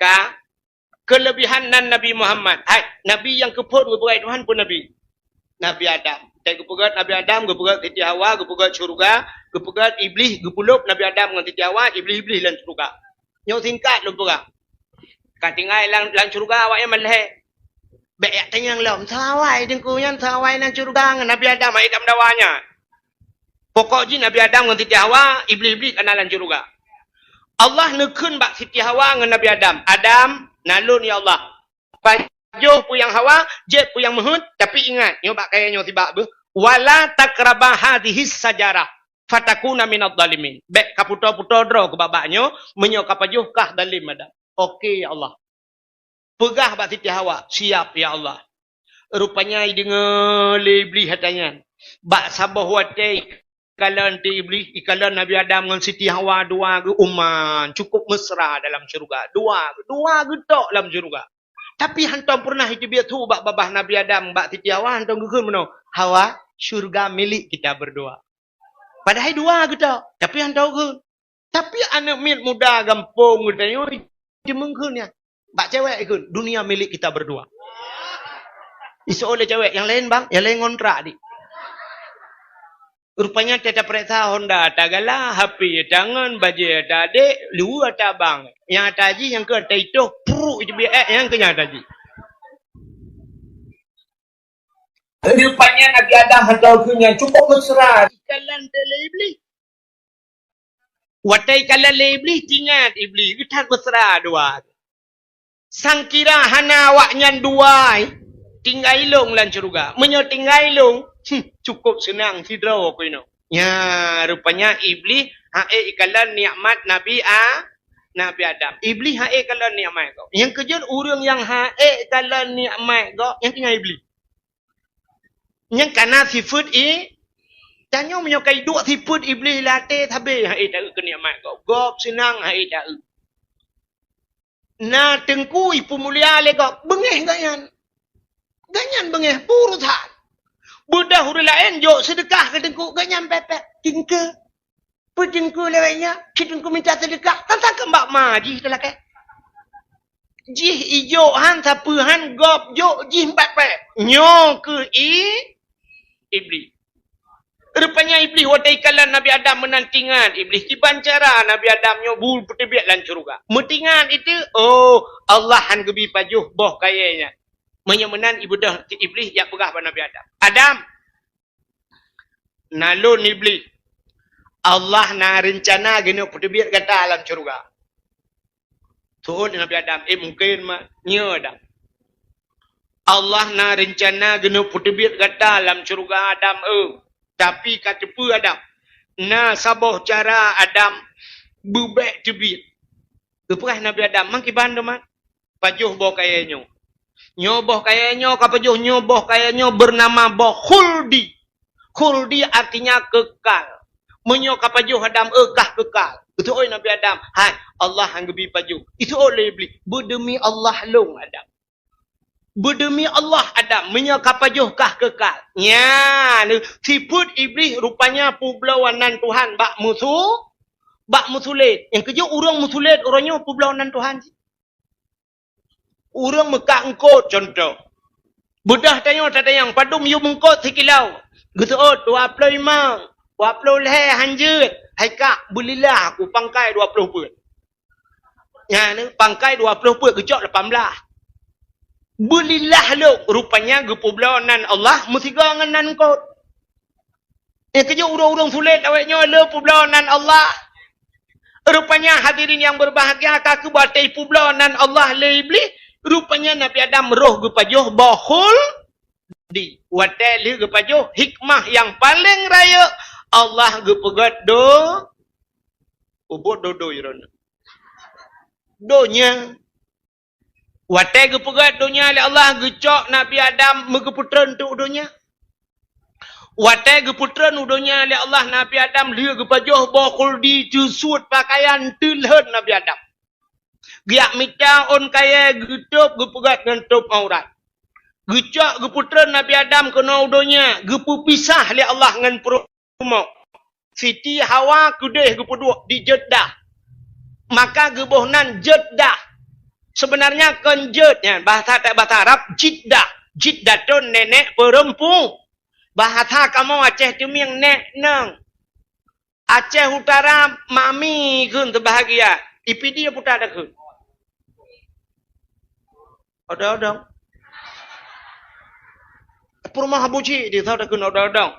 Ka kelebihan Nabi Muhammad. Hai, Nabi yang keput kepegat Tuhan pun Nabi. Nabi Adam. Tapi kepegat Nabi Adam, kepegat Siti Hawa, kepegat syurga, kepegat iblis, kepulup Nabi Adam dengan Siti Hawa, iblis-iblis dalam syurga. Yang singkat lu pegang. Katingai dalam syurga awak yang malih. Baik tanya lom, sawai dengku yang sawai dalam syurga dengan Nabi Adam, Adam dawanya. Pokok je Nabi Adam dengan Siti Hawa, iblis-iblis kena dalam syurga. Allah nekun bak Siti Hawa dengan Nabi Adam. Adam, nalun ya Allah. Pajuh pu yang Hawa, jet pu yang Mahud, tapi ingat, nyo bak kaya nyo tibak be. Wala takrabah hadhihi sajarah fatakuna minadh dhalimin. Bek kaputo-puto dro ke babaknyo, menyo kapajuh kah dalim Adam. Okey ya Allah. Pegah bak Siti Hawa, siap ya Allah. Rupanya dengar lebli hatanya. Bak sabah watai Ikalan di iblis, ikalan Nabi Adam dengan Siti Hawa dua ke uman. Cukup mesra dalam syurga. Dua getok dalam syurga. Tapi hantam pernah itu biar tu bak babah Nabi Adam, bak Siti Hawa, hantam gekun mana? Hawa, syurga milik kita berdua. Padahal dua getok. Tapi hantam gekun. Tapi anak mit muda gampung katanya, dia mengkun ya. Bak cewek gekun, dunia milik kita berdua. Isu oleh cewek, yang lain bang, yang lain ngontrak di. Rupanya teta periksa Honda tagala HP tangan baju adik lu ada bang yang taji yang ke itu pru itu yang kenya taji. Rupanya Nabi Adam hendak punya cukup mesra kalan telebli. Watai kalan lebli tinggal iblis kita mesra dua. Sang kira hana awaknya dua tinggal ilung lan syurga. Menyo tinggal ilung cukup senang sidro ko ino. Ya, rupanya iblis hae ikalan nikmat Nabi Adam. Iblis hae ikalan nikmat kau. Yang kejut urang yang hae ikalan nikmat kau, yang tinggal iblis. Yang kana sifat tanya menyokai dua sifat iblis latih tabe hae tak ke nikmat kau. Gop senang hae tak. Na tengku ipu mulia le kau bengeh ganyan. Ganyan bengeh purutan. Budak huru lain jok sedekah ke tengku ganyan pepek tingke. Putengku lewatnya, kitengku minta sedekah. Tentang kembak maji telah ke. Jih ijo han sapuhan gop jok jih pepek. Nyo ke iblis. Rupanya iblis watai kalan Nabi Adam menantingan. Iblis dibancara Nabi Adam nyo bul putih lan syurga. Mentingan itu, oh Allah han gebi pajuh boh kayanya. Menyemenan ibu dah iblis yang pegah pada Nabi Adam. Adam. Nalun iblis. Allah na rencana gini putih kata alam syurga. Tuh Nabi Adam. Mungkin nya Adam. Allah na rencana gini putih kata alam syurga Adam. Tapi kata pu Adam. Na saboh cara Adam. Bubek tebit. Kepegah Nabi Adam. Mangkiban teman. Pajuh boh kayanya. Nyoboh kayaknya, kapajuh nyoboh kayaknya bernama boh khuldi. Khuldi artinya kekal. Menyo kapajuh Adam kekal. Itu oi Nabi Adam. Hai, Allah yang gebi pajuh. Itu oleh iblis. Berdemi Allah long Adam. Berdemi Allah Adam menyakapajuhkah kekal. Ya, siput iblis rupanya publawanan Tuhan bak musulit. Yang kerja orang musulit orangnya publawanan Tuhan. Orang Mekah engkau contoh. Budah tanya padum you mengkot sikilau. Gesuot 25, 20 leh hanjut. Hai kak, bulilah aku pangkai 20 pun. Ya, ni pangkai 20 pun kejok 18. Bulilah lu rupanya gepublawanan Allah mesti gangan kau. Kerja urang-urang sulit awaknya le publawanan Allah. Rupanya hadirin yang berbahagia kaki batai publawanan Allah le iblis. Rupanya Nabi Adam roh gepajuh bahul di watai le gepajuh hikmah yang paling raya Allah gepegat do ubud do irona. Donya watai gepegat dunia oleh Allah gecok Nabi Adam megeputran tu dunia. Watai geputran dunia oleh Allah Nabi Adam dia gepajuh bakul di jusut pakaian tilhan Nabi Adam. Giak mita on kaya getup gepegat ngentup aurat. Gecok geputran Nabi Adam kena dunia gepu pisah oleh Allah ngan perumau. Siti Hawa kudeh gepuduk di Jeddah. Maka gebohnan Jeddah. Sebenarnya kenjetnya bahasa Arab Jiddah. Jiddah tu nenek perempuan. Bahasa kamu Aceh tu yang nek neng. Aceh Utara mami kun terbahagia. Ipi dia putar dah kun. Ada. Perumah buci dia tahu dah kun ada.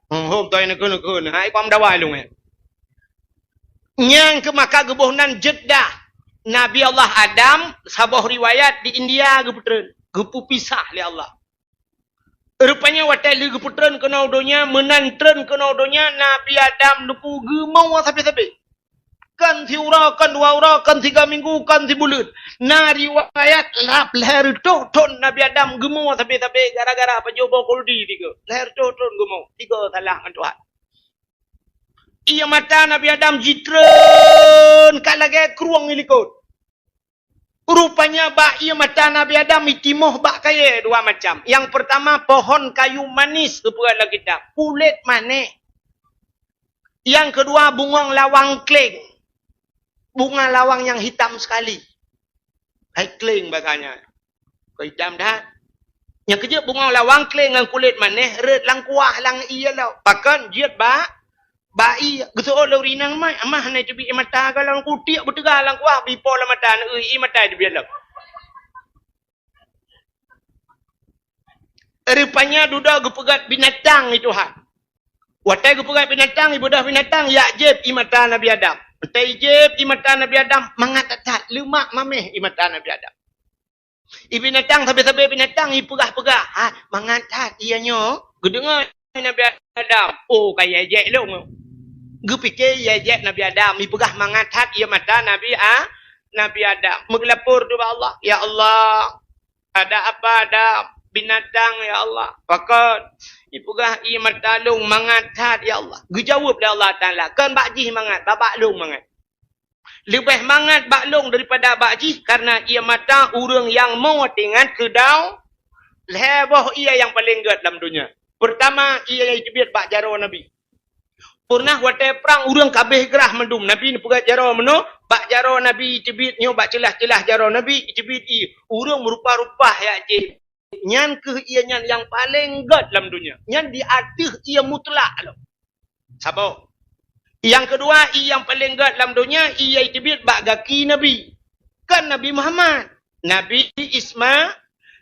Hom toy nak kun. Hai pam dawai lu eh. Yang ke maka gebohnan Jeddah. Nabi Allah Adam, sabah riwayat di India geputran. Gepu pisah oleh Allah. Rupanya watai li geputran kena udonya, menantran kena udonya, Nabi Adam lupu gemau sampai-sampai. Kan 1 ura, kan 2 ura, kan 3 minggu, kan 3 bulan. Nah riwayat lap leher ton Nabi Adam gemau sampai-sampai gara-gara penjobo kuldi 3. Leher ton gemau. 3 salah dengan Tuhan. Ia mata Nabi Adam jitren kalage keruang ilikut. Rupanya bak ia mata Nabi Adam itimoh bak kaya 2 macam. Yang pertama pohon kayu manis kepada kita. Kulit manis. Yang kedua bunga lawang kling. Bunga lawang yang hitam sekali. Hai kling baganya. Hitam dah. Yang kedua bunga lawang kling dengan kulit manis. Red lang kuah lang iya lau. Bahkan jiat bak. Bai geso lo rinang mai amah nai tebi mata galang kutik bertegal lang kuah bipo la mata i mata dia biar. Rupanya duda gepegat binatang itu ha. Watai gepegat binatang ibadah binatang ya jeb i mata Nabi Adam. Tai jeb i mata Nabi Adam mangatat lemak mameh i mata Nabi Adam. I binatang sampai-sampai binatang i pegah-pegah ha mangatat ianya gedengar Nabi Adam. Oh kaya jek lu. Gepikir ya Nabi Adam pegah mangatat ia mata Nabi Adam mengelapur kepada Allah, ya Allah ada apa ada binatang ya Allah pakat ipegah ia mata long mangatat ya Allah gejawab dia Allah Taala kan bakji mangat babak long mangat lebih mangat bak long daripada bakji karena ia mata urang yang mau dengan kedau leboh ia yang paling gat dalam dunia. Pertama ia jebit bak jaro Nabi. Pernah watai perang urang kabeh gerah mendum Nabi ni pegat jaro meno bak jaro Nabi cebit nyo bak celah-celah jaro Nabi cebit i urang merupa-rupa ya je nyan ke ia nyan yang paling god dalam dunia nyan di atas ia mutlak lo sabo yang kedua i yang paling god dalam dunia ia cebit bak gaki Nabi kan Nabi Muhammad Nabi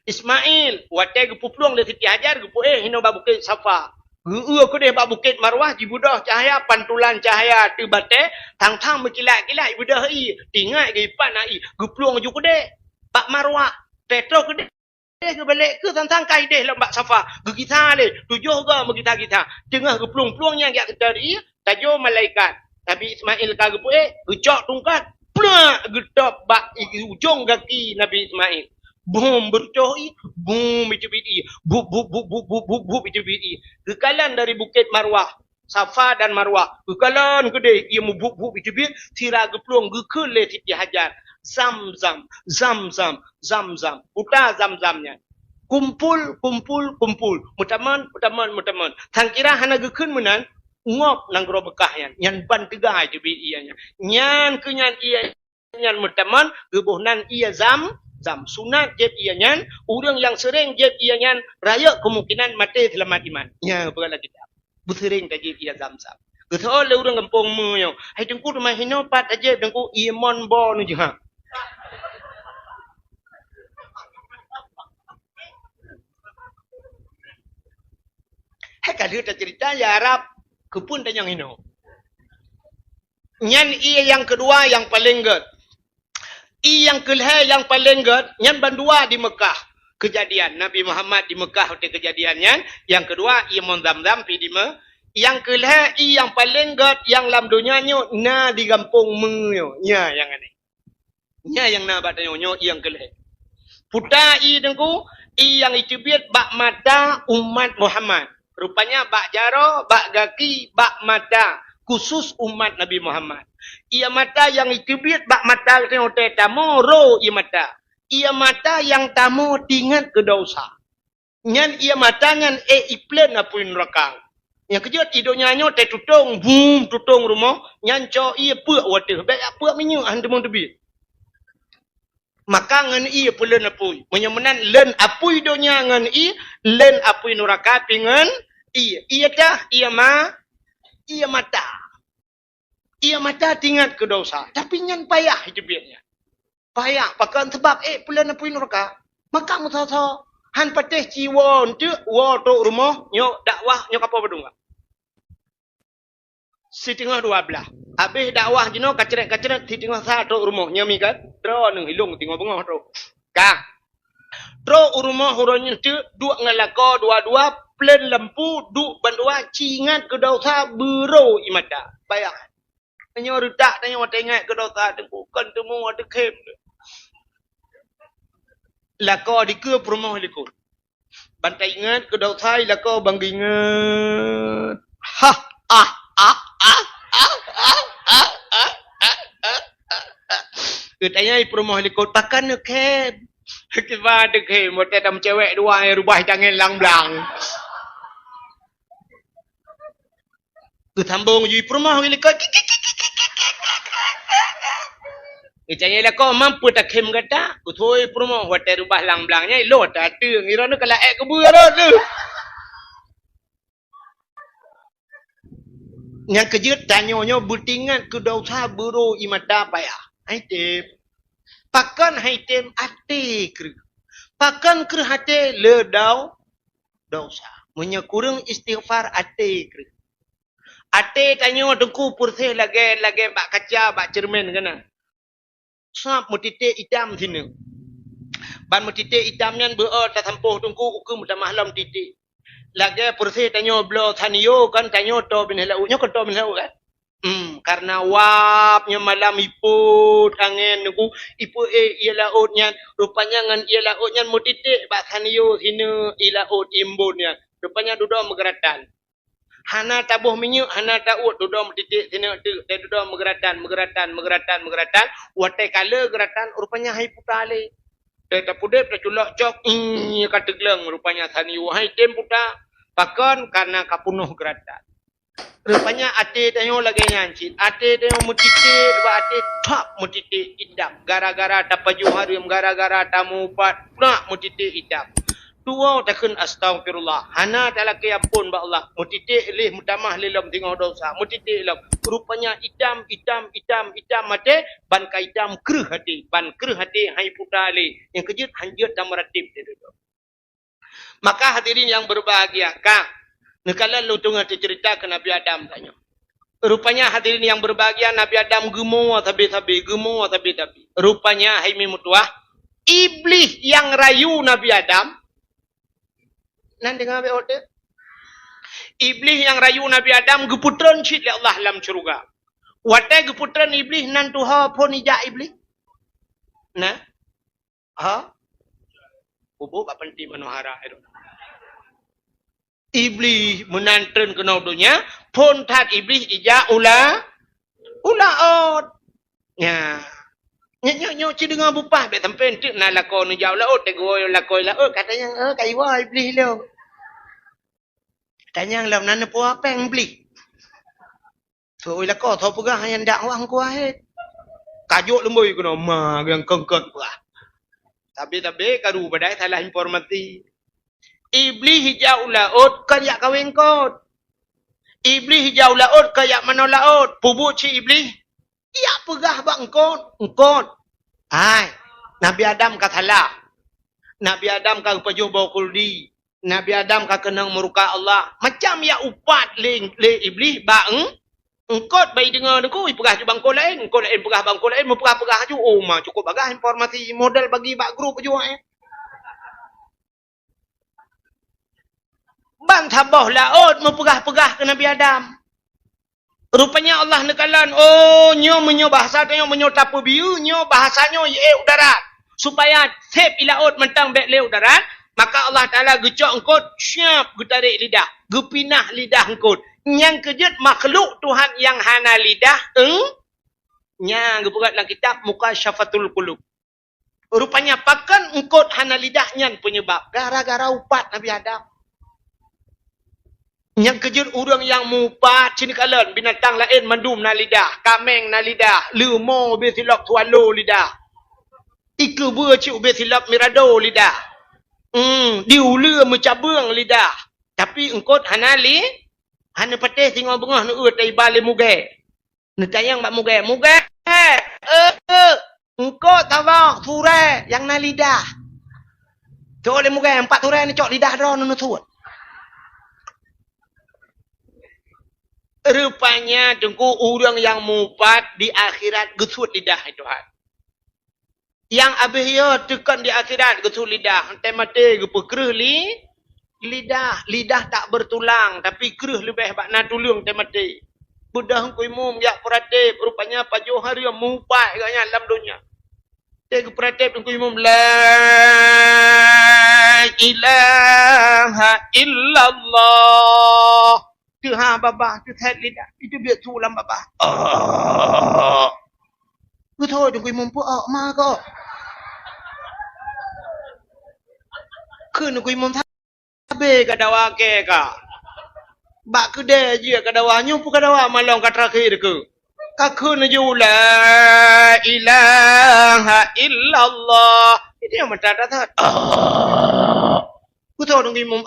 Ismail watai gepupluang le Siti Hajar gepu hino babukit Safa. Aku deh bak bukit Marwah jibudah cahaya pantulan cahaya tibate tang-tang berkilat-kilat ibudah i tinggal ke ipan ai gepluang ju kedeh bak Marwah petro kedeh ke balik ke tang-tang kai deh lembak Safa gegita le tujuh ga megita-gita tengah gepluang-pluang yang yak tadi tajo malaikat Nabi Ismail ka gepu gecok tungkat plak getop bak ujung kaki Nabi Ismail. Boom bercohi, boom bicubidi, bub bicubidi. Kekalan dari bukit Marwah, Safa dan Marwah. Kekalan gede, ia mu bub bicubidi, sira gepluang gekele Siti Hajar. Zam-zam, zam-zam, zam-zam. Putar zam-zamnya. Kumpul, kumpul, kumpul. Mutaman, mutaman, mutaman. Tang kira hana gekun menan, ngop nang gro bekah yan. Yan ban tegai je bi ianya. Nyan ke nyan ia nyan mutaman, gebuhnan ia zam, zam. Sunat jeb ia nyan, urang yang sering jeb ia nyan, raya kemungkinan mati selamat iman. Ya, berala kita. Busering tak jeb ia zam-zam. Getol le urang kampung mu yo. Hai dengku rumah hino pat aje dengku iemon bo nu je ha. Hai kalau tak cerita ya Arab kepun dan yang hino. Nyan ia yang kedua yang paling ged. I yang kelih yang paling ged nyan bandua di Mekah. Kejadian Nabi Muhammad di Mekah hotel kejadiannya. Yang kedua ia mondam-dam pi di Mekah. Yang kelih i yang paling ged yang lam dunia nyo na di kampung menyo. Nya yang ini. Nya yang na badanyo nyo yang kelih. Puta i dengku i yang itibit bak mata umat Muhammad. Rupanya bak jaro, bak gaki, bak mata. Khusus umat Nabi Muhammad. Ia mata yang itibit bak mata tengok tamu ro ia mata. Ia mata yang tamu tingat ke dosa. Nyan ia mata nyan iplen apuin rakang. Yang kejut hidupnya nyo tutung, boom tutung rumah. Nyan co ia puak water. Baik puak minyak hantu tebi. Maka ngan i pulen apui. Menyemenan len apui donya ngan i, len apui neraka pingan i. Ia dah ia mata. Ia mata tingat ke dosa. Tapi nyan payah hidupnya. Payah pakan sebab pulen apui neraka. Maka musa-sa han patih jiwa tu wa tok rumah nyo dakwah nyo apa bedung. Setengah 12. Habis dakwah jino kaceret-kaceret setengah 1 rumah nya mi kan. Dro nang hilung tengok bengah tu. Ka. Dro rumah huronnya tu duk ngalako dua-dua plan lampu duk bandua cingat ke dosa bero imada. Bayang. Nyo redak tanya wat ingat ke dosa bukan temu ada kem. Lako dikeup rumah likut. Bantai ingat ke dosa lako bang ingat. Ha ah ah ah ah ah ah ah ah. Tanya rumah likut takkan kem. Kiba de kem mote tam cewek dua yang rubah tangan lang-lang. Sambung je rumah likut. Icanya lah kau mampu tak kem kata. Kutoi promo hotel rubah lang-langnya lot ada ngira nak kalau ek keburan tu. Yang kejut tanyonyo butingan ke dosa buru imata payah. Haitem. Pakan haitem ate kru. Pakan kru hate ledau dosa. Munya kurang istighfar ate kru. Ate tanyo dengku pursih lagi bak kaca bak cermin kana. Sap mutitik hitam sini. Ban mutitik hitamnya berada tak sampuh tungku ukum dah malam titik. Lagi bersih tanya belo taniyo kan tanya to bin helau nya kan to bin helau kan. Karena wapnya malam iput angin nunggu ipu ia lautnya rupanya ngan ia lautnya mutitik bak taniyo sini ia laut imbunnya. Rupanya duduk megeratan. Hana tabuh minyak, hana taut duduk metitik sini tu, dia duduk megeratan. Watai kala geratan rupanya hai putale. Dia tak pudep tak culak cok, kata geleng rupanya sani wahai tem puta. Pakan karena kapunuh geratan. Rupanya ate tanyo lagi nyancit. Ate tanyo metitik, ate tak metitik idam. Gara-gara tapaju harim, gara-gara tamu pat, nak metitik idam. Tua takkan astagfirullah. Hana tak laki ampun ba Allah. Mutitik lih mutamah lilam tengok dosa. Mutitik lam. Rupanya hitam mate. Ban ka hitam kerh hati. Ban kerh hati hai puta lih. Yang kejut hanjut dan meratib. Maka hadirin yang berbahagia. Kak. Nekala lu tengah cerita ke Nabi Adam tanya. Rupanya hadirin yang berbahagia Nabi Adam gemuk tabi-tabi. Rupanya hai mutuah. Iblis yang rayu Nabi Adam. Nan dengar be order. Iblis yang rayu Nabi Adam geputran cit le Allah dalam syurga. Watai geputran iblis nan tuha pun ija iblis. Nah. Ha? Bubu apa penting manohara itu. Iblis menantren kena dunia pun tak iblis ija ula ot. Ya. Nyok ci dengar bupah be tempen tik na lakon jauh laut te go lakoi laut katanya kai wai beli lo. Tanya lam nan po apeng beli. So lakon tho pegah yang dak wang ku ahet. Kajuk lembui kena ma yang kengkot pula. Tapi karu badai salah informasi. Iblis hijau laut kayak kawin kot. Iblis hijau laut kayak mana laut. Pubuk ci iblis. Ya pegah bang engkot. Hai. Nabi Adam kata salah. Nabi Adam kata pajuh bau kuldi. Nabi Adam kata kena meruka Allah. Macam ya upat le iblis bang. Engkot bayi dengar aku, pegah je bangko lain pegah bangko lain, pegah je. Oh, mah cukup bagah informasi modal bagi bak grup je Bang tabah laut pegah ke Nabi Adam. Rupanya Allah nekalan, nyo bahasa tanya menyo tapu biu, nyo bahasanya ye udara. Supaya sep ilaut mentang bek le udara, maka Allah Taala gecok engkot, siap getarik lidah, gepinah lidah engkot. Yang kejut makhluk Tuhan yang hana lidah nya gebuat dalam kitab Mukasyafatul Qulub. Rupanya pakan engkot hana lidahnya penyebab gara-gara upat Nabi Adam. Yang kejut orang yang mupat cinikalan binatang lain mendum na lidah, kameng na lidah, lemau besilap tualo lidah. Iku bua cik besilap mirado lidah. Diula mencabung lidah. Tapi engkot hana hana patih tinggal bengah nu tai balik muge. Nu tayang bak muge. Engko tawak ture yang na lidah. Cok le muge 4 ture ni cok lidah ro nu tuat. Rupanya tengku orang yang mupat di akhirat gesut lidah Tuhan. Yang abih yo tekan di akhirat gesut lidah, ente mati gepe kreh lidah tak bertulang tapi kereh lebih bakna tulung temati. Budah ku imum ya peratib rupanya pajuh hari yang mupai katnya dalam dunia. Dia ke peratib ku imum la ilaha illallah. Tu ha babah tu thet lidah. Itu biar tulang babah. Ku thôi ku imum pu ma ko. Kun ku imum Habis kat dawa ke ka. Bak kedai je kat dawa nyumpu kat dawa malam kat terakhir ke. Kakun je la ilaha illallah. Itu yang mata tat. Ku tahu dong imam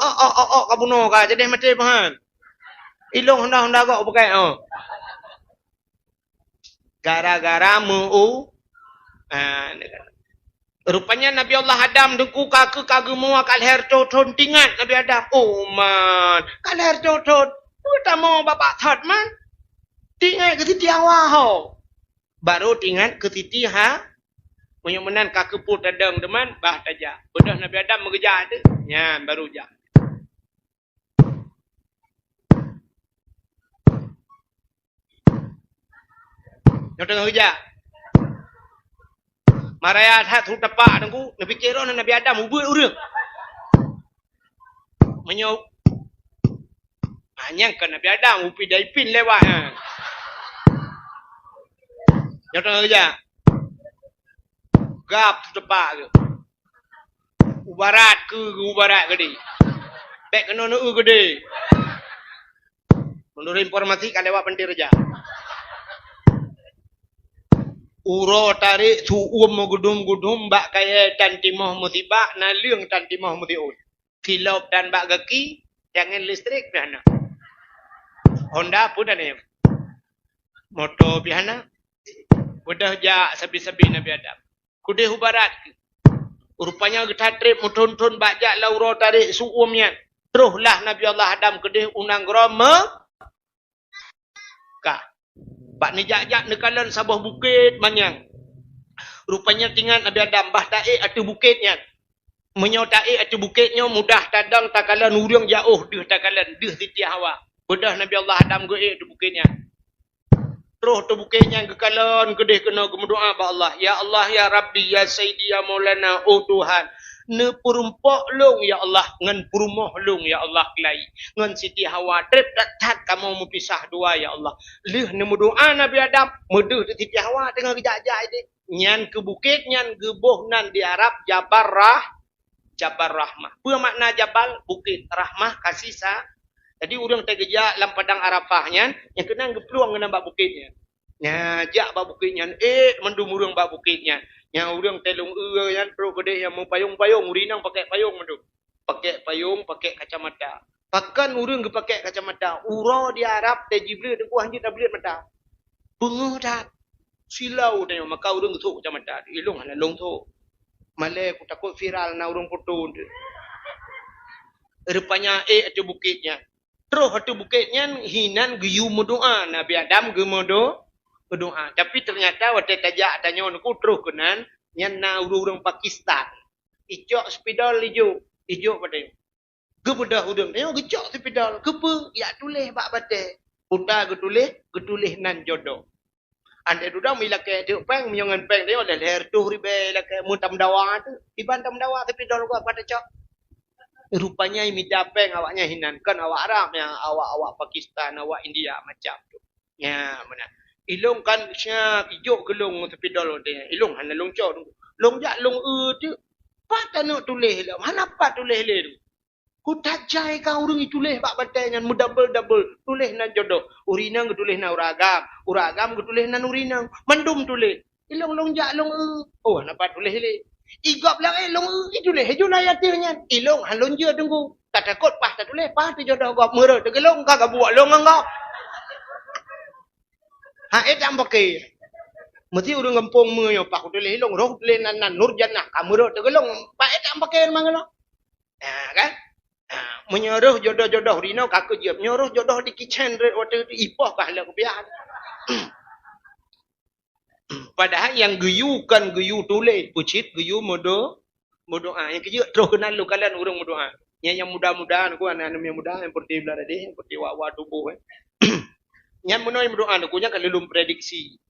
kabuno ka jadi mati pahan. Ilong hendak kok pakai Gara-gara mu rupanya Nabi Allah Adam dengku kage mua kalher toton tingat Nabi Adam. Oh man, kalher toton. Pertama bapak thot man. Tingat ke titi awak ho. Baru tingat ke titi ha. Menyemenan kake put adang teman bah tajak. Bedah Nabi Adam mengejar tu. Nya baru jak. Yang tengah kerja. Maraya hat hu tapak dengku nabi kira Nabi Adam ubut urang. Menyau hanya kan Nabi Adam upi daipin lewat. Yang tengah kerja. Gap tu tapak ke. Ubarat ke di. Bek kena nu ke di. Menurut informasi kan lewat pentir aja. Uro tarik su gudum bak kaya tan timah musibah na leung tan timah musiun. Kilop dan bak gaki jangan listrik piana. Honda pun ada yang. Motor piana. Udah jak sabi-sabi Nabi Adam. Kudeh hubarat. Rupanya getah trip muton-ton bak jak la uro tarik su umnya. Teruslah Nabi Allah Adam kudeh unang grama. Kah. Bak ni jak-jak nekalan sabah bukit manyang. Rupanya tinggal Nabi Adam bah taik atu bukitnya. Menyau taik atu bukitnya mudah tadang takalan urang jauh deh takalan deh Siti Hawa. Bedah Nabi Allah Adam goek atu bukitnya. Terus tu bukitnya kekalan kedeh kena berdoa ba Allah. Ya Allah ya Rabbi ya Sayyidi ya Maulana oh Tuhan. Ne perumpok long ya Allah ngan perumoh long ya Allah kelai ngan Siti Hawa trip tat kamu mempisah dua ya Allah leh ne doa Nabi Adam medeh Siti Hawa tengah kejak-jak ini Nyan ke bukit, nyan gebuh nan di Arab Jabal Rahmah. Apa makna Jabal? Bukit. Rahmah, kasih sa. Jadi orang tergejak dalam padang Arafahnya, yang kena gepeluang kena bak bukitnya. Ya, jak bak bukitnya. Mendum orang bak bukitnya. Yang orang telung yang perlu kedai yang mau payung-payung. Urinang pakai payung mendum. Pakai payung, pakai kacamata. Pakan orang ke pakai kacamata. Ura di Arab, terjibli, dengku hanjit dah beli mata. Bunga dah. Silau dah. Maka orang ketuk kacamata. Ilung lah, long tu. Malay aku takut viral na orang foto. Rupanya ada bukitnya. Terus ada bukitnya hinan geyu berdoa. Nabi Adam ge berdoa. Tapi ternyata waktu tajak tanya aku terus kenan yang na orang Pakistan. Icok spidol hijau. Hijau pada ge bedah udang. Tanya gecok spidol. Kepe ya tulis bak batai. Uta getulis nan jodoh. Anda duduk mila ke tu peng menyangan peng dia ada leher tu ribe la ke mutam dawa tu. Iban tam dawa spidol gua pada cok. Rupanya minta peng awaknya hinan kan awak Arab yang awak Pakistan, awak India macam tu. Ya, mana? Ilung kan syak ijuk gelung sepidol dia. Ilung hana long cau tu. Long jak long tu. Pat nak tulis lah. Mana pat tulis le tu. Ku tajai kau urang tulis bak batai ngan double tulis nan jodoh. Urinang tulis nan uragam tulis nan urinang. Mendum tulis. Ilung long jak long oh napa tulis le. Igap lang long itu leh juna yatirnya ilong halon je tunggu tak takut pas tak tulis pas tu jodoh gap mero tegelong kagak buat long ngau ha am pakai mesti urang kampung me yo pak tulis ilong roh tulis nan nur jannah kamero tegelong pak am pakai mangano kan menyuruh jodoh-jodoh rino kakak je menyuruh jodoh di kitchen waktu ipoh kah lah biar padahal yang geyu kan geyu tulis pucit geyu modoa yang kerja terus kenal lu kalian orang modoa yang muda-muda aku anak-anak yang muda yang seperti belah tadi yang seperti wak tubuh yang modoa aku nya kan belum prediksi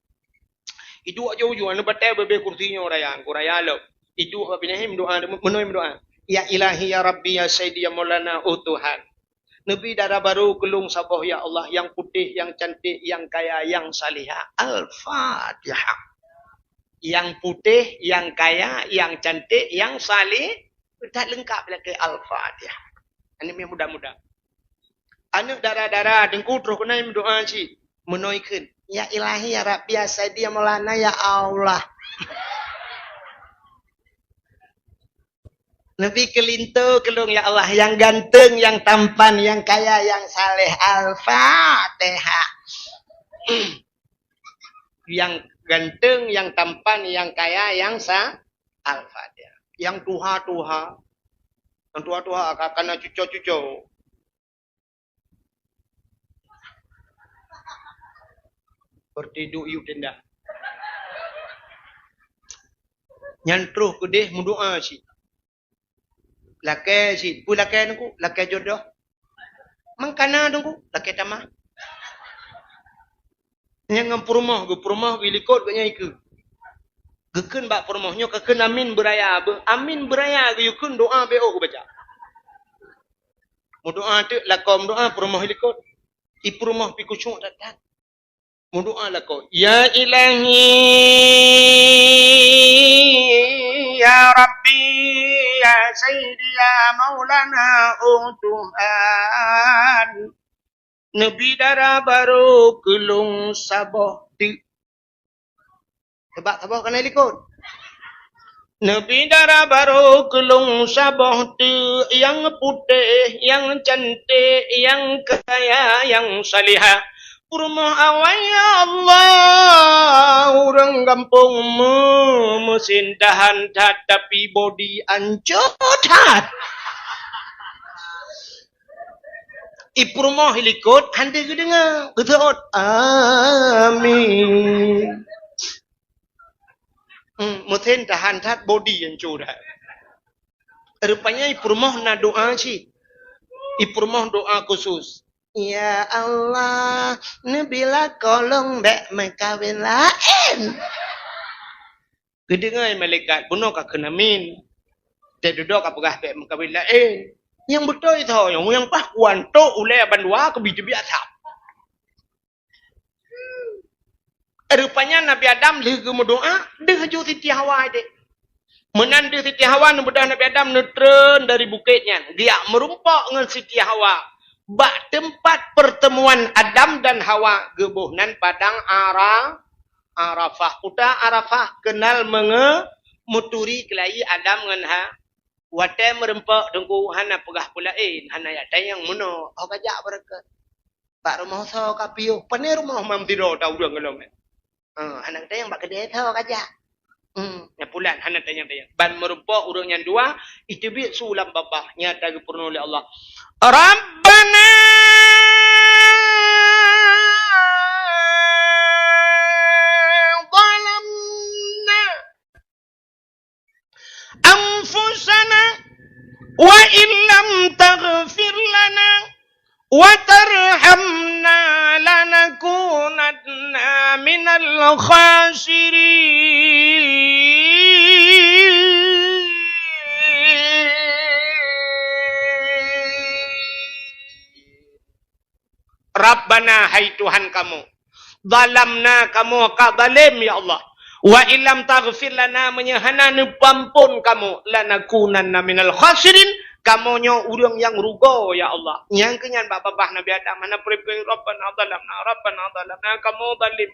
itu jauh-jauh anu batai bebe kursinya raya lo itu apa pindah modoa ya ilahi ya rabbi ya sayyidi ya maulana Tuhan Nabi darah baru kelung saboh ya Allah yang putih, yang cantik, yang kaya, yang salihah. Al-Fatihah. Yang putih, yang kaya, yang cantik, yang salih. Sudah lengkap lagi Al-Fatihah. Ini yang muda-muda. Anak darah-darah, dengku terus kena doa si. Menoikan. Ya ilahi ya Rabbi ya Sayyidi ya Maulana ya Allah. Nabi kelintu kelung ya Allah yang ganteng, yang tampan, yang kaya, yang saleh. Al-Fatihah. Yang ganteng, yang tampan, yang kaya, yang Al-Fatihah. Yang tuha-tuha. Yang tuha-tuha akan cucu-cucu. Bertidur iu tenda. Nyantruh kedih mendoa si. Laki si, pu laki nunggu, laki jodoh. Mangkana nunggu, laki tamah. Yang ngam purmah bilikot ke nyai ke. Geken bak purmahnya keken amin beraya, amin beraya ke yukun doa beo ku baca. Mu doa tu lakom doa purmah bilikot. I purmah pi kucuk datang. Mu doa lako. Ya ilahi ya Rabbi ya Sayyidi ya Maulana Tuhan Nabi darah baru kelung saboh ti sebab saboh kena likut Nabi darah baru kelung saboh ti yang putih yang cantik yang kaya yang salihah Purmah awal ya Allah orang kampung mesin tahan tapi body ancotat ipurmah hilikot hande ke dengar ketot amin mesin tahan body ancotat rupanya ipurmah na doa sih ipurmah doa khusus Ya Allah, Nabila kolong dek mengkawin lain. Kedengar malaikat, bunuh kak kenamin. Dia duduk kak pegah dek mengkawin lain. Yang betul itu, yang pakuan tu ulai bandua ke biji biasa. Rupanya Nabi Adam lege doa, deh ju Siti Hawa dek. Menan dia Siti Hawa nubudah Nabi Adam netren dari bukitnya. Dia merumpak dengan Siti Hawa. Bak tempat pertemuan Adam dan Hawa gebuhnan padang Arafah. Kuda Arafah kenal muturi kelai Adam dengan ha. Wate merempak dengku hana pegah pulain. Hana ya tayang muno. Oh kajak berkat. Pak rumah so kapiyo. Pane rumah mam tiro tahu dong gelom. Anak tayang bak kedai so kajak. Ya pulan hana tayang. Ban merempak urang yang dua. Itu bi sulam babah. Nyata gepurno oleh Allah. Rabbana أنفسنا وإن لم تغفر لنا وترحمنا لنكونن من الخاسرين Rabbana hai Tuhan kamu zalamna kamu zalim ya Allah. Wa illam taghfir lana menyahana nepampun kamu lanakunanna minal khasirin kamu nyo urang yang rugo ya Allah. Yang kenyan babah Nabi Adam mana prepare Rabbana zalamna kamu zalim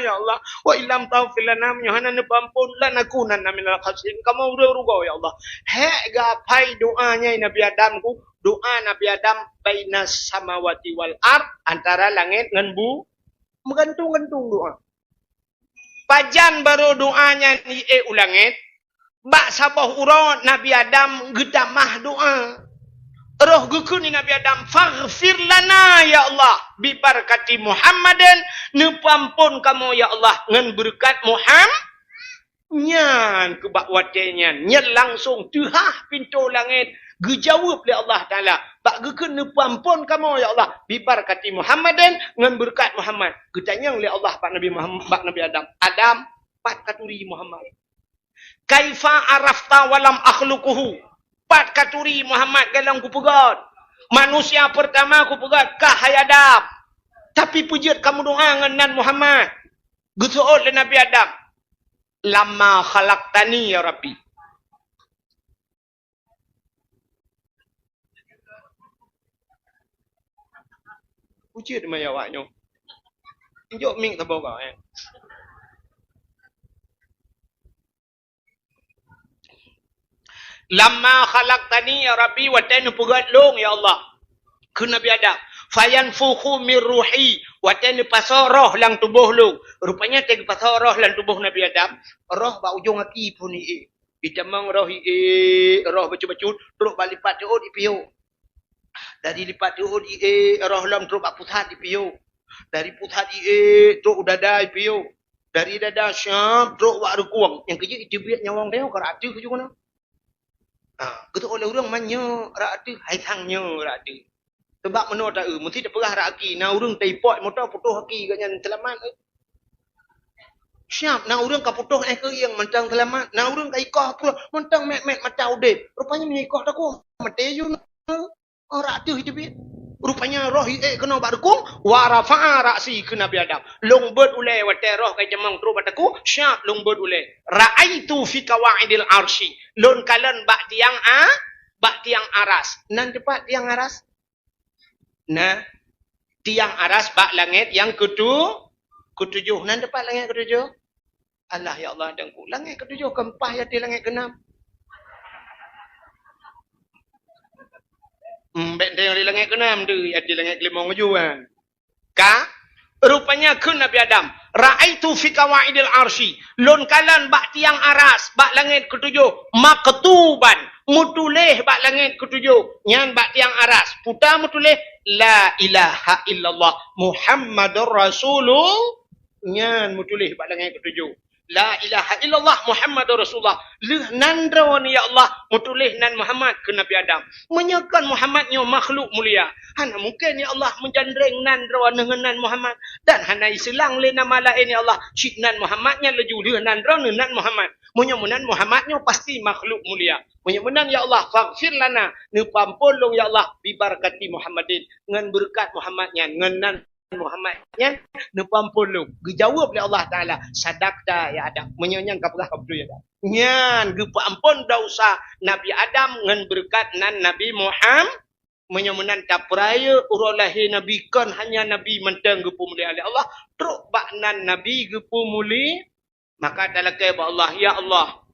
ya Allah. Wa illam taghfir lana menyahana nepampun lanakunanna minal khasirin kamu urang rugo ya Allah. He gapai doanya Nabi Adam ku doa Nabi Adam bainas samawati wal ard antara langit dengan menggantung-gantung doa. Pajan baru doanya ni ulangit. Bak sabah urang Nabi Adam gedamah doa. Roh gukun ni Nabi Adam faghfir lana ya Allah bi barakati Muhammadin nepampun kamu ya Allah ngan berkat Muhammad nyan kebak watenya nyan langsung tuhah pintu langit gejawab oleh Allah Taala bak gukun nepampun kamu ya Allah bi barakati Muhammadin ngan berkat Muhammad gedanyang oleh Allah pak Nabi Muhammad bak Nabi Adam pat katuri Muhammad kaifa arafta walam akhluquhu pat katuri Muhammad galang ku pegat manusia pertama ku pegat kah Adam tapi pujut kamu doa dengan Muhammad gesoot le Nabi Adam lama khalaqtani ya Rabbi pujut maya waknyo injok ming tabo ka Lama khalaqtani ya Rabbi wa tanu pugat long ya Allah. Ke Nabi Adam. Fayanfukhu min ruhi wa tanu pasoroh lang tubuh long. Rupanya teg pasoroh lang tubuh Nabi Adam. Roh ba ujung aki pun ni. Itamang roh roh bacu-bacu terus balik lipat tu di piu. Dari lipat tu di roh lam terus bak pusat di piu. Dari pusat di terus dada di piu. Dari dada syam terus bak rekuang. Yang kerja itu biar nyawang dia kau ratu ke juga. Gitu oleh orang manyo ratu hai thangnya ratu. Sebab meno ta mesti dah perah raki na urang taipot motor putuh haki ganyan selamat. Siap na urang ka putuh ke yang mentang selamat. Na urang ka ikah pula mentang mek mata udip. Rupanya menyikah tak ku mate you ratu hidup. Rupanya roh kena barkum wa rafa'a ra'si ke Nabi Adam. Longbot ulai wa roh kai jamang tru bataku syap longbot ulai. Ra'aitu fi qawaidil arsy. Lon kalan bak tiang aras. Nan tepat tiang aras. Nah, tiang aras bak langit yang ketujuh. Nan tepat langit ketujuh. Allah ya Allah dengku. Langit ketujuh keempah ya di langit keenam. Bek dia di langit keenam tu, ya di langit kelima ngujuan. Rupanya ke Nabi Adam. Ra'aitu fi qawaidil arsy. Lon kalan bak tiang aras, bak langit ketujuh. Maktuban. Mutulih bak langit ketujuh. Nyan bak tiang aras. Putar mutulih. La ilaha illallah. Muhammadur Rasulullah. Nyan mutulih bak langit ketujuh. La ilaha illallah Muhammadur Rasulullah. Leh nandra ni ya Allah mutulih nan Muhammad ke Nabi Adam. Menyakan Muhammadnya makhluk mulia. Hana mungkin ya Allah menjandring nandra dengan nan Muhammad. Dan hana isilang le nama lain ya Allah. Cik nan Muhammadnya leju leh nandra nan Muhammad. Menyamunan Muhammadnya pasti makhluk mulia. Menyamunan ya Allah faghfir lana. Ni pampolong ya Allah bi barakati Muhammadin. Ngan berkat Muhammadnya. Ngan nan Muhammadnya nepampun lu. Dijawab oleh Allah Taala, sadaqta ya Adam. Menyonyang kapagah kabdu ya Adam. Nyan gepampun dosa Nabi Adam ngan berkat nan Nabi Muhammad menyomenan tapraya urolahi Nabi kan hanya Nabi mentang gepumuli oleh Allah truk baknan Nabi gepumuli maka talakai ba Allah ya Allah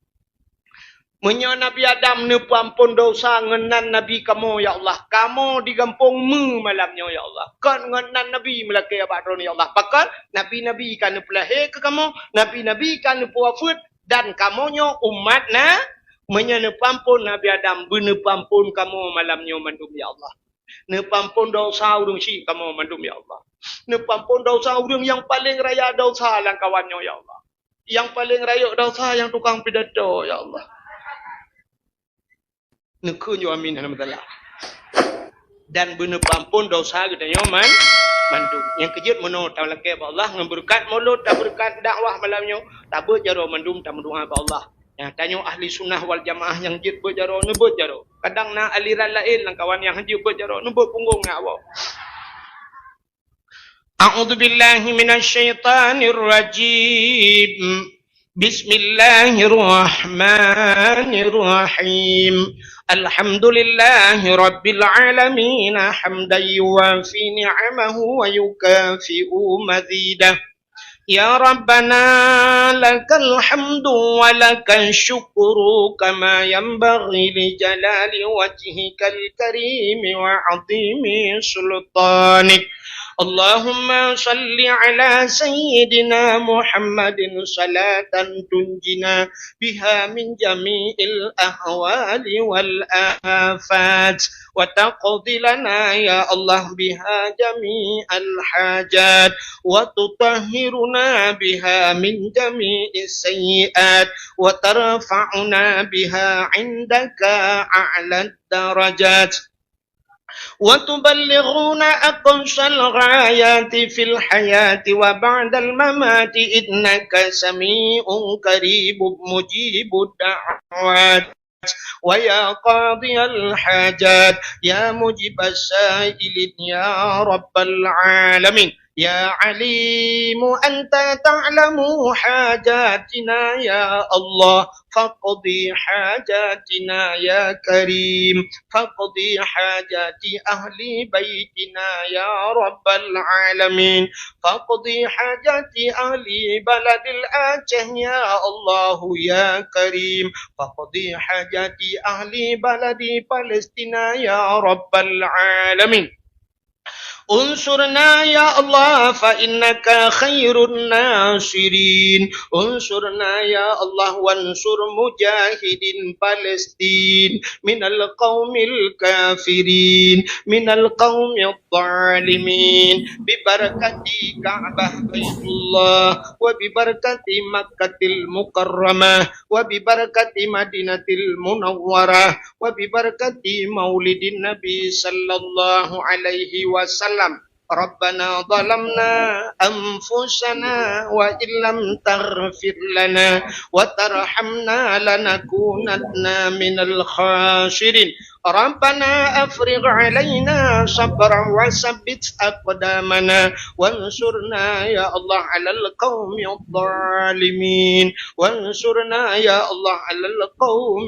menyo Nabi Adam ne pampun dosa ngenan Nabi kamu ya Allah kamu digampung malamnya ya Allah kan ngenan Nabi melakai abadron ya Allah pakan Nabi-Nabi kan pelahe ke kamu Nabi-Nabi kan puafut dan kamonyo umat na menyenepampun Nabi Adam benepampun kamu malamnya mandum ya Allah nepampun dosa urang si kamu mandum ya Allah nepampun dosa urang yang paling raya dosa lang kawannya ya Allah yang paling raya dosa yang tukang pidato ya Allah nekunyo amin alhamdulillah dan benepampun dosa gedanya mandum yang kejut meno tawlake ba Allah ngeberkat mulut tak berkat dakwah malamnya tak berjaro mandum tak mendoa ba Allah. Ya, tanya ahli sunnah wal jamaah yang jid berjaro nebut jaro. Kadang na aliran lain lang kawan yang hajib berjaro nebut punggung nak awak. A'udzu billahi minasyaitonir rajim. Bismillahirrahmanirrahim. Alhamdulillahi rabbil alamin hamdan yuwafi ni'amahu wa yukafi'u mazidah. Ya Rabbana lakal hamdu wa lakal syukru kama yanbaghi li jalali wajhikal karimi wa azimi sultanik. Allahumma salli ala sayyidina Muhammadin salatan tunjina biha min jami'il ahwali wal afat wa taqdi lana ya Allah biha jami'al hajat wa tutahhiruna biha min jami'is sayyi'at wa tarfa'una biha 'indaka a'la darajat وتبلغون أقصى الغايات في الحياة وبعد الممات إنك سميع قريب مجيب الدعوات ويا قاضي الحاجات يا مجيب السائلين يا رب العالمين يا عليم أنت تعلم حاجاتنا يا الله فاقضي حاجاتنا يا كريم فاقضي حاجات أهل بيتنا يا رب العالمين فاقضي حاجات أهل بلد الآجه يا الله يا كريم فاقضي حاجات أهل بلد فلسطين يا رب العالمين انصرنا يا الله فإنك خير الناصرين انصرنا يا الله وانصر مجاهدين فلسطين من القوم الكافرين من القوم الظالمين ببركة كعبة بيت الله وببركة مكة المكرمة وببركة مدينة المنورة وببركة مولد النبي صلى الله عليه وسلم ربنا ظلمنا أنفسنا وإن لم تغفر لنا وترحمنا لنكونن من الخاسرين ربنا أفرغ علينا صبرا وثبت أقدامنا وانصرنا يا الله على القوم الظالمين وانصرنا يا الله على القوم